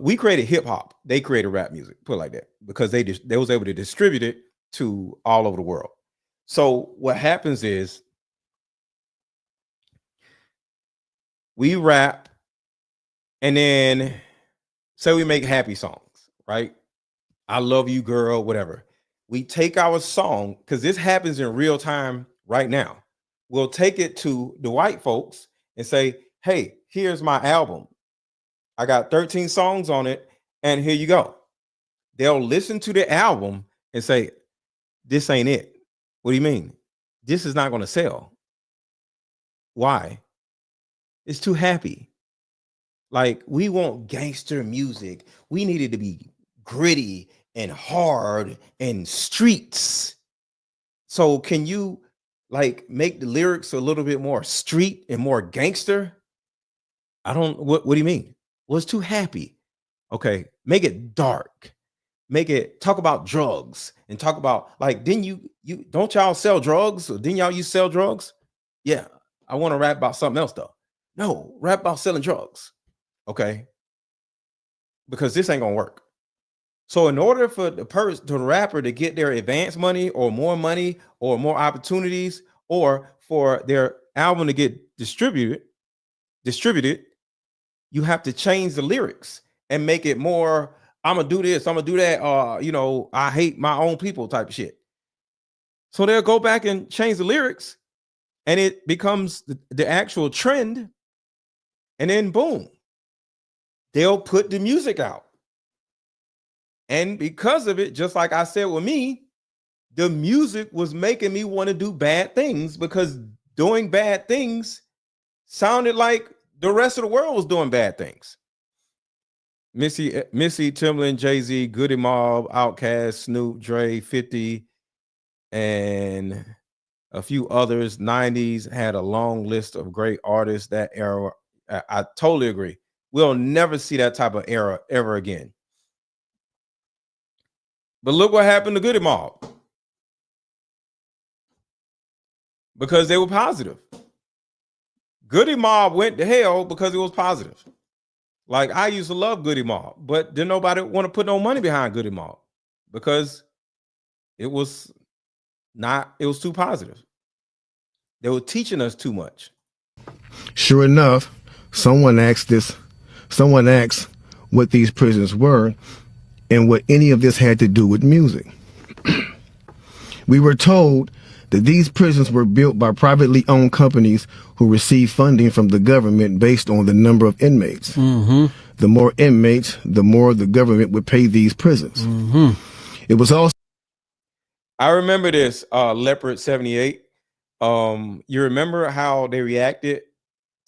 we created hip hop. They created rap music, put it like that, because they was able to distribute it to all over the world. So what happens is, we rap, and then say we make happy songs, right? I love you, girl, whatever. We take our song, because this happens in real time right now. We'll take it to the white folks and say, hey, here's my album. I got 13 songs on it, and here you go. They'll listen to the album and say, this ain't it. What do you mean? This is not going to sell. Why? It's too happy. Like, we want gangster music. We need it to be gritty and hard and streets. So can you like make the lyrics a little bit more street and more gangster? What do you mean? Well, it's too happy. Okay, make it dark. make it talk about drugs and talk about like, didn't you don't y'all sell drugs? Or didn't y'all used to sell drugs? Yeah, I want to rap about something else though. No, rap about selling drugs. Okay. Because this ain't gonna work. So in order for the rapper to get their advance money or more opportunities, or for their album to get distributed, you have to change the lyrics and make it more, I'm gonna do this, I'm gonna do that, I hate my own people type of shit. So they'll go back and change the lyrics and it becomes the actual trend. And then boom, they'll put the music out. And because of it, just like I said with me, the music was making me want to do bad things, because doing bad things sounded like the rest of the world was doing bad things. Missy, Timbaland, Jay-Z, Goody Mob, Outkast, Snoop, Dre, 50, and a few others. 90s had a long list of great artists that era. I totally agree. We'll never see that type of era ever again. But look what happened to Goody Mob. Because they were positive. Goody Mob went to hell because it was positive. Like, I used to love Goody Mob, but didn't nobody want to put no money behind Goody Mob because it was too positive. They were teaching us too much. Sure enough, someone asked what these prisons were and what any of this had to do with music. We were told that these prisons were built by privately owned companies who receive funding from the government based on the number of inmates. Mm-hmm. The more inmates, the more the government would pay these prisons. Mm-hmm. It was also... I remember this, Leopard 78. You remember how they reacted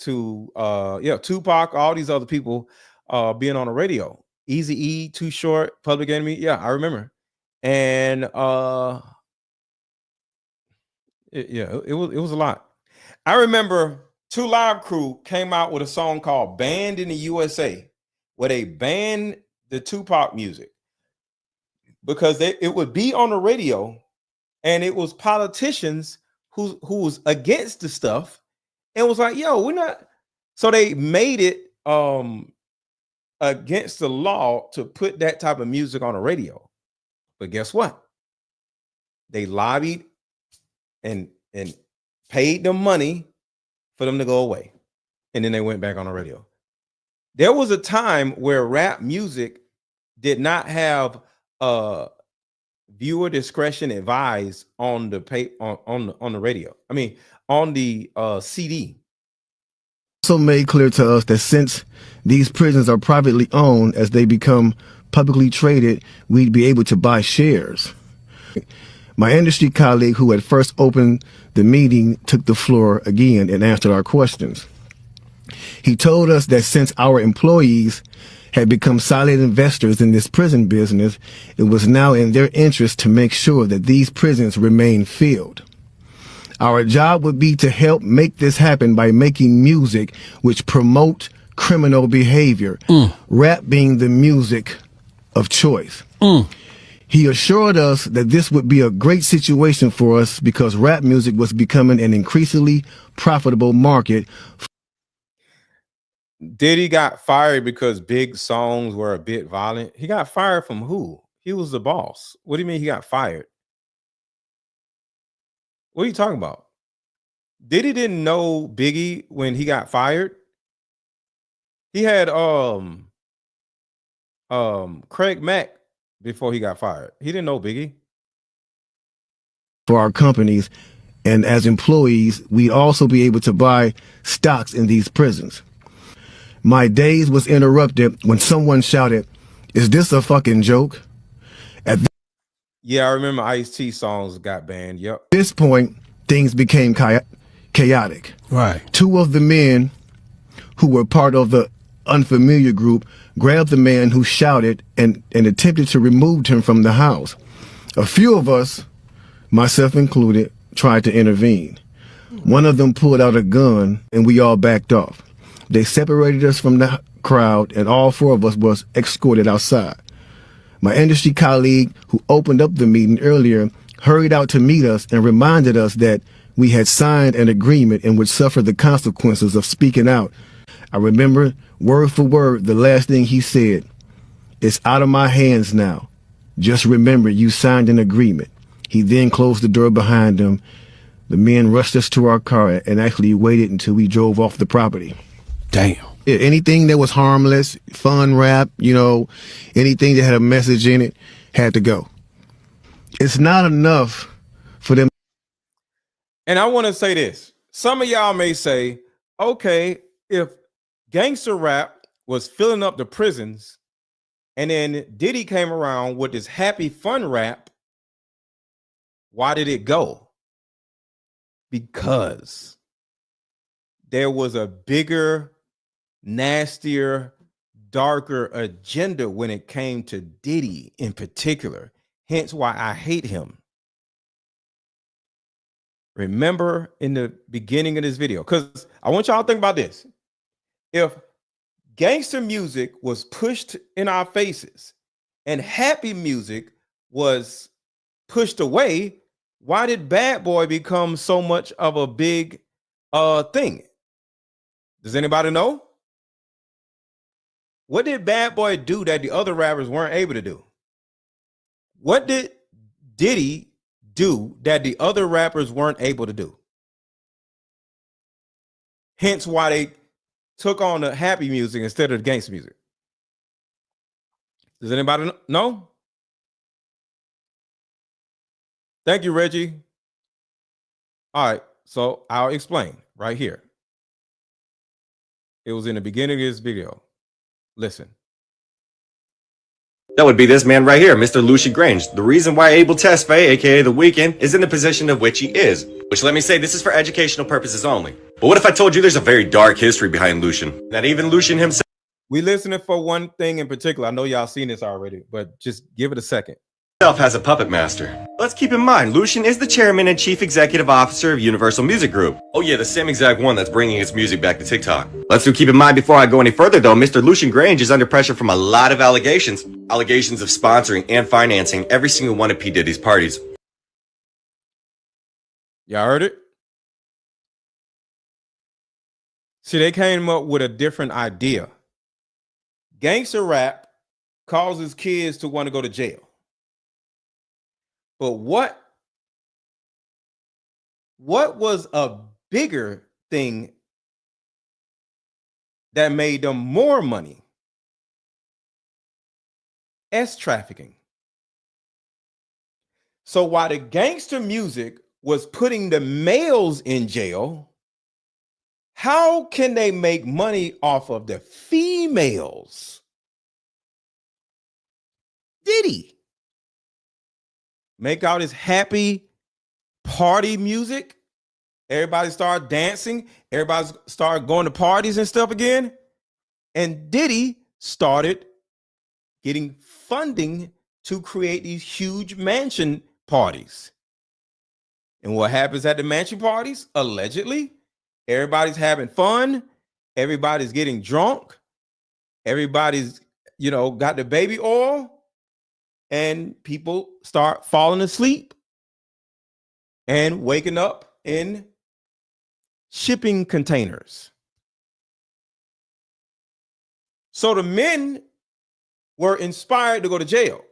to Tupac, all these other people being on the radio. Eazy-E, Too Short, Public Enemy. Yeah, I remember. And it was a lot. I remember 2 Live Crew came out with a song called Banned in the USA, where they banned the Tupac music because it would be on the radio, and it was politicians who was against the stuff and was like, yo, we're not. So they made it against the law to put that type of music on the radio. But guess what? They lobbied and paid them money for them to go away. And then they went back on the radio. There was a time where rap music did not have viewer discretion advised on the on the radio. I mean, on the CD. Also made clear to us that since these prisons are privately owned, as they become publicly traded, we'd be able to buy shares. My industry colleague who had first opened the meeting took the floor again and answered our questions. He told us that since our employees had become silent investors in this prison business, it was now in their interest to make sure that these prisons remain filled. Our job would be to help make this happen by making music which promote criminal behavior, rap being the music of choice. He assured us that this would be a great situation for us because rap music was becoming an increasingly profitable market. Diddy got fired because big songs were a bit violent. He got fired from who? He was the boss. What do you mean he got fired? What are you talking about? Diddy didn't know Biggie when he got fired. He had Craig Mack before he got fired. He didn't know Biggie. For our companies, and as employees, we'd also be able to buy stocks in these prisons. My days was interrupted when someone shouted, "Is this a fucking joke?" Yeah, I remember Ice-T songs got banned. Yep. At this point, things became chaotic. Right. 2 of the men who were part of the unfamiliar group grabbed the man who shouted and attempted to remove him from the house. A few of us, myself included, tried to intervene. One of them pulled out a gun and we all backed off. They separated us from the crowd and all 4 of us was escorted outside. My industry colleague who opened up the meeting earlier hurried out to meet us and reminded us that we had signed an agreement and would suffer the consequences of speaking out. I remember word for word the last thing he said. "It's out of my hands now. Just remember you signed an agreement." He then closed the door behind him. The men rushed us to our car and actually waited until we drove off the property. Damn. Yeah, anything that was harmless, fun rap, anything that had a message in it had to go. It's not enough for them. And I want to say this. Some of y'all may say, okay, if gangster rap was filling up the prisons and then Diddy came around with this happy fun rap, why did it go? Because there was a bigger, nastier, darker agenda when it came to Diddy in particular. Hence why I hate him. Remember in the beginning of this video, because I want y'all to think about this. If gangster music was pushed in our faces and happy music was pushed away, why did Bad Boy become so much of a big thing? Does anybody know? What did Bad Boy do that the other rappers weren't able to do? What did Diddy do that the other rappers weren't able to do? Hence why they took on the happy music instead of the gangster music. Does anybody know? Thank you, Reggie. All right, so I'll explain right here. It was in the beginning of this video. Listen. That would be this man right here, Mr. Lucian Grange. The reason why Abel Tesfaye, aka The Weeknd, is in the position of which he is. Which, let me say, this is for educational purposes only. But what if I told you there's a very dark history behind Lucian? That even Lucian himself... We listening for one thing in particular. I know y'all seen this already, but just give it a second. ...has a puppet master. Let's keep in mind, Lucian is the chairman and chief executive officer of Universal Music Group. Oh yeah, the same exact one that's bringing its music back to TikTok. Let's keep in mind before I go any further though, Mr. Lucian Grange is under pressure from a lot of allegations. Allegations of sponsoring and financing every single one of P. Diddy's parties. Y'all heard it? See, they came up with a different idea. Gangster rap causes kids to want to go to jail. But what was a bigger thing that made them more money? Trafficking. So while the gangster music was putting the males in jail, how can they make money off of the females? Diddy make out his happy party music. Everybody started dancing. Everybody started going to parties and stuff again. And Diddy started getting funding to create these huge mansion parties. And what happens at the mansion parties? Allegedly, everybody's having fun. Everybody's getting drunk. Everybody's, got the baby oil. And people start falling asleep and waking up in shipping containers. So the men were inspired to go to jail,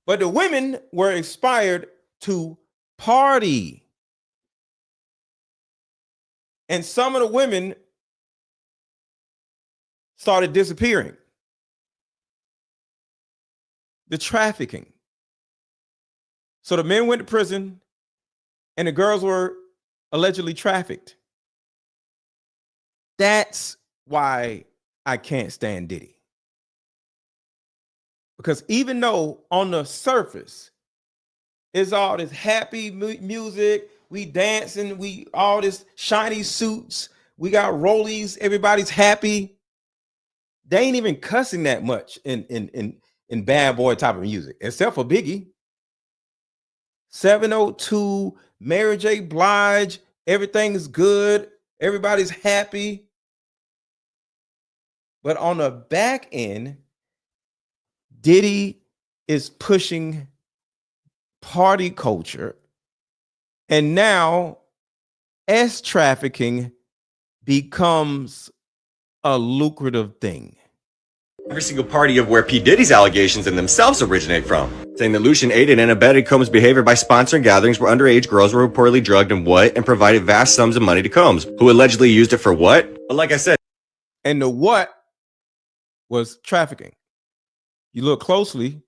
but the women were inspired to party. And some of the women started disappearing. The trafficking. So the men went to prison and the girls were allegedly trafficked. That's why I can't stand Diddy. Because even though on the surface it's all this happy music, we dancing, we all this shiny suits, we got rollies, everybody's happy. They ain't even cussing that much in bad boy type of music, except for Biggie. 702, Mary J. Blige, everything is good, everybody's happy. But on the back end, Diddy is pushing party culture, and now S trafficking becomes a lucrative thing. Every single party of where P. Diddy's allegations in themselves originate from, saying that Lucian aided and abetted Combs' behavior by sponsoring gatherings where underage girls were reportedly drugged and provided vast sums of money to Combs, who allegedly used it for what? But like I said, and the what was trafficking. You look closely.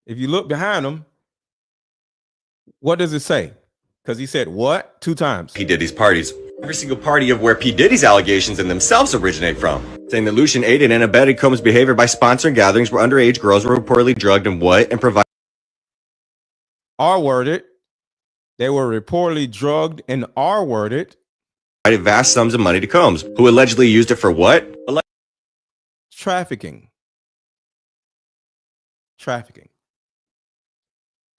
If you look behind him, what does it say? Because he said what 2 times. P. Diddy's parties. Every single party of where P. Diddy's allegations in themselves originate from, saying that Lucian aided and abetted Combs' behavior by sponsoring gatherings where underage girls were reportedly drugged and provided R-worded. They were reportedly drugged and R-worded. Vast sums of money to Combs, who allegedly used it for what? Trafficking. Trafficking.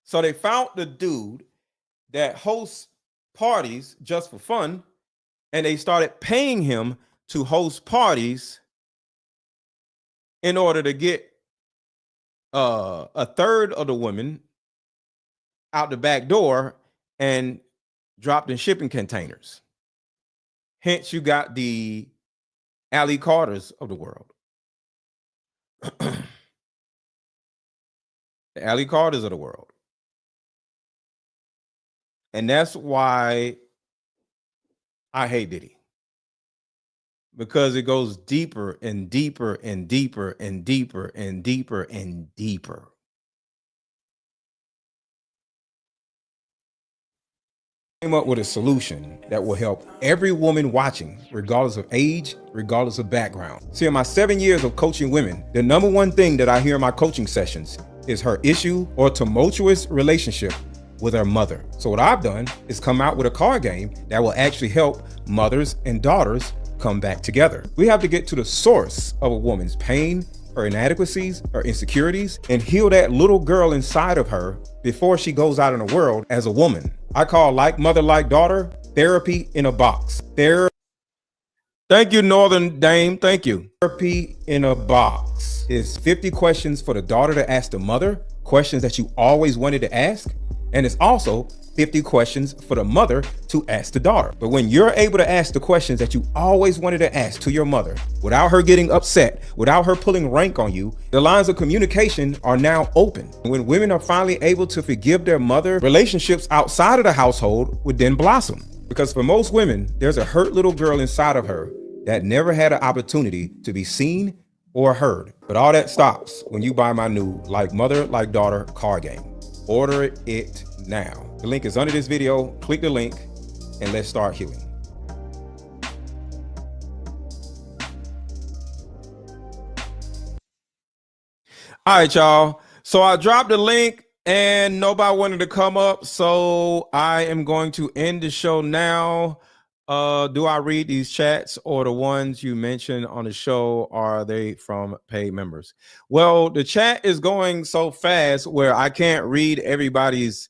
So they found the dude that hosts parties just for fun, and they started paying him to host parties in order to get a third of the women out the back door and dropped in shipping containers. Hence, you got the Allie Carters of the world. The Allie Carters of the world. And that's why I hate Diddy. Because it goes deeper and deeper and deeper and deeper and deeper and deeper. Came up with a solution that will help every woman watching, regardless of age, regardless of background. See, in my 7 years of coaching women, the number one thing that I hear in my coaching sessions is her issue or tumultuous relationship with her mother. So what I've done is come out with a card game that will actually help mothers and daughters come back together. We have to get to the source of a woman's pain, her inadequacies, her insecurities, and heal that little girl inside of her before she goes out in the world as a woman. I call Like Mother, Like Daughter therapy in a box. Thank you, Northern Dame. Thank you. Therapy in a box is 50 questions for the daughter to ask the mother, questions that you always wanted to ask. And it's also 50 questions for the mother to ask the daughter. But when you're able to ask the questions that you always wanted to ask to your mother without her getting upset, without her pulling rank on you, the lines of communication are now open. When women are finally able to forgive their mother, relationships outside of the household would then blossom. Because for most women, there's a hurt little girl inside of her that never had an opportunity to be seen or heard. But all that stops when you buy my new Like Mother, Like Daughter card game. Order it now. The link is under this video. Click the link and let's start healing. All right, y'all. So I dropped the link and nobody wanted to come up. So I am going to end the show now. Do I read these chats, or the ones you mentioned on the show, are they from paid members? Well, the chat is going so fast where I can't read everybody's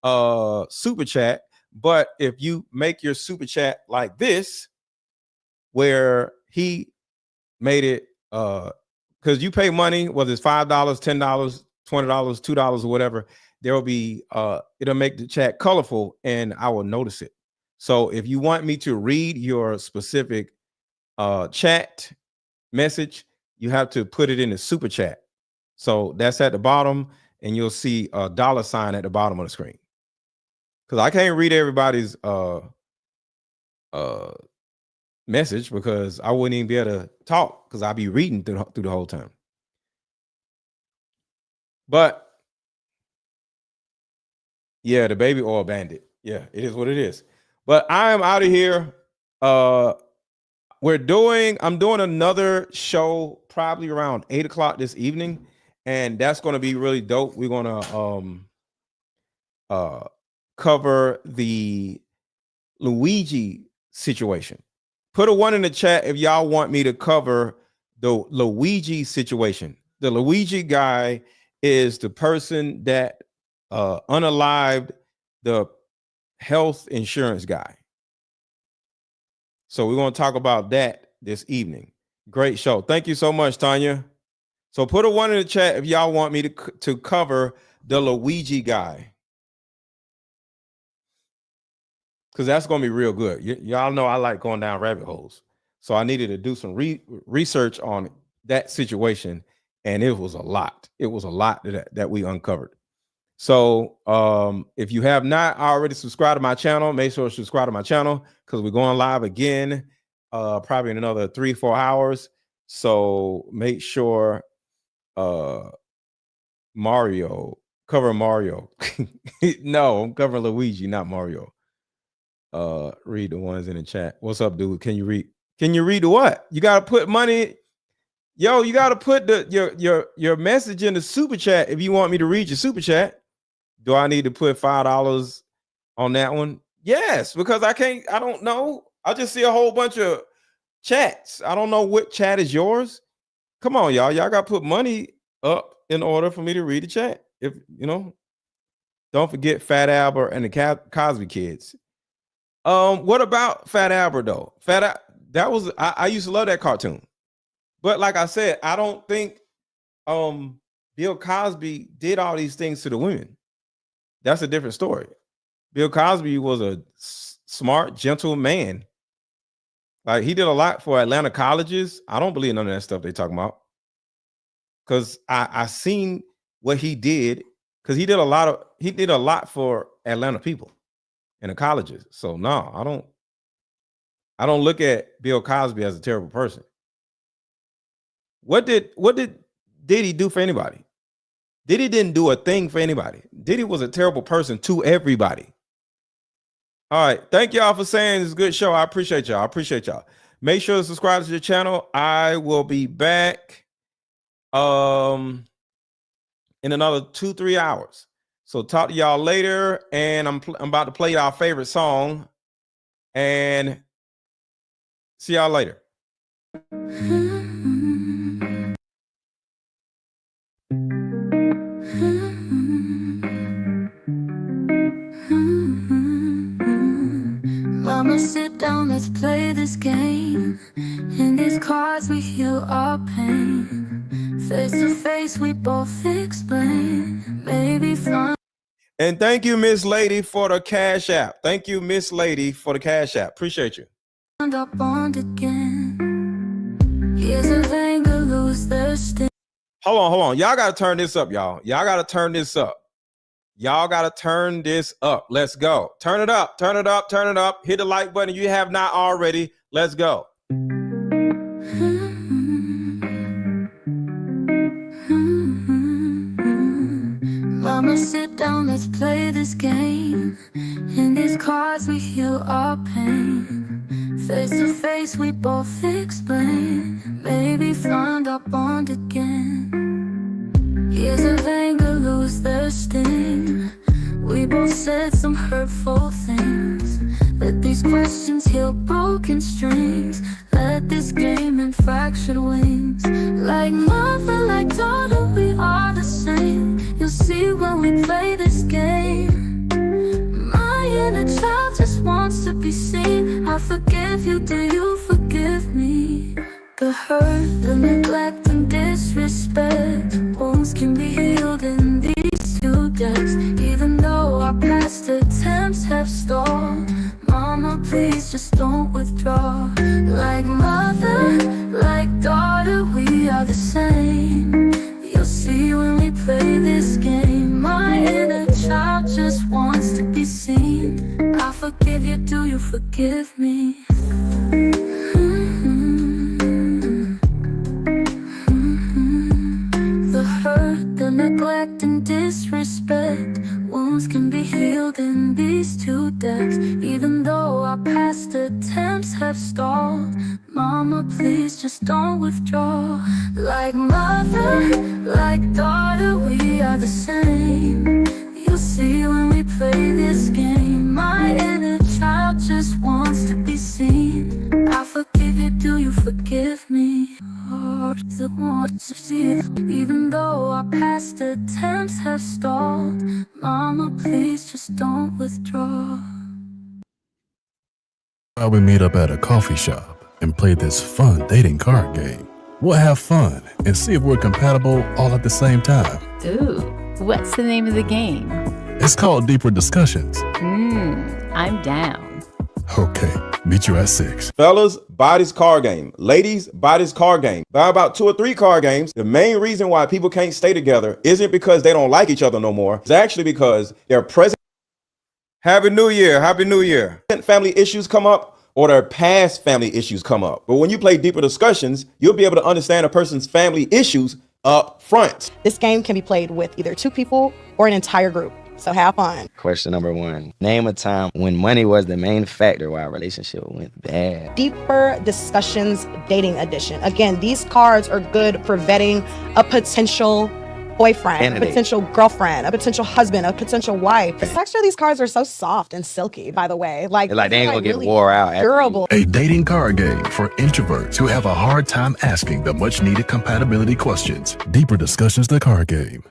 super chat. But if you make your super chat like this, where he made it, because you pay money, whether it's $5, $10, $20, $2, or whatever, there will be it'll make the chat colorful and I will notice it. So if you want me to read your specific chat message, you have to put it in the super chat. So that's at the bottom, and you'll see a $sign at the bottom of the screen. Because I can't read everybody's message, because I wouldn't even be able to talk, because I'll be reading through the whole time. But yeah, the baby oil bandit. Yeah, it is what it is. But I am out of here. I'm doing another show probably around 8 o'clock this evening, and that's going to be really dope. We're going to cover the Luigi situation. Put a 1 in the chat if y'all want me to cover the Luigi situation. The Luigi guy is the person that unalived the health insurance guy. So we're going to talk about that this evening. Great show. Thank you so much, Tanya. So put a 1 in the chat if y'all want me to cover the Luigi guy, because that's going to be real good. Y'all know I like going down rabbit holes. So I needed to do some research on that situation, and it was a lot. It was a lot that we uncovered. So if you have not already subscribed to my channel, make sure to subscribe to my channel, because we're going live again probably in another 3-4 hours. So make sure Mario, cover Mario. No, I'm covering Luigi, not Mario. Read the ones in the chat. What's up, dude? Can you read the what? You gotta put money. Yo, you gotta put your message in the super chat if you want me to read your super chat. Do I need to put $5 on that one? Yes, because I don't know. I just see a whole bunch of chats. I don't know what chat is yours. Come on, y'all. Y'all got to put money up in order for me to read the chat. If you know, don't forget Fat Albert and the Cosby Kids. What about Fat Albert though? That was I used to love that cartoon. But like I said, I don't think Bill Cosby did all these things to the women. That's a different story. Bill Cosby was a smart, gentle man. Like, he did a lot for Atlanta colleges. I don't believe none of that stuff they talking about, because I seen what he did, because he did a lot for Atlanta people and the colleges. So no, I don't look at Bill Cosby as a terrible person. What did Diddy do for anybody? Diddy didn't do a thing for anybody. Diddy was a terrible person to everybody. All right. Thank y'all for saying it's a good show. I appreciate y'all. Make sure to subscribe to the channel. I will be back in another 2-3 hours. So talk to y'all later. And I'm about to play our favorite song. And see y'all later. Mama, sit down, let's play this game. In these cards we heal our pain. Face to face we both explain. Maybe fun. And thank you, Miss Lady, for the Cash App. Thank you, Miss Lady, for the Cash App. Appreciate you. Our bond again. Years of anger lose their sting. Hold on. Y'all got to turn this up, y'all. Y'all got to turn this up. Let's go. Turn it up. Hit the like button if you have not already. Let's go. Mama, sit down, let's play this game. In these cards we heal our pain. Face to face we both explain. Maybe find our bond again. Years of anger lose their sting. We both said some hurtful things. Let these questions heal broken strings. Let this game and fractured wings. Like mother, like daughter, we are the same. You'll see when we play this game. My inner child just wants to be seen. I forgive you, do you forgive me? The hurt, the neglect and disrespect, wounds can be healed in these 2 decks. Even though our past attempts have stalled, Mama, please just don't withdraw. Like mother, like daughter, we are the same. You'll see when we play this game. My inner child just wants to be seen. I forgive you, do you forgive me? The hurt, the neglect and disrespect, wounds can be healed in these 2 decks. Even though our past attempts have stalled, Mama, please just don't withdraw. Like mother, like daughter, we are the same. You'll see when we play this game. My inner child just wants to be seen. I forgive you, do you forgive me? Even though our past attempts have stalled, Mama, please just don't withdraw. While we meet up at a coffee shop and play this fun dating card game. We'll have fun and see if we're compatible all at the same time. Ooh, what's the name of the game? It's called Deeper Discussions. I'm down. Okay, meet you at 6. Fellas, buy this card game. Ladies, buy this card game. Buy about 2 or 3 card games. The main reason why people can't stay together isn't because they don't like each other no more. It's actually because their present. Happy New Year. Happy New Year. Family issues come up or their past family issues come up. But when you play Deeper Discussions, you'll be able to understand a person's family issues up front. This game can be played with either 2 people or an entire group. So have fun. Question number 1. Name a time when money was the main factor why a relationship went bad. Deeper Discussions Dating Edition. Again, these cards are good for vetting a potential boyfriend, Candidate. a potential girlfriend, a potential husband, a potential wife. The texture of these cards are so soft and silky, by the way. Like they ain't gonna get really wore out. durable. A dating card game for introverts who have a hard time asking the much needed compatibility questions. Deeper Discussions, the card game.